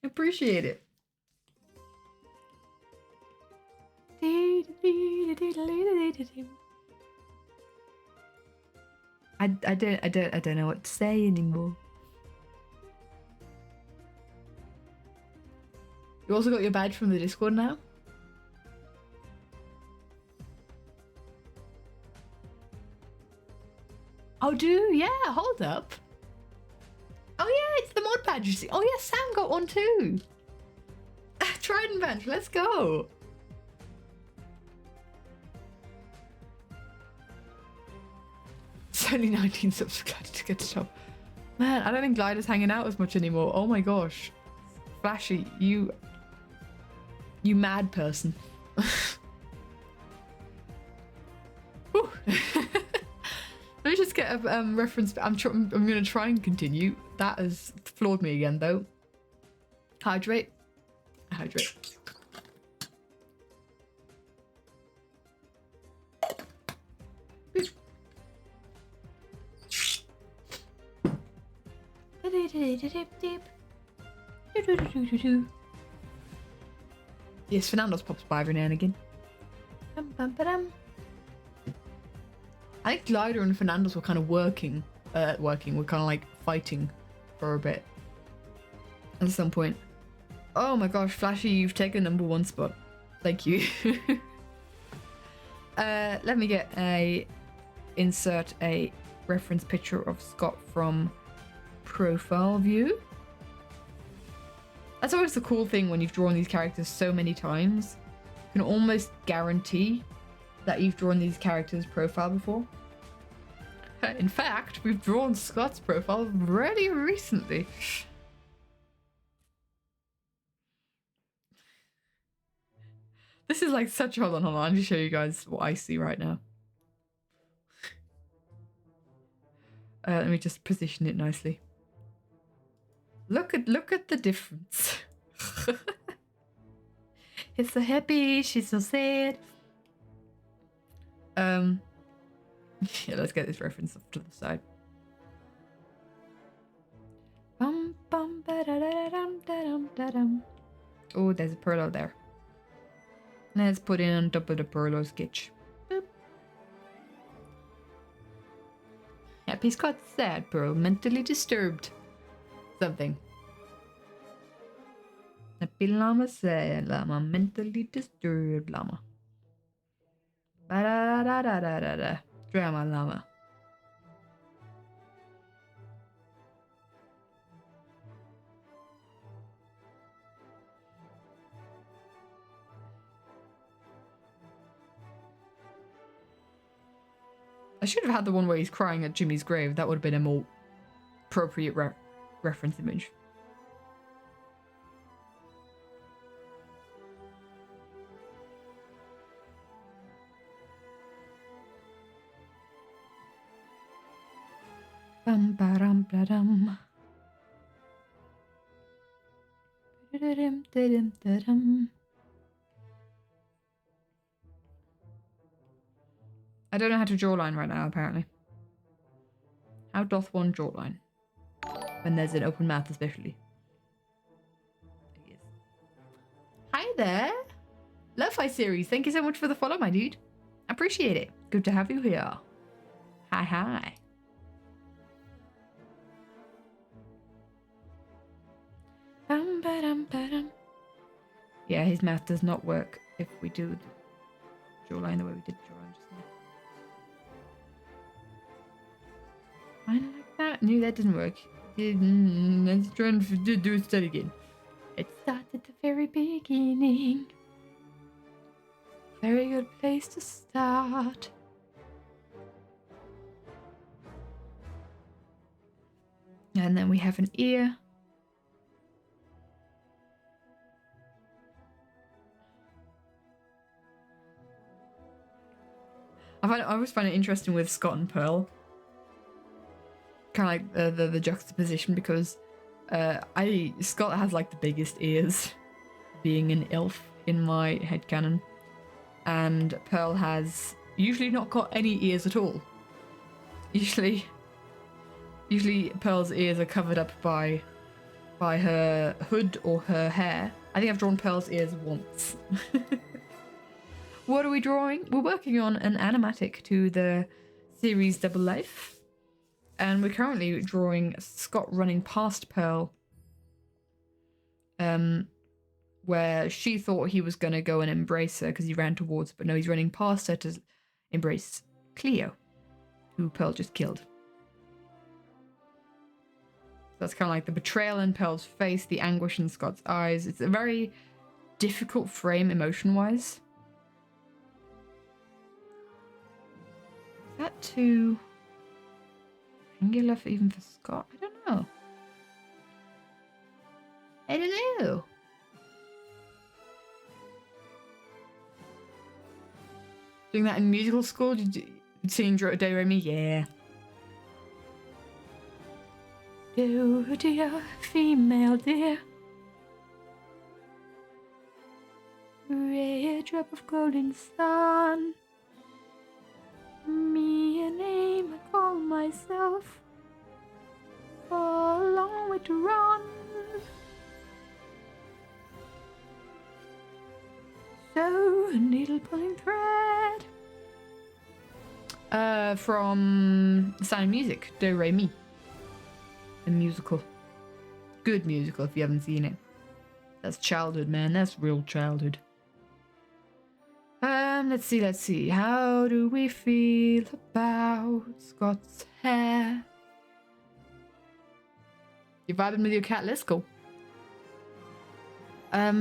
Appreciate it. I don't know what to say anymore. You also got your badge from the Discord now? Oh, yeah, hold up. Oh yeah, it's the mod badge, you see. Oh yeah, Sam got one too. Trident badge, let's go. It's only 19 subscribers to get to top. Man, I don't think Glider's hanging out as much anymore. Oh my gosh. Flashy, you mad person. Whew. Let me just get a reference. I'm going to try and continue. That has floored me again, though. Hydrate. Hydrate. Yes, Fernando's pops by every now and again. I think Glider and Fernando's were kind of working. We're kind of like fighting for a bit. At some point. Oh my gosh, Flashy, you've taken #1 spot. Thank you. Let me insert a reference picture of Scott from profile view. That's always the cool thing when you've drawn these characters so many times. You can almost guarantee that you've drawn these characters' profile before. In fact, we've drawn Scott's profile really recently. This is like such... Hold on. Let me show you guys what I see right now. Let me just position it nicely. Look at the difference. He's so happy, she's so sad. Yeah, let's get this reference off to the side. Oh, there's a Perlo there. Let's put in on top of the Perlo sketch. Boop. Happy Scott, sad Pearl, mentally disturbed. Something. Happy llama, sad llama, mentally disturbed llama. Ba-da-da-da-da-da-da. Drama llama. I should have had the one where he's crying at Jimmy's grave. That would have been a more appropriate reference image. Bum ba dum ba dum. I don't know how to draw line right now, apparently. How doth one draw line? When there's an open mouth, especially. Hi there. Lo-Fi Series, thank you so much for the follow, my dude. Appreciate it. Good to have you here. Hi, hi. Yeah, his mouth does not work if we do the jawline the way we did the jawline just now. Kind of like that. No, that doesn't work. Let's try and do it again. It starts at the very beginning. Very good place to start. And then we have an ear. I always find it interesting with Scott and Pearl. Kind of like the juxtaposition, because Scott has like the biggest ears, being an elf in my headcanon. And Pearl has usually not got any ears at all. Usually Pearl's ears are covered up by her hood or her hair. I think I've drawn Pearl's ears once. What are we drawing? We're working on an animatic to the series Double Life. And we're currently drawing Scott running past Pearl. Where she thought he was going to go and embrace her because he ran towards her, but no, he's running past her to embrace Cleo, who Pearl just killed. So that's kind of like the betrayal in Pearl's face, the anguish in Scott's eyes. It's a very difficult frame emotion-wise. Is that too angular for even for Scott? I don't know. I don't know. Doing that in musical school? Did you sing Do Re Mi? Yeah. Do dear, female dear. Red drop of golden sun. Me a name I call myself. A long way to run. So, a needle pulling thread. From The Sound of Music, Do Re Mi. A musical. Good musical if you haven't seen it. That's childhood, man. That's real childhood. Let's see. How do we feel about Scott's hair? You vibing with your cat? Let's go. I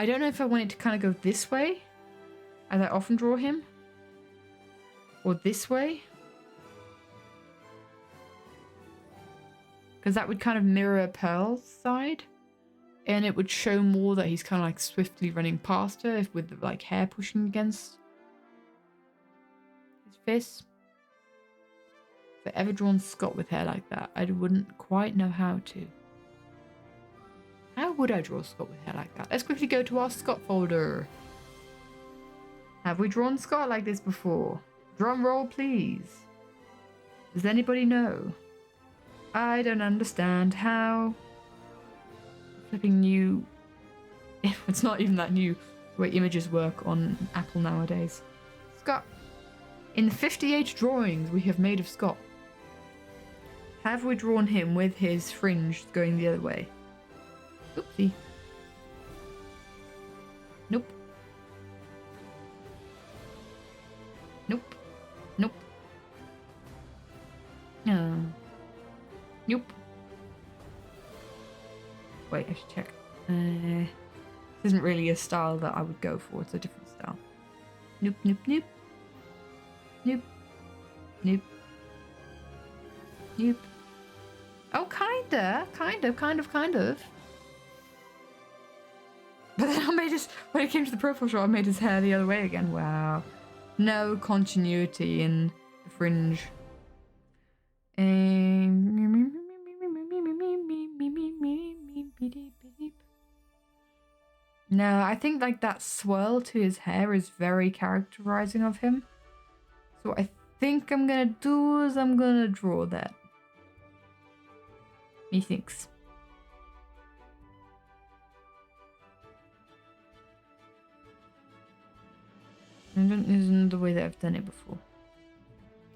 don't know if I want it to kind of go this way, as I often draw him, or this way. Because that would kind of mirror Pearl's side. And it would show more that he's kind of like swiftly running past her with the like hair pushing against his face. If I ever drawn Scott with hair like that, I wouldn't quite know how to. How would I draw Scott with hair like that? Let's quickly go to our Scott folder. Have we drawn Scott like this before? Drum roll, please. Does anybody know? I don't understand how. Flipping new. It's not even that new the way images work on Apple nowadays. Scott. In the 58 drawings we have made of Scott, have we drawn him with his fringe going the other way? Oopsie. Nope. Nope. Nope. No. Nope. Wait, I should check. This isn't really a style that I would go for. It's a different style. Nope, nope, nope. Nope. Nope. Nope. Oh, kinda. Kind of. But then I made his... When it came to the profile shot, I made his hair the other way again. Wow. No continuity in the fringe. No, I think like that swirl to his hair is very characterizing of him. So what I think I'm gonna do is I'm gonna draw that. Methinks. Isn't the way that I've done it before.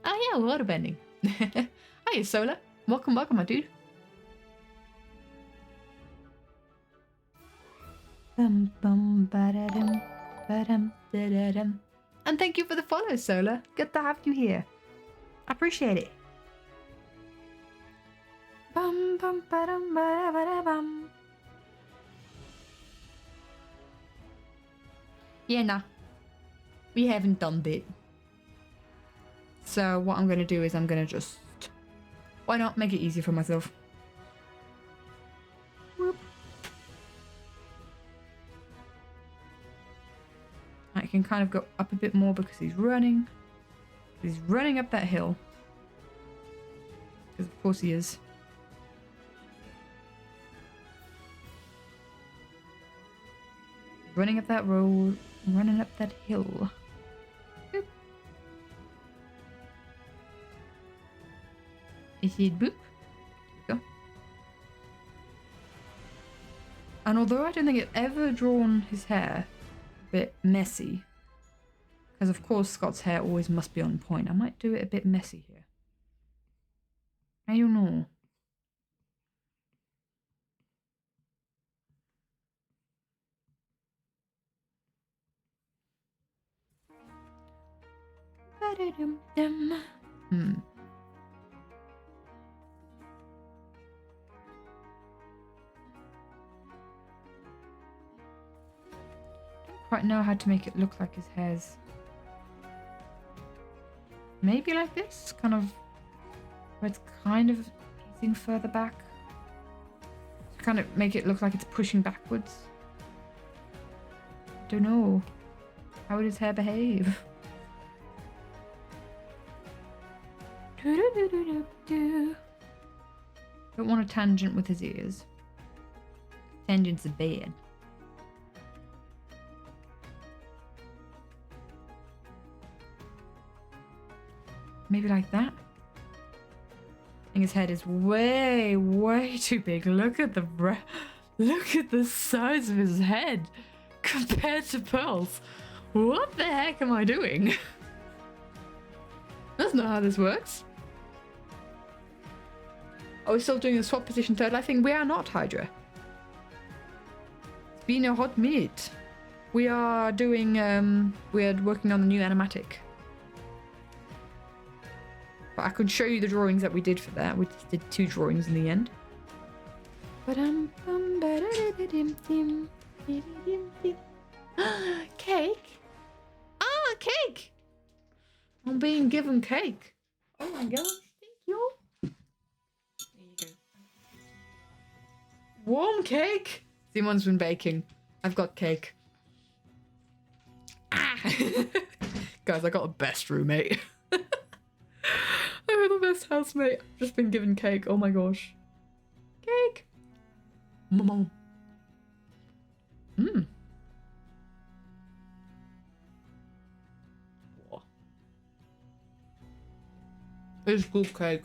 Oh yeah, water bending. Hiya, Solar. Welcome, my dude. Bum bum ba-da-dum, ba-dum, da-da-dum. And thank you for the follow, Solar. Good to have you here. I appreciate it. Bum bum ba-dum, ba-da-ba-da-bum. Yeah, nah. We haven't done that. So what I'm going to do is I'm going to just... Why not make it easy for myself? Whoop. I can kind of go up a bit more because he's running. He's running up that hill. Because of course he is. Running up that road. Running up that hill. Boop. Is it boop? There we go. And although I don't think I've ever drawn his hair a bit messy, because of course Scott's hair always must be on point, I might do it a bit messy here. I don't know. Hmm. Don't quite know how to make it look like his hair's. Maybe like this, kind of, where it's kind of easing further back. To kind of make it look like it's pushing backwards. Don't know. How would his hair behave? Don't want a tangent with his ears. Tangents are bad. Maybe like that. I think his head is way, way too big. Look at the size of his head compared to Pearl's. What the heck am I doing? That's not how this works. Are we still doing a swap position turtle? I think we are not, Hydra. It's been a hot minute. We are doing, we're working on the new animatic. But I could show you the drawings that we did for that. We just did 2 drawings in the end. Cake? Ah, cake! I'm being given cake. Oh my gosh, thank you. There you go. Warm cake? Simon's been baking. I've got cake. Ah! Guys, I got the best roommate. I got the best housemate. I've just been given cake. Oh my gosh. Cake. Mmm. Mmm. It's good cake.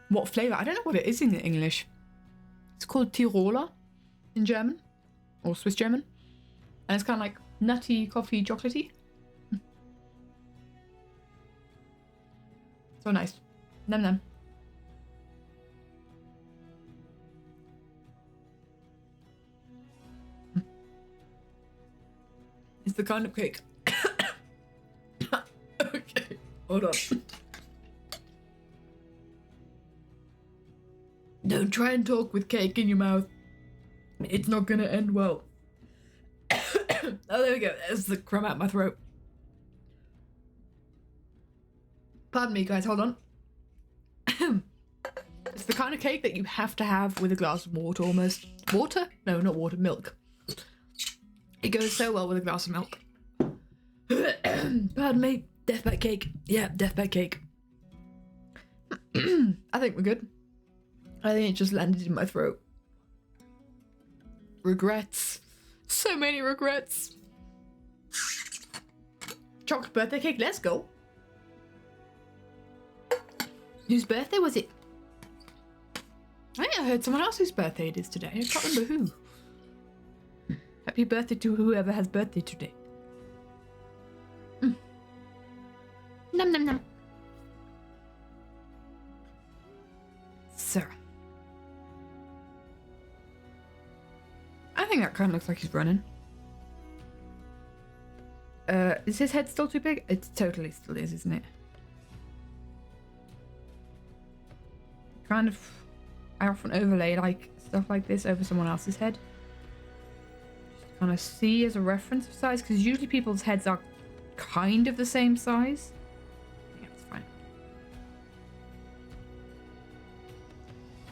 What flavour? I don't know what it is in English. It's called Tiroler in German. Or Swiss German. And it's kind of like nutty, coffee, chocolatey. So nice. Num num. It's the kind of cake. Okay, hold on. Don't try and talk with cake in your mouth. It's not gonna end well. Oh, there we go. There's the crumb out my throat. Pardon me, guys. Hold on. It's the kind of cake that you have to have with a glass of water almost. Water? No, not water. Milk. It goes so well with a glass of milk. Pardon me. Death by cake. Yeah, death by cake. I think we're good. I think it just landed in my throat. Regrets. So many regrets. Chocolate birthday cake, let's go. Whose birthday was it? I think I heard someone else whose birthday it is today. I can't remember who. happy birthday to whoever has birthday today. Nom nom nom. So. I think that kind of looks like he's running. Is his head still too big? It totally still is, isn't it? Kind of, I often overlay like stuff like this over someone else's head. Just kind of see as a reference of size, because usually people's heads are kind of the same size. Yeah, it's fine.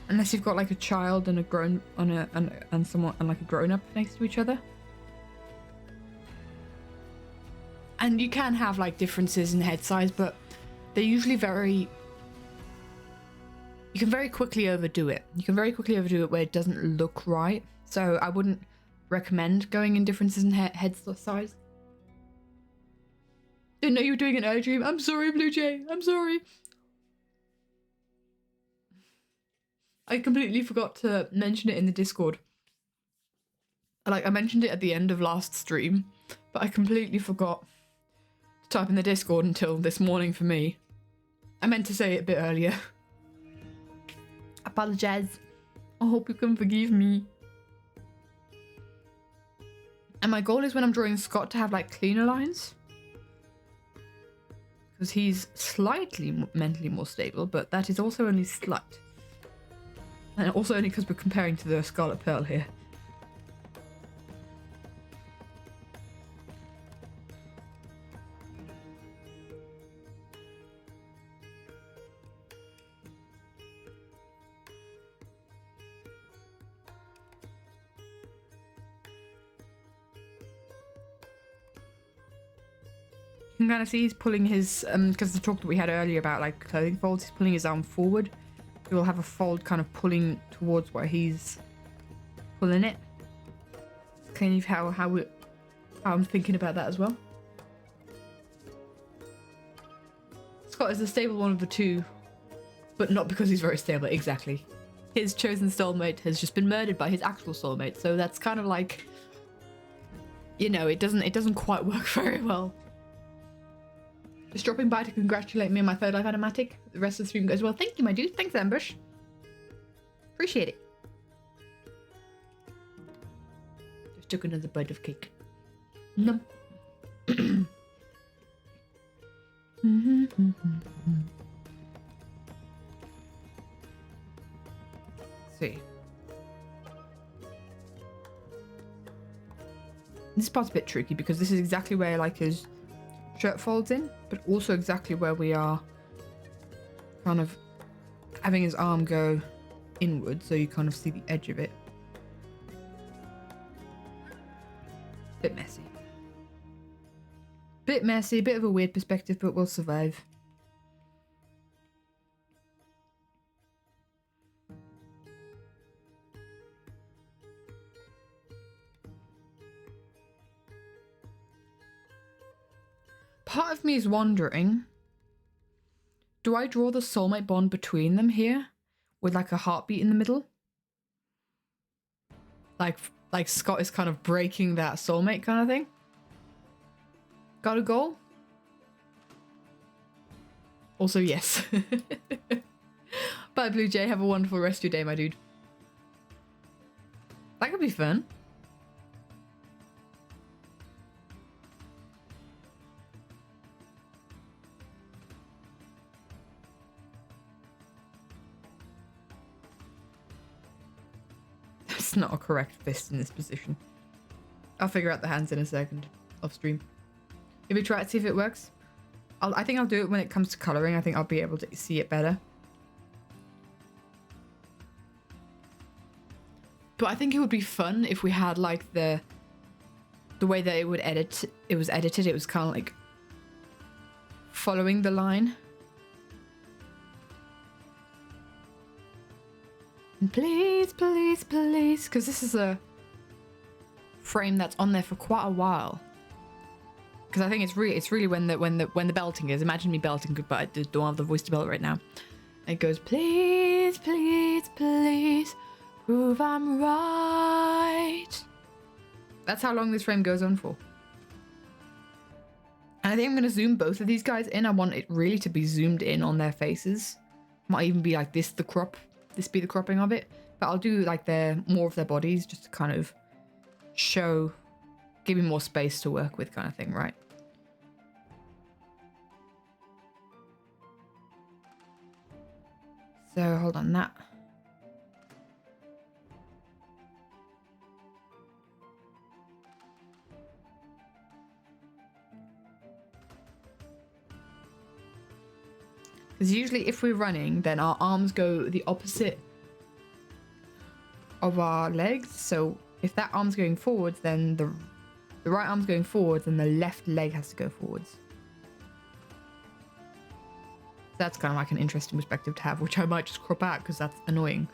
Unless you've got like a child and a grown and someone and like a grown up next to each other. And you can have like differences in head size, but they're usually very... You can very quickly overdo it. You can very quickly overdo it where it doesn't look right. So I wouldn't recommend going in differences in head size. Didn't know you were doing an air dream. I'm sorry, Blue Jay. I'm sorry. I completely forgot to mention it in the Discord. Like, I mentioned it at the end of last stream, but I completely forgot to type in the Discord until this morning for me. I meant to say it a bit earlier. Apologize. I hope you can forgive me. And my goal is when I'm drawing Scott to have like cleaner lines. Because he's slightly mentally more stable, but that is also only slight. And also only because we're comparing to the Scarlet Pearl here. You can kind of see he's pulling his, because the talk that we had earlier about like clothing folds, he's pulling his arm forward. He will have a fold kind of pulling towards where he's pulling it. Kind of how I'm thinking about that as well. Scott is the stable one of the two, but not because he's very stable, exactly. His chosen soulmate has just been murdered by his actual soulmate, so that's kind of like, you know, it doesn't quite work very well. Just dropping by to congratulate me on my third life animatic. The rest of the stream goes well. Thank you, my dude. Thanks, Ambush. Appreciate it. Just took another bite of cake. No. See. This part's a bit tricky because this is exactly where like his shirt folds in, but also exactly where we are kind of having his arm go inward, so you kind of see the edge of it. Bit messy. Bit messy, bit of a weird perspective, but we'll survive. Part of me is wondering, do I draw the soulmate bond between them here with like a heartbeat in the middle? Like Scott is kind of breaking that soulmate kind of thing? Got a goal? Also, yes. Bye, Blue Jay. Have a wonderful rest of your day, my dude. That could be fun. That's not a correct fist in this position. I'll figure out the hands in a second off stream. If we try it, see if it works. I think I'll do it when it comes to colouring. I think I'll be able to see it better. But I think it would be fun if we had like the way that it was edited. It was kind of like following the line. And please, please, please, because this is a frame that's on there for quite a while. Because I think it's really when the belting is. Imagine me belting, but I don't have the voice to belt right now. It goes, please, please, please, prove I'm right. That's how long this frame goes on for. And I think I'm going to zoom both of these guys in. I want it really to be zoomed in on their faces. Might even be like this the crop. This be the cropping of it. But I'll do like more of their bodies just to kind of show, give me more space to work with kind of thing, right? So hold on that. Because usually if we're running, then our arms go the opposite of our legs. So if that arm's going forwards, then the right arm's going forwards and the left leg has to go forwards. That's kind of like an interesting perspective to have, which I might just crop out because that's annoying.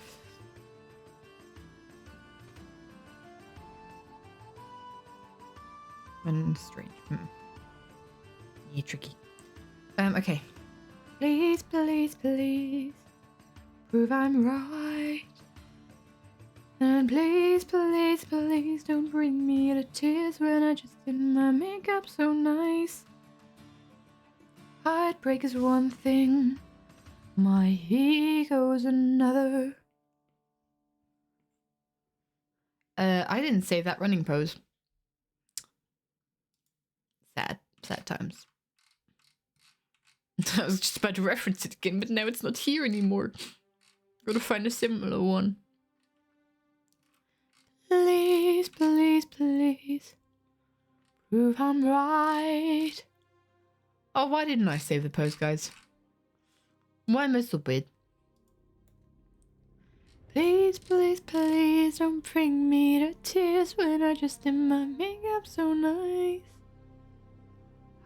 And strange. Yeah, tricky. Okay. Please, please, please, prove I'm right. And please, please, please, don't bring me to tears when I just did my makeup so nice. Heartbreak is one thing, my ego's another. I didn't save that running pose. Sad times. I was just about to reference it again, but now it's not here anymore. Gotta find a similar one. Please, please, please, prove I'm right. Oh, why didn't I save the pose, guys? Why am I so bad? Please, please, please, don't bring me to tears when I just did my makeup so nice.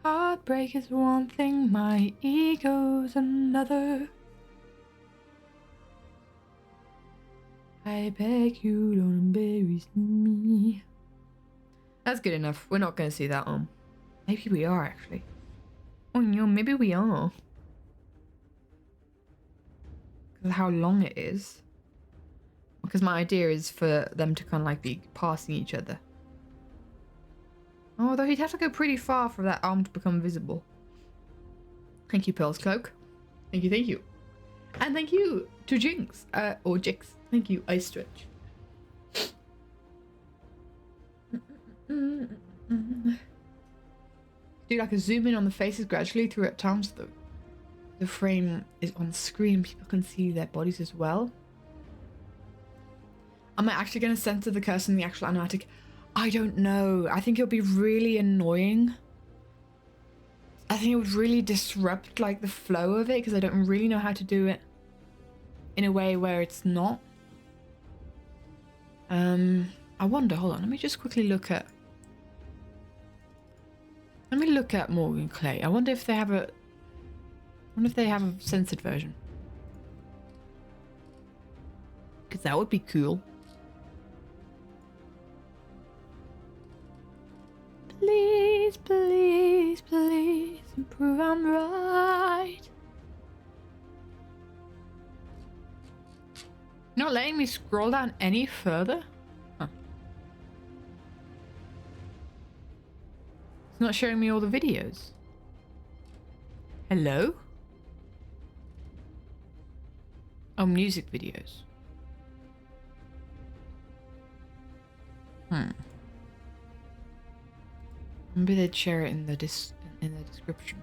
Heartbreak is one thing, my ego's another. I beg you, don't embarrass me. That's good enough. We're not going to see that on. Maybe we are, actually. Oh no, maybe we are. Because of how long it is. Because my idea is for them to kind of like be passing each other. Although he'd have to go pretty far for that arm to become visible. Thank you, Pearl's Cloak. Thank you, thank you. And thank you to Jinx, or Jix. Thank you, Ice Stretch. Do like a zoom in on the faces gradually throughout times so the frame is on screen. People can see their bodies as well. Am I actually going to censor the curse in the actual animatic? I don't know. I think it'll be really annoying. I think it would really disrupt like the flow of it because I don't really know how to do it in a way where it's not. I wonder, hold on, let me just quickly look at Morgan Clay. I wonder if they have a censored version. Because that would be cool. Please, please, please, prove I'm right. Not letting me scroll down any further? Huh. It's not showing me all the videos. Hello? Oh, music videos. Maybe they'd share it in the description.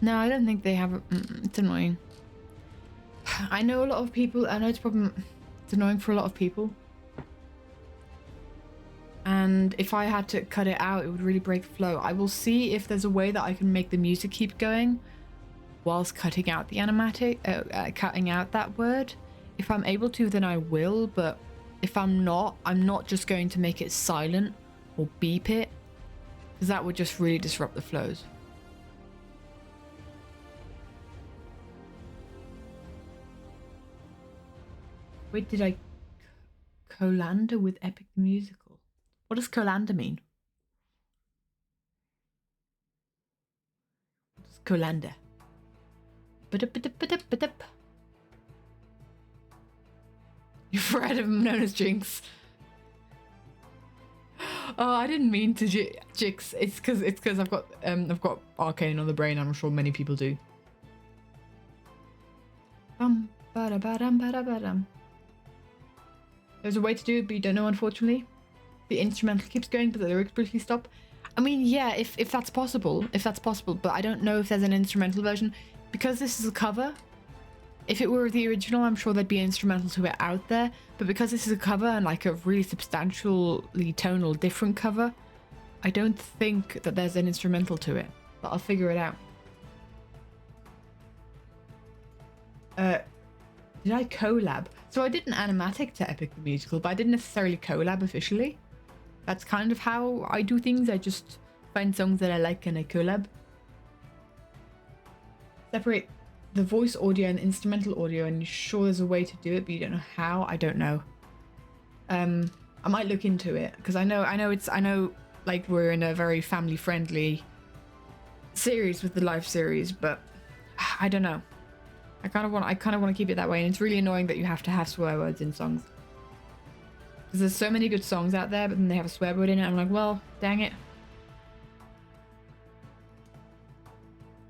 No, I don't think they have a... it's annoying. I know a lot of people... I know it's annoying for a lot of people. And if I had to cut it out, it would really break the flow. I will see if there's a way that I can make the music keep going whilst cutting out the animatic, cutting out that word. If I'm able to, then I will, but if I'm not just going to make it silent or beep it, because that would just really disrupt the flows. Wait, did I colander with Epic the Musical? What does colander mean? What does colander? You're afraid of him known as Jinx. Oh, I didn't mean to Jinx. It's because I've got Arcane on the brain. I'm sure many people do. There's a way to do it, but you don't know, unfortunately. The instrumental keeps going, but the lyrics briefly stop. I mean, yeah, if that's possible, but I don't know if there's an instrumental version. Because this is a cover, if it were the original, I'm sure there'd be an instrumental to it out there. But because this is a cover and like a really substantially tonal different cover, I don't think that there's an instrumental to it. But I'll figure it out. Did I collab? So I did an animatic to Epic the Musical, but I didn't necessarily collab officially. That's kind of how I do things. I just find songs that I like and I collab. Separate the voice audio and instrumental audio, and you're sure there's a way to do it, but you don't know how. I don't know. I might look into it because I know like we're in a very family friendly series with the live series, but I don't know. I kind of want to keep it that way, and it's really annoying that you have to have swear words in songs. Because there's so many good songs out there, but then they have a swear word in it. I'm like, well, dang it.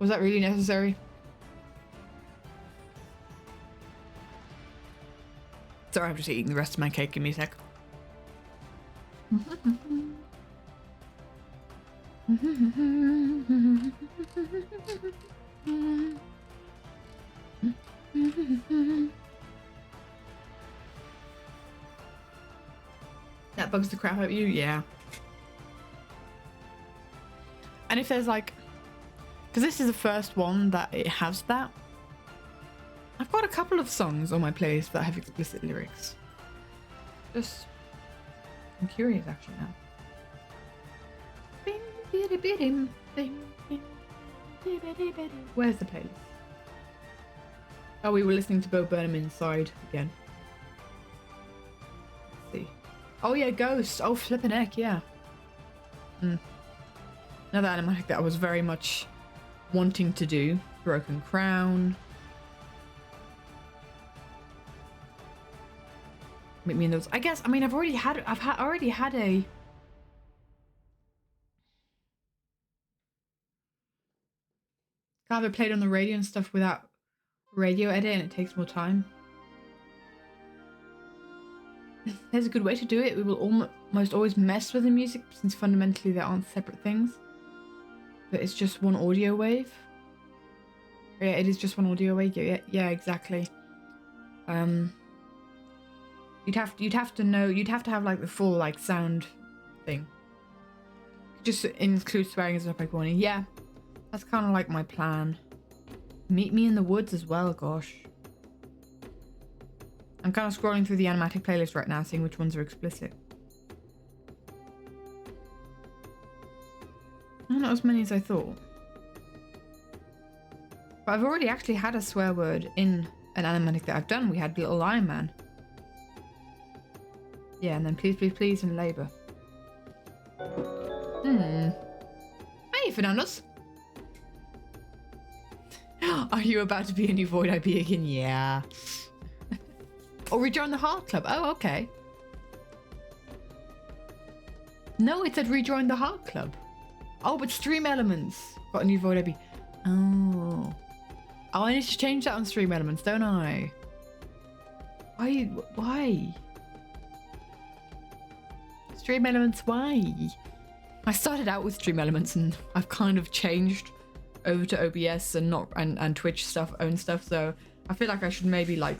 Was that really necessary? Sorry, I'm just eating the rest of my cake. Give me a sec. That bugs the crap out of you? Yeah. And if there's like... Because this is the first one that it has that. I've got a couple of songs on my playlist that have explicit lyrics. Just... I'm curious actually now. Where's the playlist? Oh, we were listening to Bo Burnham Inside again. Let's see. Oh yeah, Ghost. Oh, flippin' heck, yeah. Another animatic that I was very much wanting to do. Broken Crown. Meet me in those. I guess. I mean, I've already had a. Kind of played on the radio and stuff without radio edit, and it takes more time. There's a good way to do it. We will almost always mess with the music since fundamentally they aren't separate things. But it's just one audio wave. Yeah, it is just one audio wave. Yeah, exactly. You'd have to have like the full like sound thing. Just include swearing as a like warning. Yeah, that's kind of like my plan. Meet Me in the Woods as well. Gosh. I'm kind of scrolling through the animatic playlist right now, seeing which ones are explicit. Not as many as I thought. But I've already actually had a swear word in an animatic that I've done. We had Little Lion Man. Yeah, and then Please, Please, Please and Labour. Hey, Fernandos. Are you about to be a new Void IP again? Yeah. Or rejoin the Heart Club. Oh, okay. No, it said rejoin the Heart Club. Oh, but Stream Elements got a new Void IP. Oh. Oh, I need to change that on Stream Elements, don't I? Why? Stream Elements, why? I started out with Stream Elements and I've kind of changed over to OBS and Twitch own stuff, so I feel like I should maybe like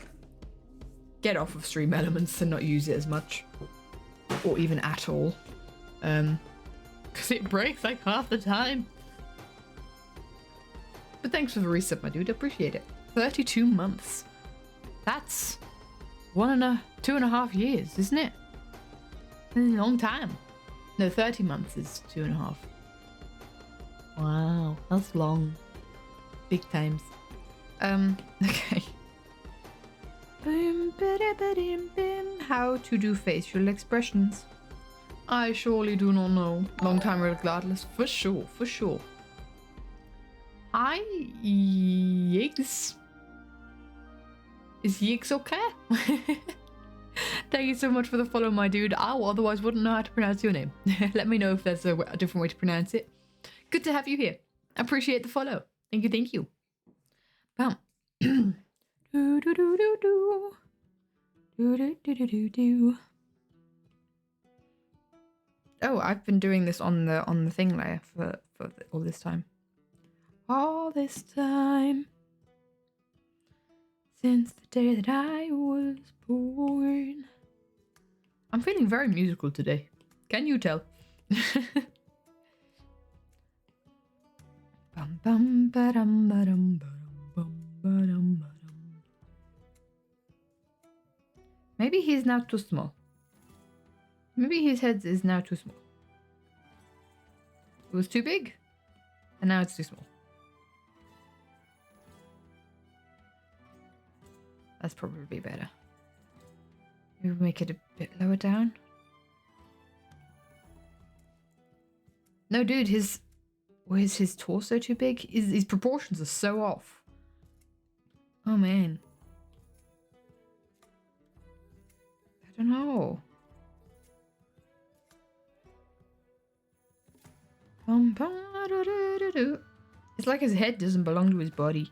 get off of Stream Elements and not use it as much, or even at all, because it breaks like half the time. But thanks for the resub, my dude, appreciate it. 32 months. That's 2.5 years, isn't it? That's a long time. No, 30 months is 2.5. Wow, that's long. Big times. Okay. How to do facial expressions? I surely do not know. Long time regardless, for sure, for sure. Hi, Yigs. Is Yigs okay? Thank you so much for the follow, my dude. I otherwise wouldn't know how to pronounce your name. Let me know if there's a different way to pronounce it. Good to have you here. Appreciate the follow. Thank you, thank you. Bam. do do do do do. Do do do do do do. Oh, I've been doing this on the thing layer for all this time. All this time. Since the day that I was born. I'm feeling very musical today. Can you tell? Bum bum ba-dum ba-dum ba-dum ba-dum ba-dum. Maybe he's now too small. Maybe his head is now too small. It was too big, and now it's too small. That's probably better. Maybe make it a bit lower down. No, dude, where's his torso too big? His proportions are so off. Oh, man. I don't know. It's like his head doesn't belong to his body.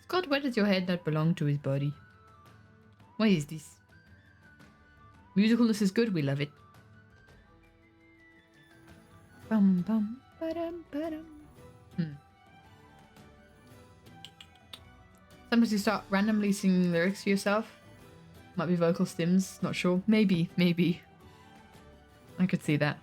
Scott, why does your head not belong to his body? Why is this? Musicalness is good, we love it. Bum bum ba-dum ba-dum. Sometimes you start randomly singing lyrics to yourself. Might be vocal stims, not sure. Maybe. I could see that.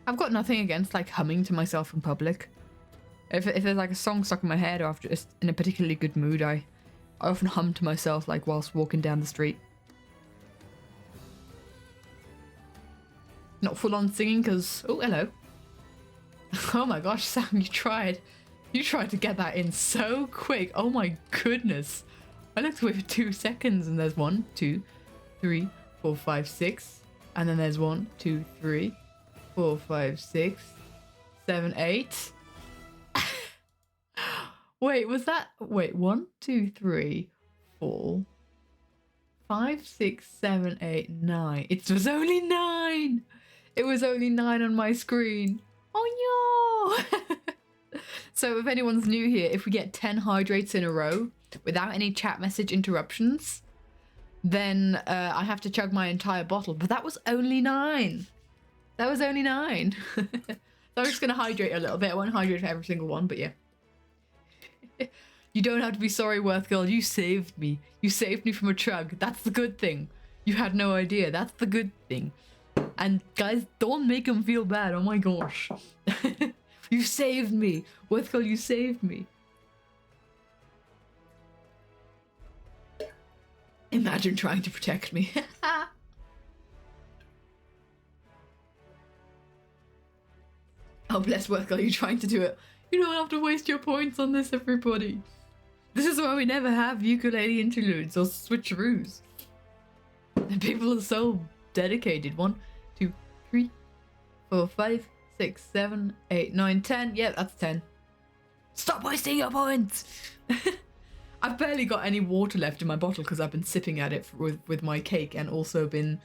I've got nothing against like humming to myself in public. If there's like a song stuck in my head or after just in a particularly good mood, I often hum to myself like whilst walking down the street. Not full on singing because, oh, hello. Oh my gosh, Sam, you tried to get that in so quick. Oh my goodness. I looked away for 2 seconds and there's 1, 2, 3, 4, 5, 6. And then there's 1, 2, 3, 4, 5, 6, 7, 8. Wait, was that... Wait, 1, 2, 3, 4, 5, 6, 7, 8, 9. It was only 9! It was only 9 on my screen. Oh no! So if anyone's new here, if we get 10 hydrates in a row without any chat message interruptions, then I have to chug my entire bottle. But that was only 9. That was only 9. So I'm just going to hydrate a little bit. I won't hydrate for every single one, but yeah. You don't have to be sorry, Worth Girl. You saved me. You saved me from a chug. That's the good thing. You had no idea. That's the good thing. And guys, don't make him feel bad. Oh my gosh. You saved me. Worth Girl, you saved me. Imagine trying to protect me. Oh, bless Worth Girl, you're trying to do it. You don't have to waste your points on this, everybody. This is why we never have ukulele interludes or switcheroos. And people are so dedicated. 1, 2, 3, 4, 5, 6, 7, 8, 9, 10. Yeah, that's 10. Stop wasting your points! I've barely got any water left in my bottle because I've been sipping at it with my cake and also been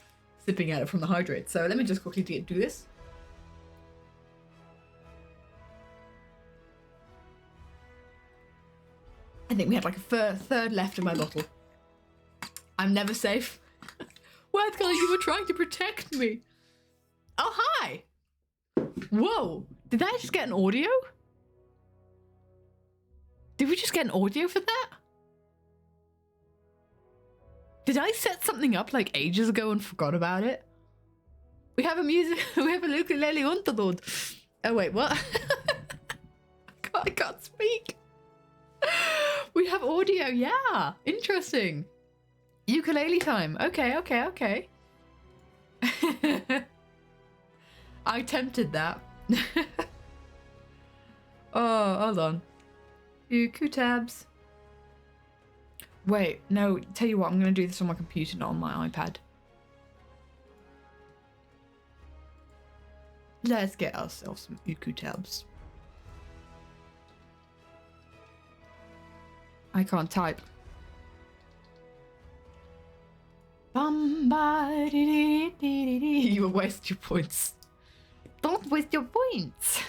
sipping at it from the hydrate. So let me just quickly do this. I think we had like a third left in my bottle. I'm never safe. Worth Girl, you were trying to protect me. Oh, hi. Whoa. Did I just get an audio? Did we just get an audio for that? Did I set something up like ages ago and forgot about it? We have a ukulele unterdod. Oh wait, what? I can't speak. We have audio, yeah. Interesting. Ukulele time. Okay. I attempted that. Oh, hold on. Uku tabs. Wait, no, tell you what, I'm going to do this on my computer, not on my iPad. Let's get ourselves some uku tabs. I can't type. You will waste your points. Don't waste your points.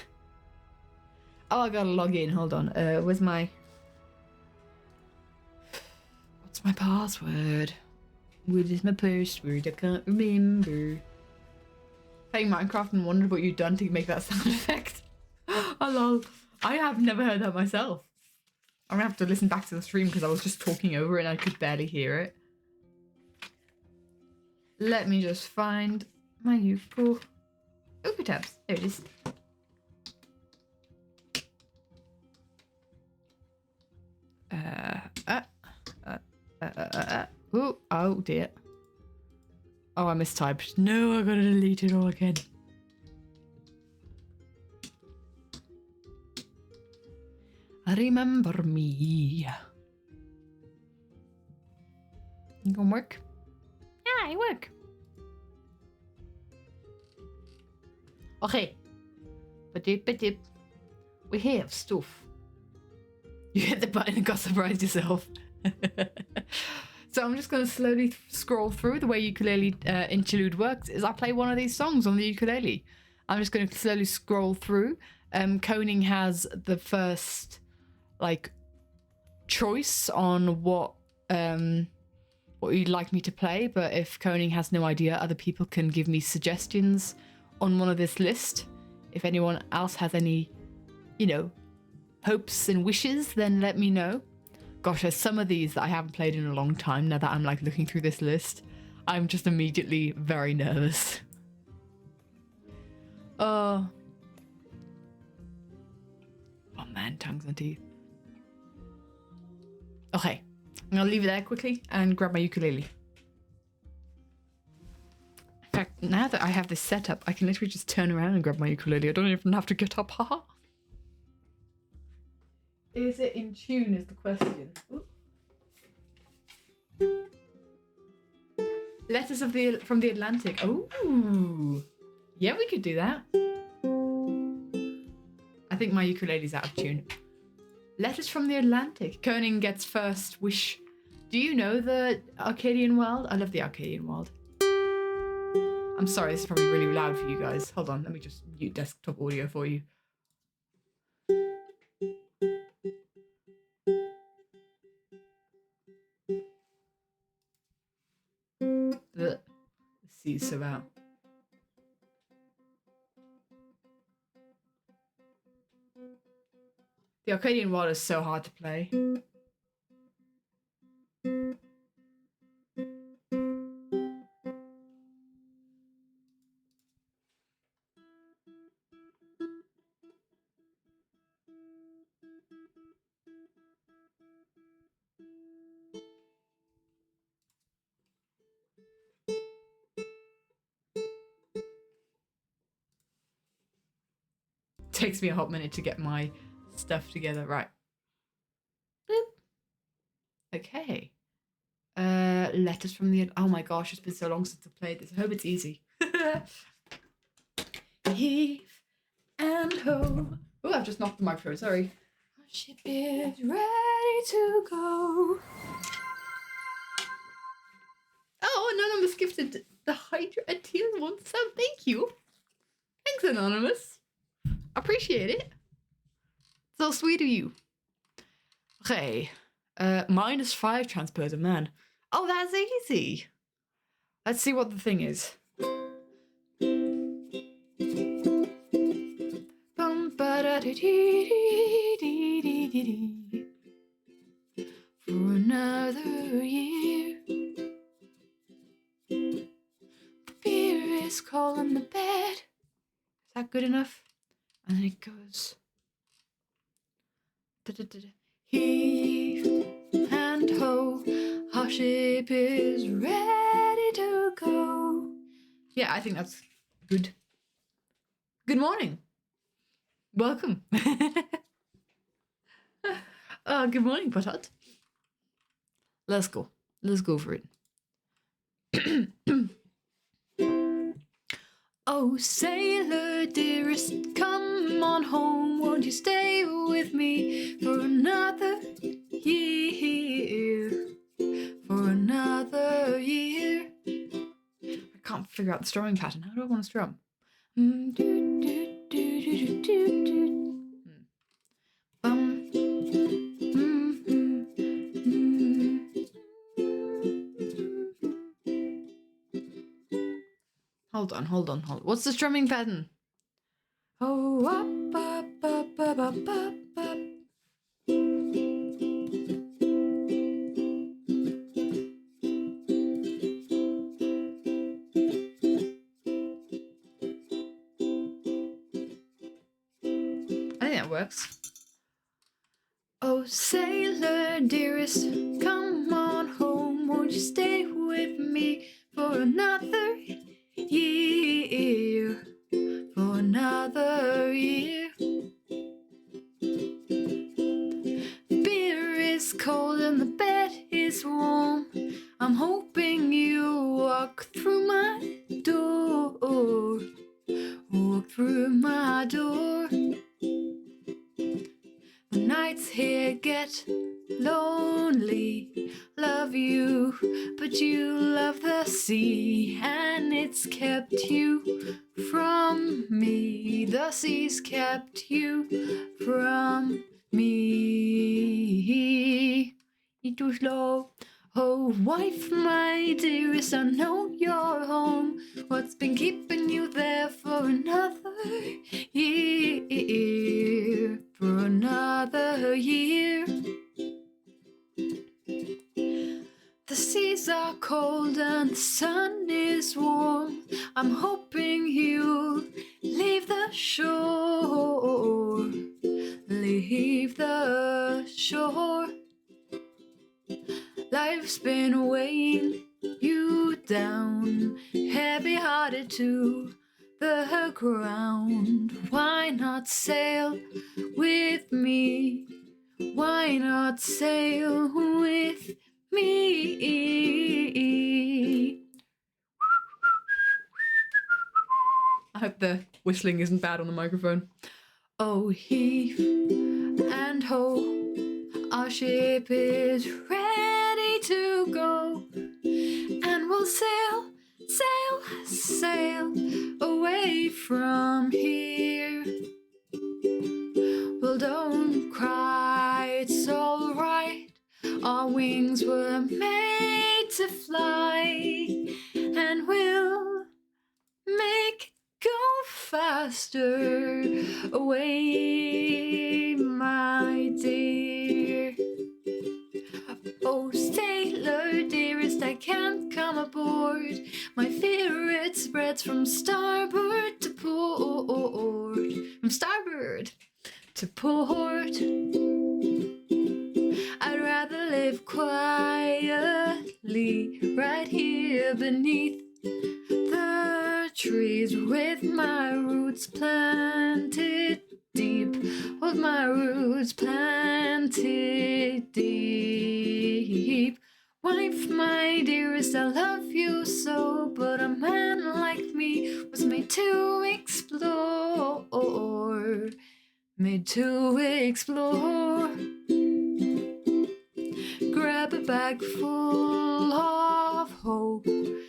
Oh, I gotta log in. Hold on. Where's my... What's my password? What is my password? I can't remember. Playing Minecraft and wondered what you'd done to make that sound effect. Oh, lol. I have never heard that myself. I'm gonna have to listen back to the stream because I was just talking over it and I could barely hear it. Let me just find my uku tabs. There it is. Ooh, oh dear. Oh, I mistyped. No, I gotta delete it all again. Remember me. You gonna work? Yeah, I work. Okay. Ba-dip. We have stuff. You hit the button and got surprised yourself. So I'm just going to slowly scroll through. The way ukulele interlude works is I play one of these songs on the ukulele. I'm just going to slowly scroll through. Koning has the first choice on what you'd like me to play, but if Koning has no idea, other people can give me suggestions on one of this list. If anyone else has any, hopes and wishes, then let me know. Gosh, there's some of these that I haven't played in a long time. Now that I'm looking through this list, I'm just immediately very nervous. Oh man, tongues and teeth. Okay, I'm gonna leave it there quickly and grab my ukulele. In fact, now that I have this set up, I can literally just turn around and grab my ukulele. I don't even have to get up. Haha. Is it in tune is the question. Ooh. Letters from the Atlantic. Oh, yeah, we could do that. I think my ukulele's out of tune. Letters from the Atlantic. Koning gets first wish. Do you know the Arcadian world? I love the Arcadian world. I'm sorry, this is probably really loud for you guys. Hold on, let me just mute desktop audio for you. The C's so out. The Arcadian world is so hard to play. Takes me a hot minute to get my stuff together. Right. Boop. Okay. Letters from the... Oh my gosh, it's been so long since I played this. I hope it's easy. Heave and ho. Oh, I've just knocked the microphone, sorry. Our ship is ready to go. Oh, Anonymous gifted the Hydra a tier 1 sub. Thank you. Thanks, Anonymous. Appreciate it. So sweet of you. Okay. -5 transpose a man. Oh, that's easy. Let's see what the thing is. For another year, fear is calling the bed. Is that good enough? And then it goes. Heave and ho, our ship is ready to go. Yeah, I think that's good. Good morning. Welcome. Good morning, Potot. Let's go. Let's go for it. Oh, sailor dearest, come on home. Won't you stay with me for another year? For another year. I can't figure out the strumming pattern. How do I want to strum? Hold on. What's the strumming pattern? Oh, up. I think that works. Oh, sailor dearest, come on home. Won't you stay with me for another year? For another year. Beer is cold and the bed is warm. I'm hoping you'll walk through my door. Walk through my door. The nights here get lonely. Love you, but you love the sea, and it's kept you from me. The sea's kept you from me. It was low. Oh, wife, my dearest, I know you're home. What's been keeping you there for another year? For another year. The seas are cold and the sun is warm. I'm hoping you'll leave the shore. Leave the shore. Life's been weighing you down, heavy-hearted to the ground. Why not sail with me? Why not sail with me? I hope the whistling isn't bad on the microphone. Oh, heave and ho, our ship is ready to go, and we'll sail, sail, sail away from here. Well, don't cry, it's all right. Our wings were made to fly, and we'll make go faster away, my dear. Oh, sailor dearest, I can't come aboard. My fear it spreads from starboard to port. From starboard to port. I'd rather live quietly right here beneath the trees, with my roots planted deep, with my roots planted deep. Wife, my dearest, I love you so, but a man like me was made to explore, made to explore. Grab a bag full of hope,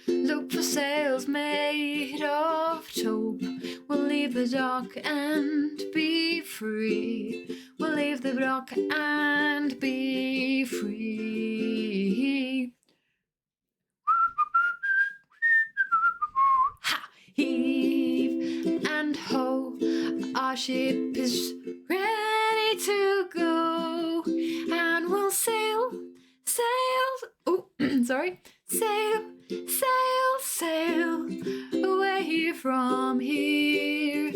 look for sails made of taupe. We'll leave the dock and be free. We'll leave the dock and be free. Ha! Heave and ho, our ship is ready to go, and we'll sail, sail, oh, sorry, sail, sail, sail away from here.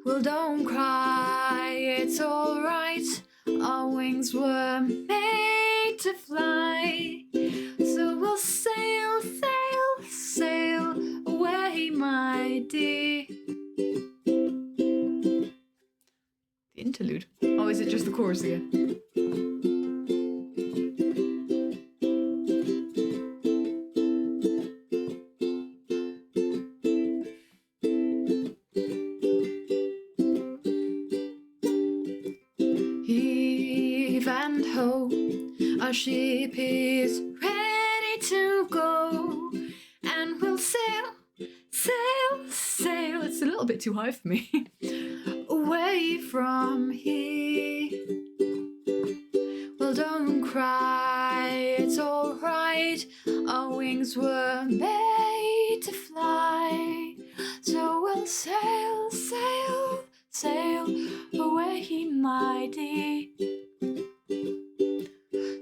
Well, don't cry, it's all right. Our wings were made to fly, so we'll sail, sail, sail away, my dear. The interlude. Oh, is it just the chorus again? Our ship is ready to go, and we'll sail, sail, sail. It's a little bit too high for me. Away from here. Well, don't cry, it's alright. Our wings were made to fly. So we'll sail, sail, sail away, my dear.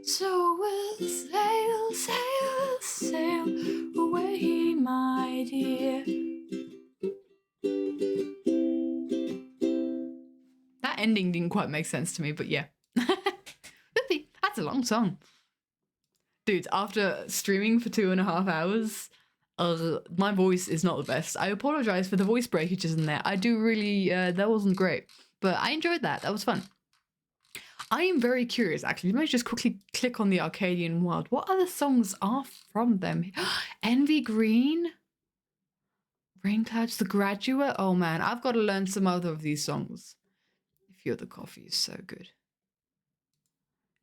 So we'll sail, sail, sail away, my dear. That ending didn't quite make sense to me, but yeah. Whoopee, that's a long song. Dude, after streaming for 2.5 hours, my voice is not the best. I apologize for the voice breakages in there. I do really, that wasn't great. But I enjoyed that. That was fun. I am very curious, actually. Let me just quickly click on the Arcadian World. What other songs are from them? Envy Green? Rain Clouds, The Graduate? Oh man, I've got to learn some other of these songs. If You're the Coffee is so good.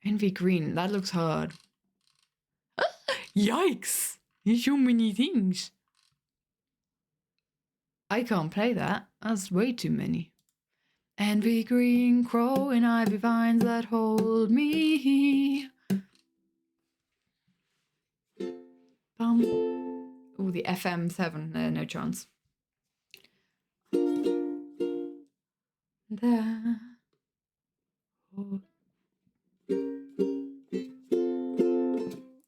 Envy Green, that looks hard. Yikes! There's so many things. I can't play that. That's way too many. Envy green, crow and ivy vines that hold me. Bum. Oh, the FM7. No chance. There. Oh.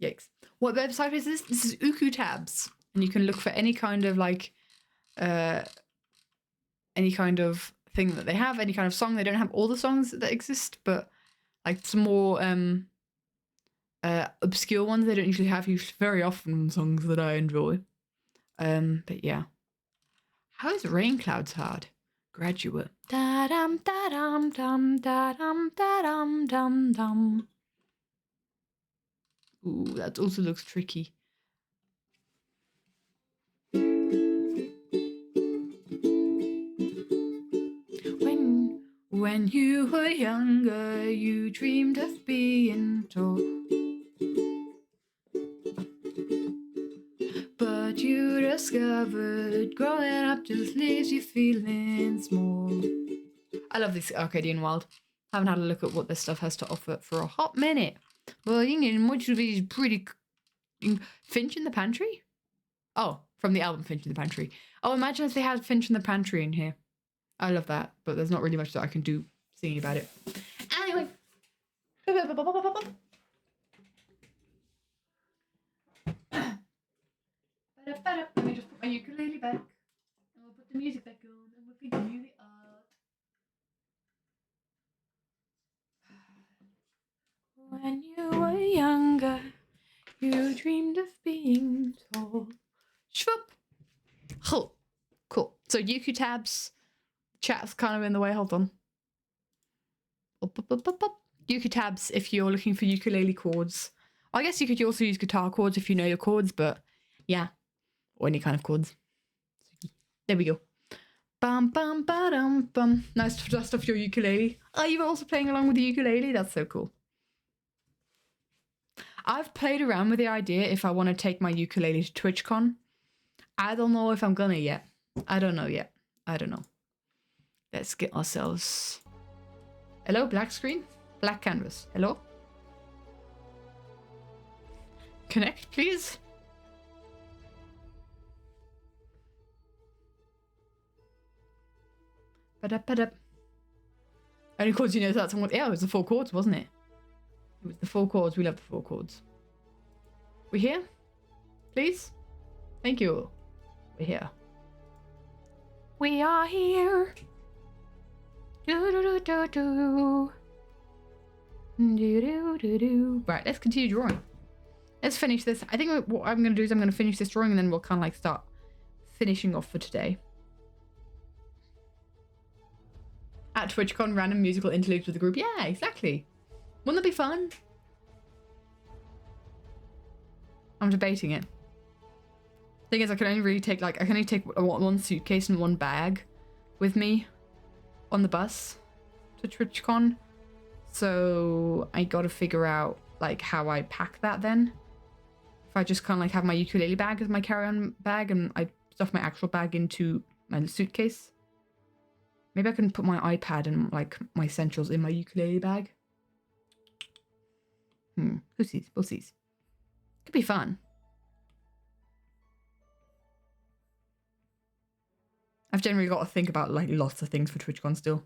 Yikes. What website is this? This is Uku Tabs. And you can look for any kind of like any kind of thing that they have, any kind of song. They don't have all the songs that exist, but like some more obscure ones they don't usually have very often songs that I enjoy. But yeah. How is Rain Clouds hard? Graduate. Da dum da dum dum da dum da dum dum dum. Ooh, that also looks tricky. When you were younger, you dreamed of being tall. But you discovered growing up just leaves you feeling small. I love this Arcadian World. Haven't had a look at what this stuff has to offer for a hot minute. Well, you know, much of it is pretty... Finch in the Pantry? Oh, from the album Finch in the Pantry. Oh, imagine if they had Finch in the Pantry in here. I love that, but there's not really much that I can do singing about it. Anyway. Let me just put my ukulele back. And we'll put the music back on and we'll continue the art. When you were younger, you dreamed of being tall. Shwoop! Cool. Cool. So Uku Tabs. Chat's kind of in the way. Hold on. Uku Tabs if you're looking for ukulele chords. I guess you could also use guitar chords if you know your chords, but yeah. Or any kind of chords. There we go. Bum bum ba-dum bum. Nice to dust off your ukulele. Oh, you were also playing along with the ukulele? That's so cool. I've played around with the idea if I want to take my ukulele to TwitchCon. I don't know if I'm gonna yet. I don't know yet. I don't know. Let's get ourselves... Hello, black screen? Black canvas. Hello? Connect, please. Ba-da-ba-da. Only chords you know that's one. Yeah, it was the 4 chords, wasn't it? It was the 4 chords. We love the 4 chords. We here? Please? Thank you. We're here. We are here. Do-do-do-do-do. Do-do-do-do. Right, let's continue drawing. Let's finish this. I think what I'm going to do is I'm going to finish this drawing and then we'll kind of like start finishing off for today. At TwitchCon, random musical interludes with the group. Yeah, exactly. Wouldn't that be fun? I'm debating it. Thing is, I can only really take I can only take one suitcase and 1 bag with me on the bus to TwitchCon. So I got to figure out like how I pack that then. If I just kind of like have my ukulele bag as my carry-on bag and I stuff my actual bag into my suitcase. Maybe I can put my iPad and like my essentials in my ukulele bag. Who sees? We'll see. Could be fun. I've generally got to think about like lots of things for TwitchCon still.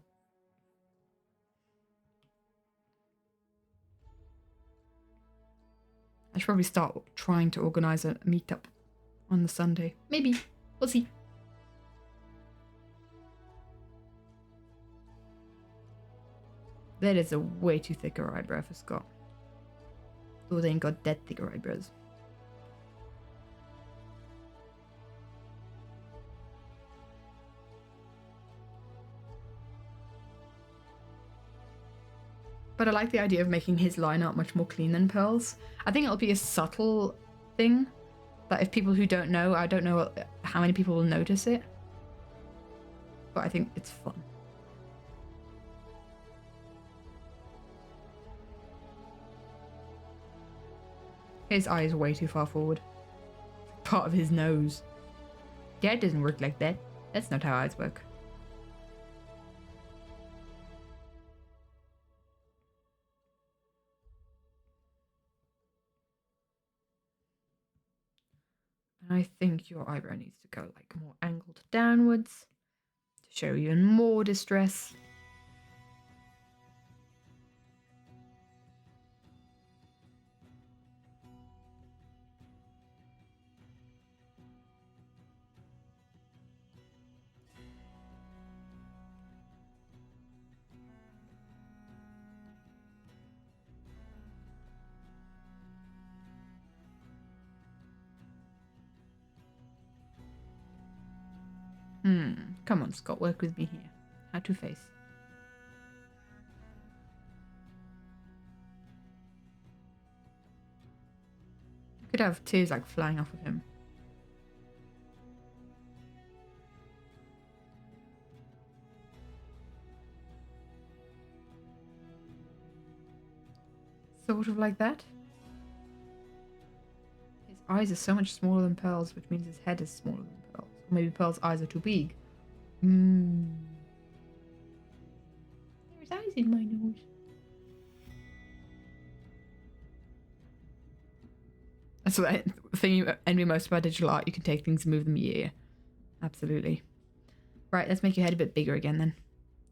I should probably start trying to organize a meetup on the Sunday. Maybe. We'll see. That is a way too thicker eyebrow for Scott. Oh, they ain't got that thicker eyebrows. But I like the idea of making his line art much more clean than Pearl's. I think it'll be a subtle thing that if people who don't know, I don't know how many people will notice it. But I think it's fun. His eye is way too far forward. Part of his nose. Yeah, it doesn't work like that. That's not how eyes work. And I think your eyebrow needs to go like more angled downwards to show even more distress. Come on, Scott, work with me here. How to face. You could have tears like flying off of him. Sort of like that. His eyes are so much smaller than Pearl's, which means his head is smaller than Pearl's. Or maybe Pearl's eyes are too big. There's eyes in my nose. That's the thing you envy most about digital art. You can take things and move them. Yeah, absolutely. Right, let's make your head a bit bigger again then.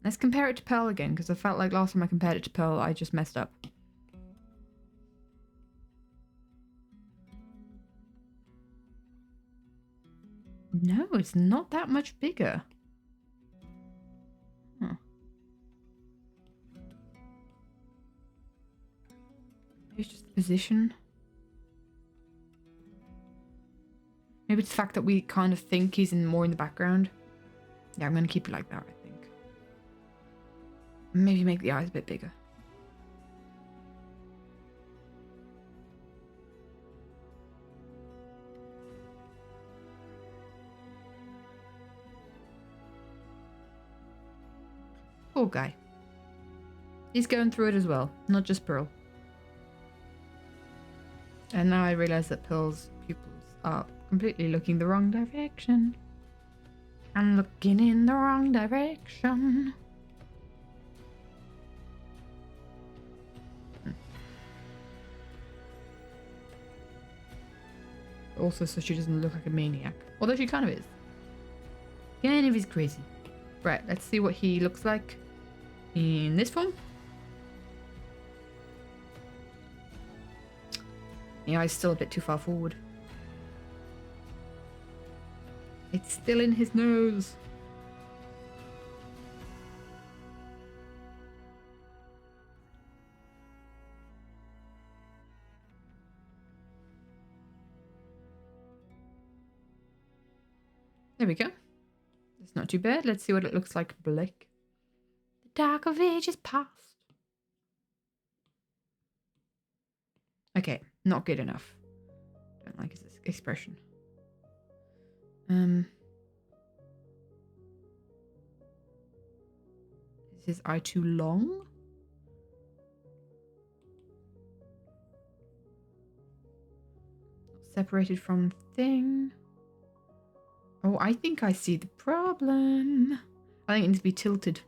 Let's compare it to Pearl again, because I felt like last time I compared it to Pearl, I just messed up. No, it's not that much bigger. Huh. Maybe it's just the position. Maybe it's the fact that we kind of think he's more in the background. Yeah, I'm going to keep it like that, I think. Maybe make the eyes a bit bigger. Poor guy. He's going through it as well, not just Pearl. And now I realise that Pearl's pupils are completely looking the wrong direction. I'm looking in the wrong direction. Also, so she doesn't look like a maniac. Although she kind of is. Kind of is crazy. Right, let's see what he looks like in this form. The eye's still a bit too far forward. It's still in his nose. There we go. It's not too bad. Let's see what it looks like black. The dark of ages past. Okay, not good enough. Don't like his expression. Is his eye too long? separated from thing. Oh, I think I see the problem. I think it needs to be tilted.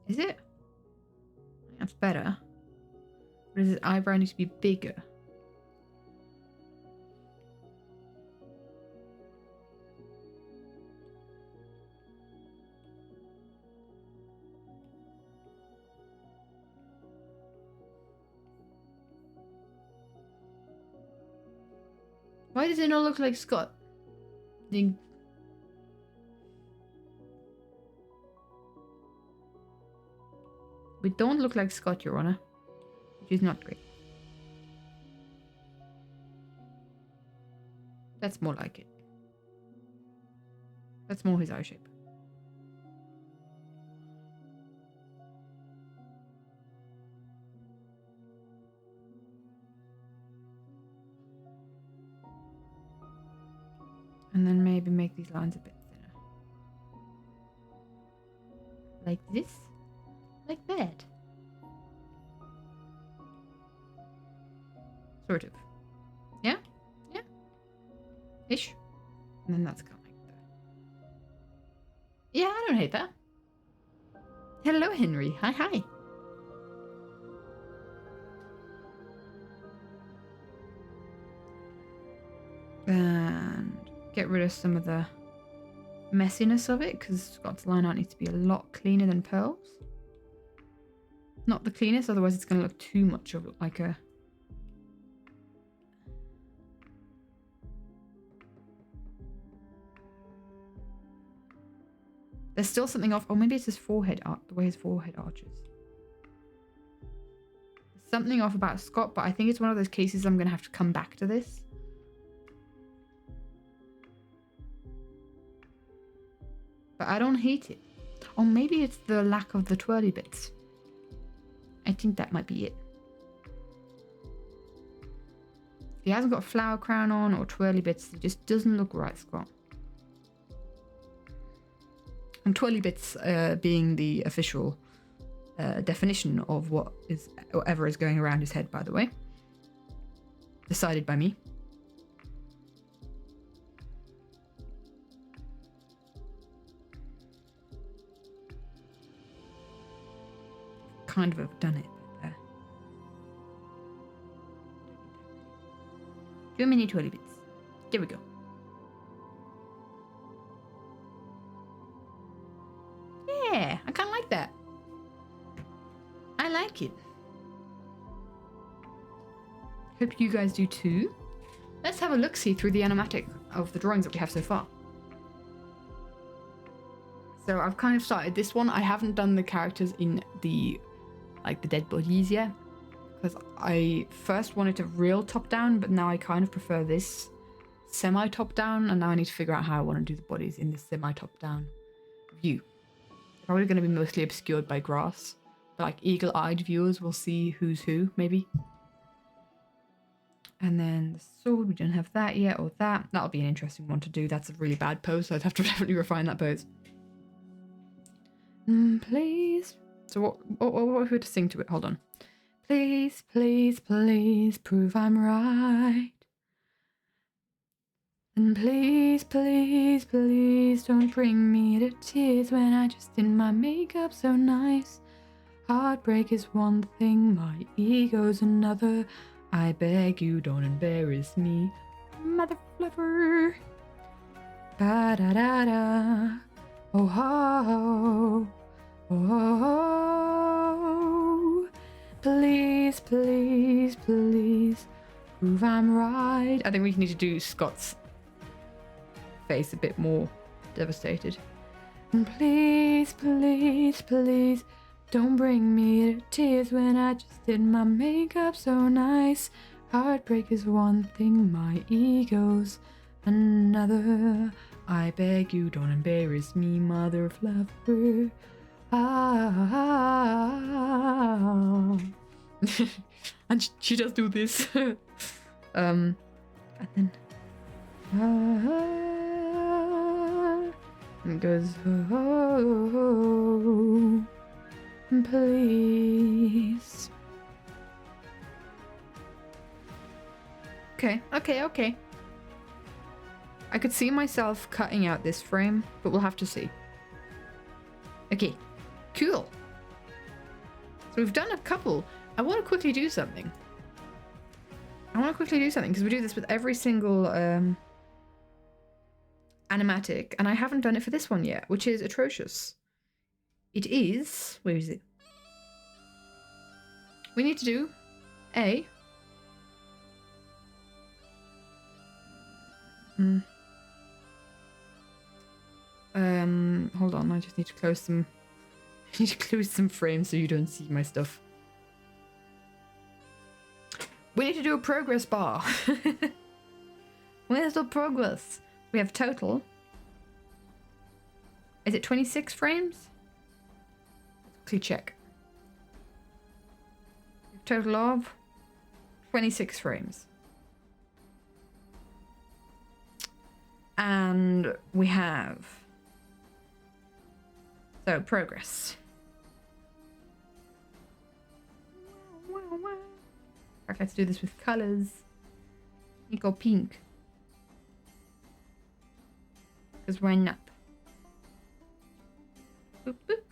Is it? I think that's better. Or does his eyebrow need to be bigger? Why does it not look like Scott? We don't look like Scott, Your Honor. Which is not great. That's more like it. That's more his eye shape. And then maybe make these lines a bit thinner. Like this? Like that? Sort of. Yeah? Yeah? Ish. And then that's kind of like that. Yeah, I don't hate that. Hello, Henry. Hi, hi. And get rid of some of the messiness of it, because Scott's line art needs to be a lot cleaner than Pearl's. Not the cleanest, otherwise it's going to look too much of like a... There's still something off. Oh, maybe it's his forehead art, the way his forehead arches. There's something off about Scott, but I think it's one of those cases I'm going to have to come back to this. But I don't hate it. Or maybe it's the lack of the twirly bits. I think that might be it. If he hasn't got a flower crown on or twirly bits, it just doesn't look right, Scott. And twirly bits being the official definition of whatever is going around his head, by the way. Decided by me. Kind of have done it there. Too many twirly bits. There we go. Yeah, I kind of like that. I like it. Hope you guys do too. Let's have a look-see through the animatic of the drawings that we have so far. So I've kind of started this one. I haven't done the characters in the dead bodies yet, because I first wanted a real top down, but now I kind of prefer this semi top down, and now I need to figure out how I want to do the bodies in this semi top down view. Probably going to be mostly obscured by grass, but like eagle-eyed viewers will see who's who, maybe. And then the sword, we don't have that yet, or that. That'll be an interesting one to do. That's a really bad pose, so I'd have to definitely refine that pose. Please. So what if we were to sing to it? Hold on. Please, please, please prove I'm right. And please, please, please don't bring me to tears when I just did my makeup so nice. Heartbreak is one thing, my ego's another. I beg you don't embarrass me, mother fluffer. Ba-da-da-da. Oh, oh, oh, oh. Please, please, please prove I'm right. I think we need to do Scott's face a bit more devastated. And please, please, please don't bring me to tears when I just did my makeup so nice. Heartbreak is one thing, my ego's another. I beg you don't embarrass me, mother fluffer. Ah. And she does do this. And then and it goes, oh, please. Okay. I could see myself cutting out this frame, but we'll have to see. Okay, cool. So we've done a couple. I want to quickly do something. Because we do this with every single animatic, and I haven't done it for this one yet, which is atrocious. It is... Where is it? We need to do a... Hold on, I just need to close some... I need to close some frames so you don't see my stuff. We need to do a progress bar. Where's the progress? We have total. Is it 26 frames? Let's quickly check. Total of 26 frames. And we have... So, progress. Alright, let's do this with colours. Go pink. Because why not? Boop, boop.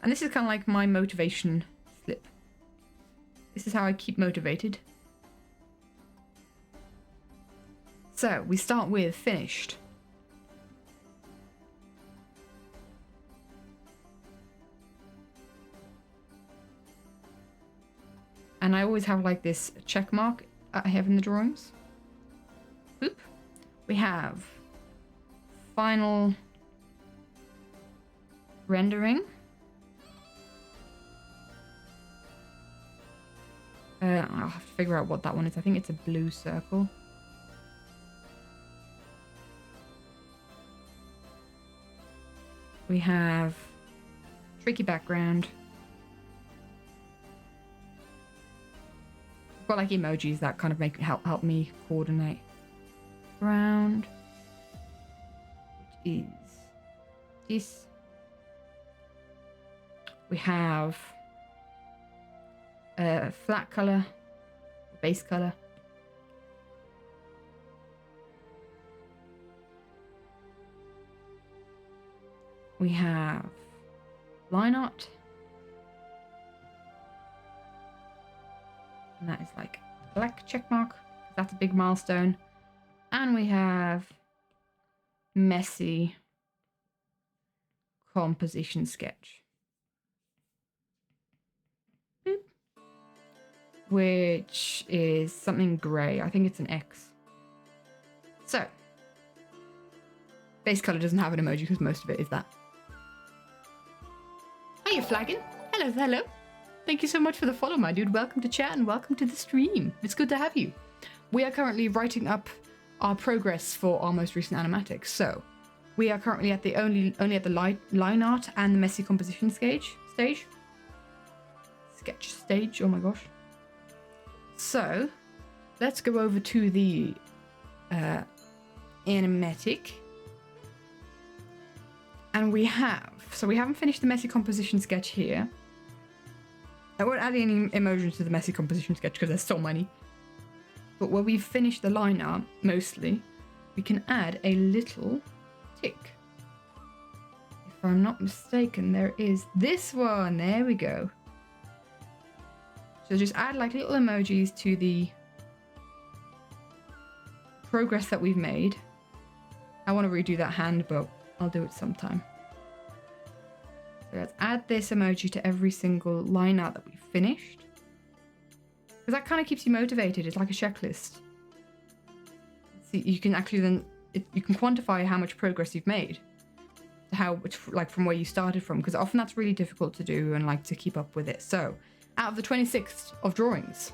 And this is kind of like my motivation slip. This is how I keep motivated. So, we start with finished. And I always have like this check mark I have in the drawings. Boop. We have final rendering. I'll have to figure out what that one is. I think it's a blue circle. We have tricky background. Got like emojis that kind of help me coordinate. Ground, which is this. We have a flat color, base color. We have line art. And that is like black check mark. That's a big milestone. And we have messy composition sketch. Boop. Which is something grey. I think it's an X. So, base color doesn't have an emoji because most of it is that. Are you flagging? Hello, hello. Thank you so much for the follow, my dude. Welcome to chat and welcome to the stream. It's good to have you. We are currently writing up our progress for our most recent animatics. So we are currently at the only at the line art and the messy composition sketch stage. Oh my gosh. So let's go over to the animatic. And we haven't finished the messy composition sketch here. I won't add any emojis to the messy composition sketch because there's so many. But where we've finished the line art, mostly, we can add a little tick. If I'm not mistaken, there is this one. There we go. So just add like little emojis to the progress that we've made. I want to redo that hand, but I'll do it sometime. So let's add this emoji to every single line art that we've finished. Because that kind of keeps you motivated. It's like a checklist. See, you can actually then, you can quantify how much progress you've made. How, like from where you started from. Because often that's really difficult to do and like to keep up with it. So, out of the 26 of drawings,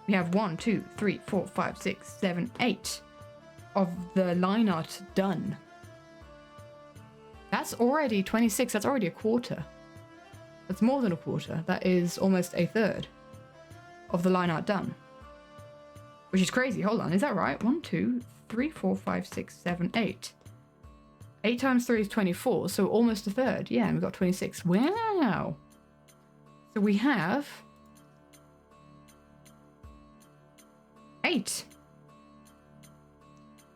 we have 1, 2, 3, 4, 5, 6, 7, 8 of the line art done. That's already 26. That's already a quarter. That's more than a quarter. That is almost a third of the line art done. Which is crazy. Hold on. Is that right? 1, 2, 3, 4, 5, 6, 7, 8. 8 times 3 is 24. So almost a third. Yeah, and we've got 26. Wow. So we have 8.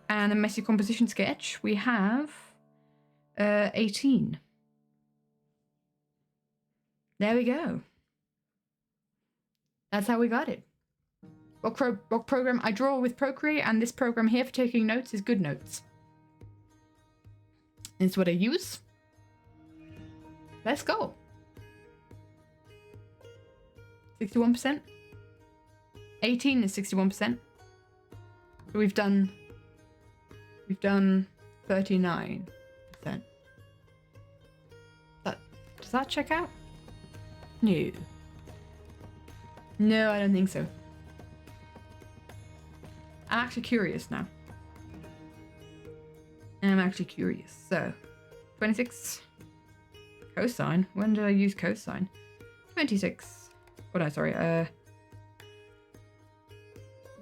And the messy composition sketch, we have 18. There we go. That's how we got it. What program I draw with Procreate, and this program here for taking notes is GoodNotes. It's what I use. Let's go. 61%. 18 is 61%. So we've done 39%. Does that check out? No. No, I don't think so. I'm actually curious now. I'm actually curious. So, 26. Cosine? When did I use cosine? 26. Oh no, sorry.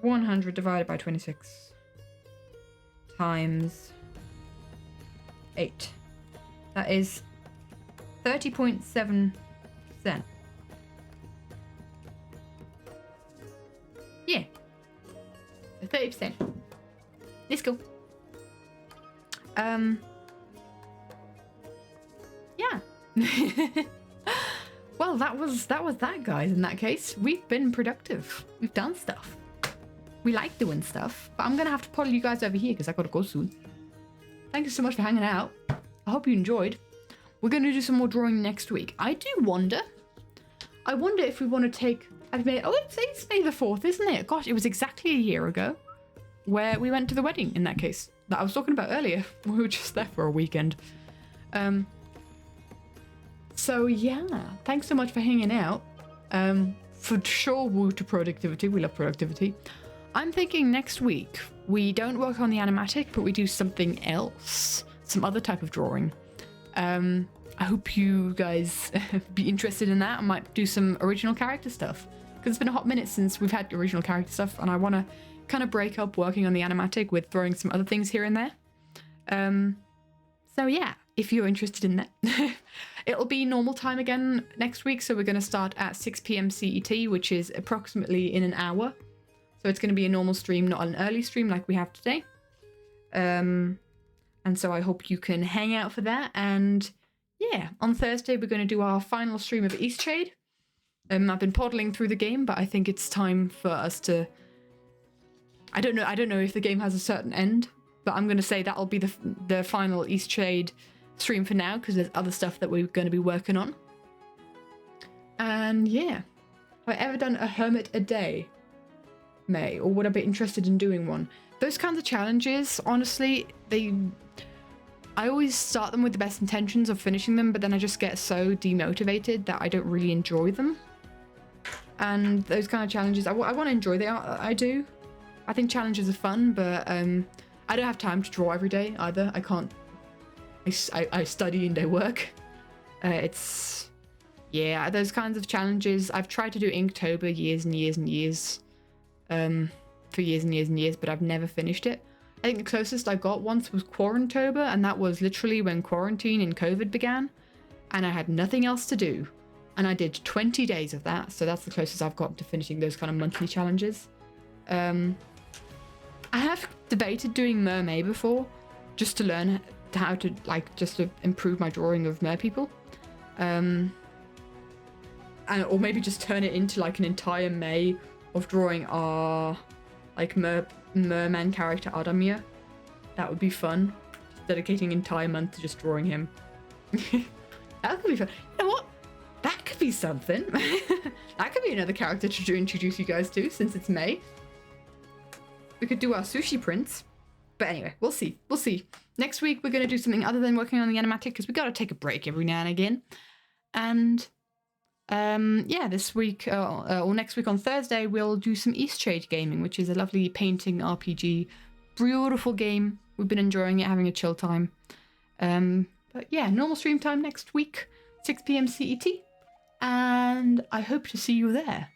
100 divided by 26 times 8. That is 30.7%. Yeah. So 30%. Let's go. Yeah. Well, that was that, guys. In that case, we've been productive. We've done stuff. We like doing stuff, but I'm gonna have to puddle you guys over here because I gotta go soon. Thank you so much for hanging out. I hope you enjoyed. We're gonna do some more drawing next week. I wonder if we want to take. It's May the 4th, isn't it? Gosh, it was exactly a year ago where we went to the wedding. In that case, that I was talking about earlier. We were just there for a weekend. So yeah, thanks so much for hanging out. For sure, woo to productivity. We love productivity. I'm thinking next week we don't work on the animatic, but we do something else, some other type of drawing. I hope you guys be interested in that. I might do some original character stuff because it's been a hot minute since we've had original character stuff, and I want to kind of break up working on the animatic with throwing some other things here and there. So yeah, if you're interested in that. It'll be normal time again next week, so we're going to start at 6 p.m. CET, which is approximately in an hour. So it's going to be a normal stream, not an early stream like we have today. And so I hope you can hang out for that. And yeah, on Thursday we're going to do our final stream of Eastshade. I've been poddling through the game, but I think it's time for us to... I don't know if the game has a certain end, but I'm going to say that'll be the final Eastshade stream for now, because there's other stuff that we're going to be working on. And yeah, have I ever done a hermit a day, May, or would I be interested in doing one? Those kinds of challenges, honestly, I always start them with the best intentions of finishing them, but then I just get so demotivated that I don't really enjoy them. And those kind of challenges, I want to enjoy them. I do. I think challenges are fun, but I don't have time to draw every day either. I can't. I study and I work. Yeah, those kinds of challenges. I've tried to do Inktober years and years and years, for years and years and years, but I've never finished it. I think the closest I got once was Quarantober, and that was literally when quarantine and COVID began, and I had nothing else to do, and I did 20 days of that. So that's the closest I've got to finishing those kind of monthly challenges. I have debated doing Mermaid before, just to learn how to, like, just to improve my drawing of merpeople, or maybe just turn it into like an entire May of drawing our like merman character Adamir. That would be fun. Just dedicating an entire month to just drawing him. That could be fun. You know what? That could be something. That could be another character to introduce you guys to, since it's May. We could do our sushi prints. But anyway, we'll see. We'll see. Next week, we're going to do something other than working on the animatic, because we got to take a break every now and again. And yeah, this week, or next week on Thursday, we'll do some Eastshade gaming, which is a lovely painting RPG. Beautiful game. We've been enjoying it, having a chill time. But yeah, normal stream time next week, 6 p.m. CET. And I hope to see you there.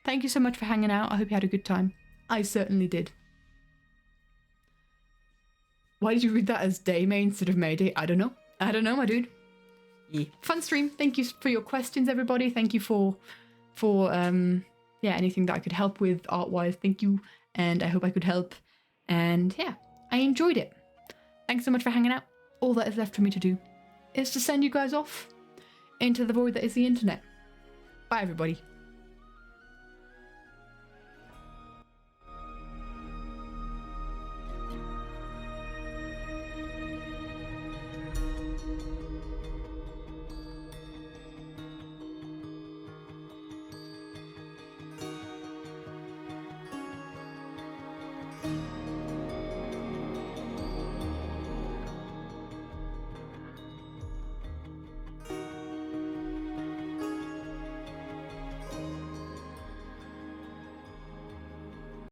Thank you so much for hanging out. I hope you had a good time. I certainly did. Why did you read that as day May instead of Mayday? I don't know. I don't know, my dude. Yeah. Fun stream. Thank you for your questions, everybody. Thank you for yeah, anything that I could help with art-wise. Thank you. and I hope I could help. And yeah, I enjoyed it. Thanks so much for hanging out. All that is left for me to do is to send you guys off into the void that is the internet. Bye, everybody.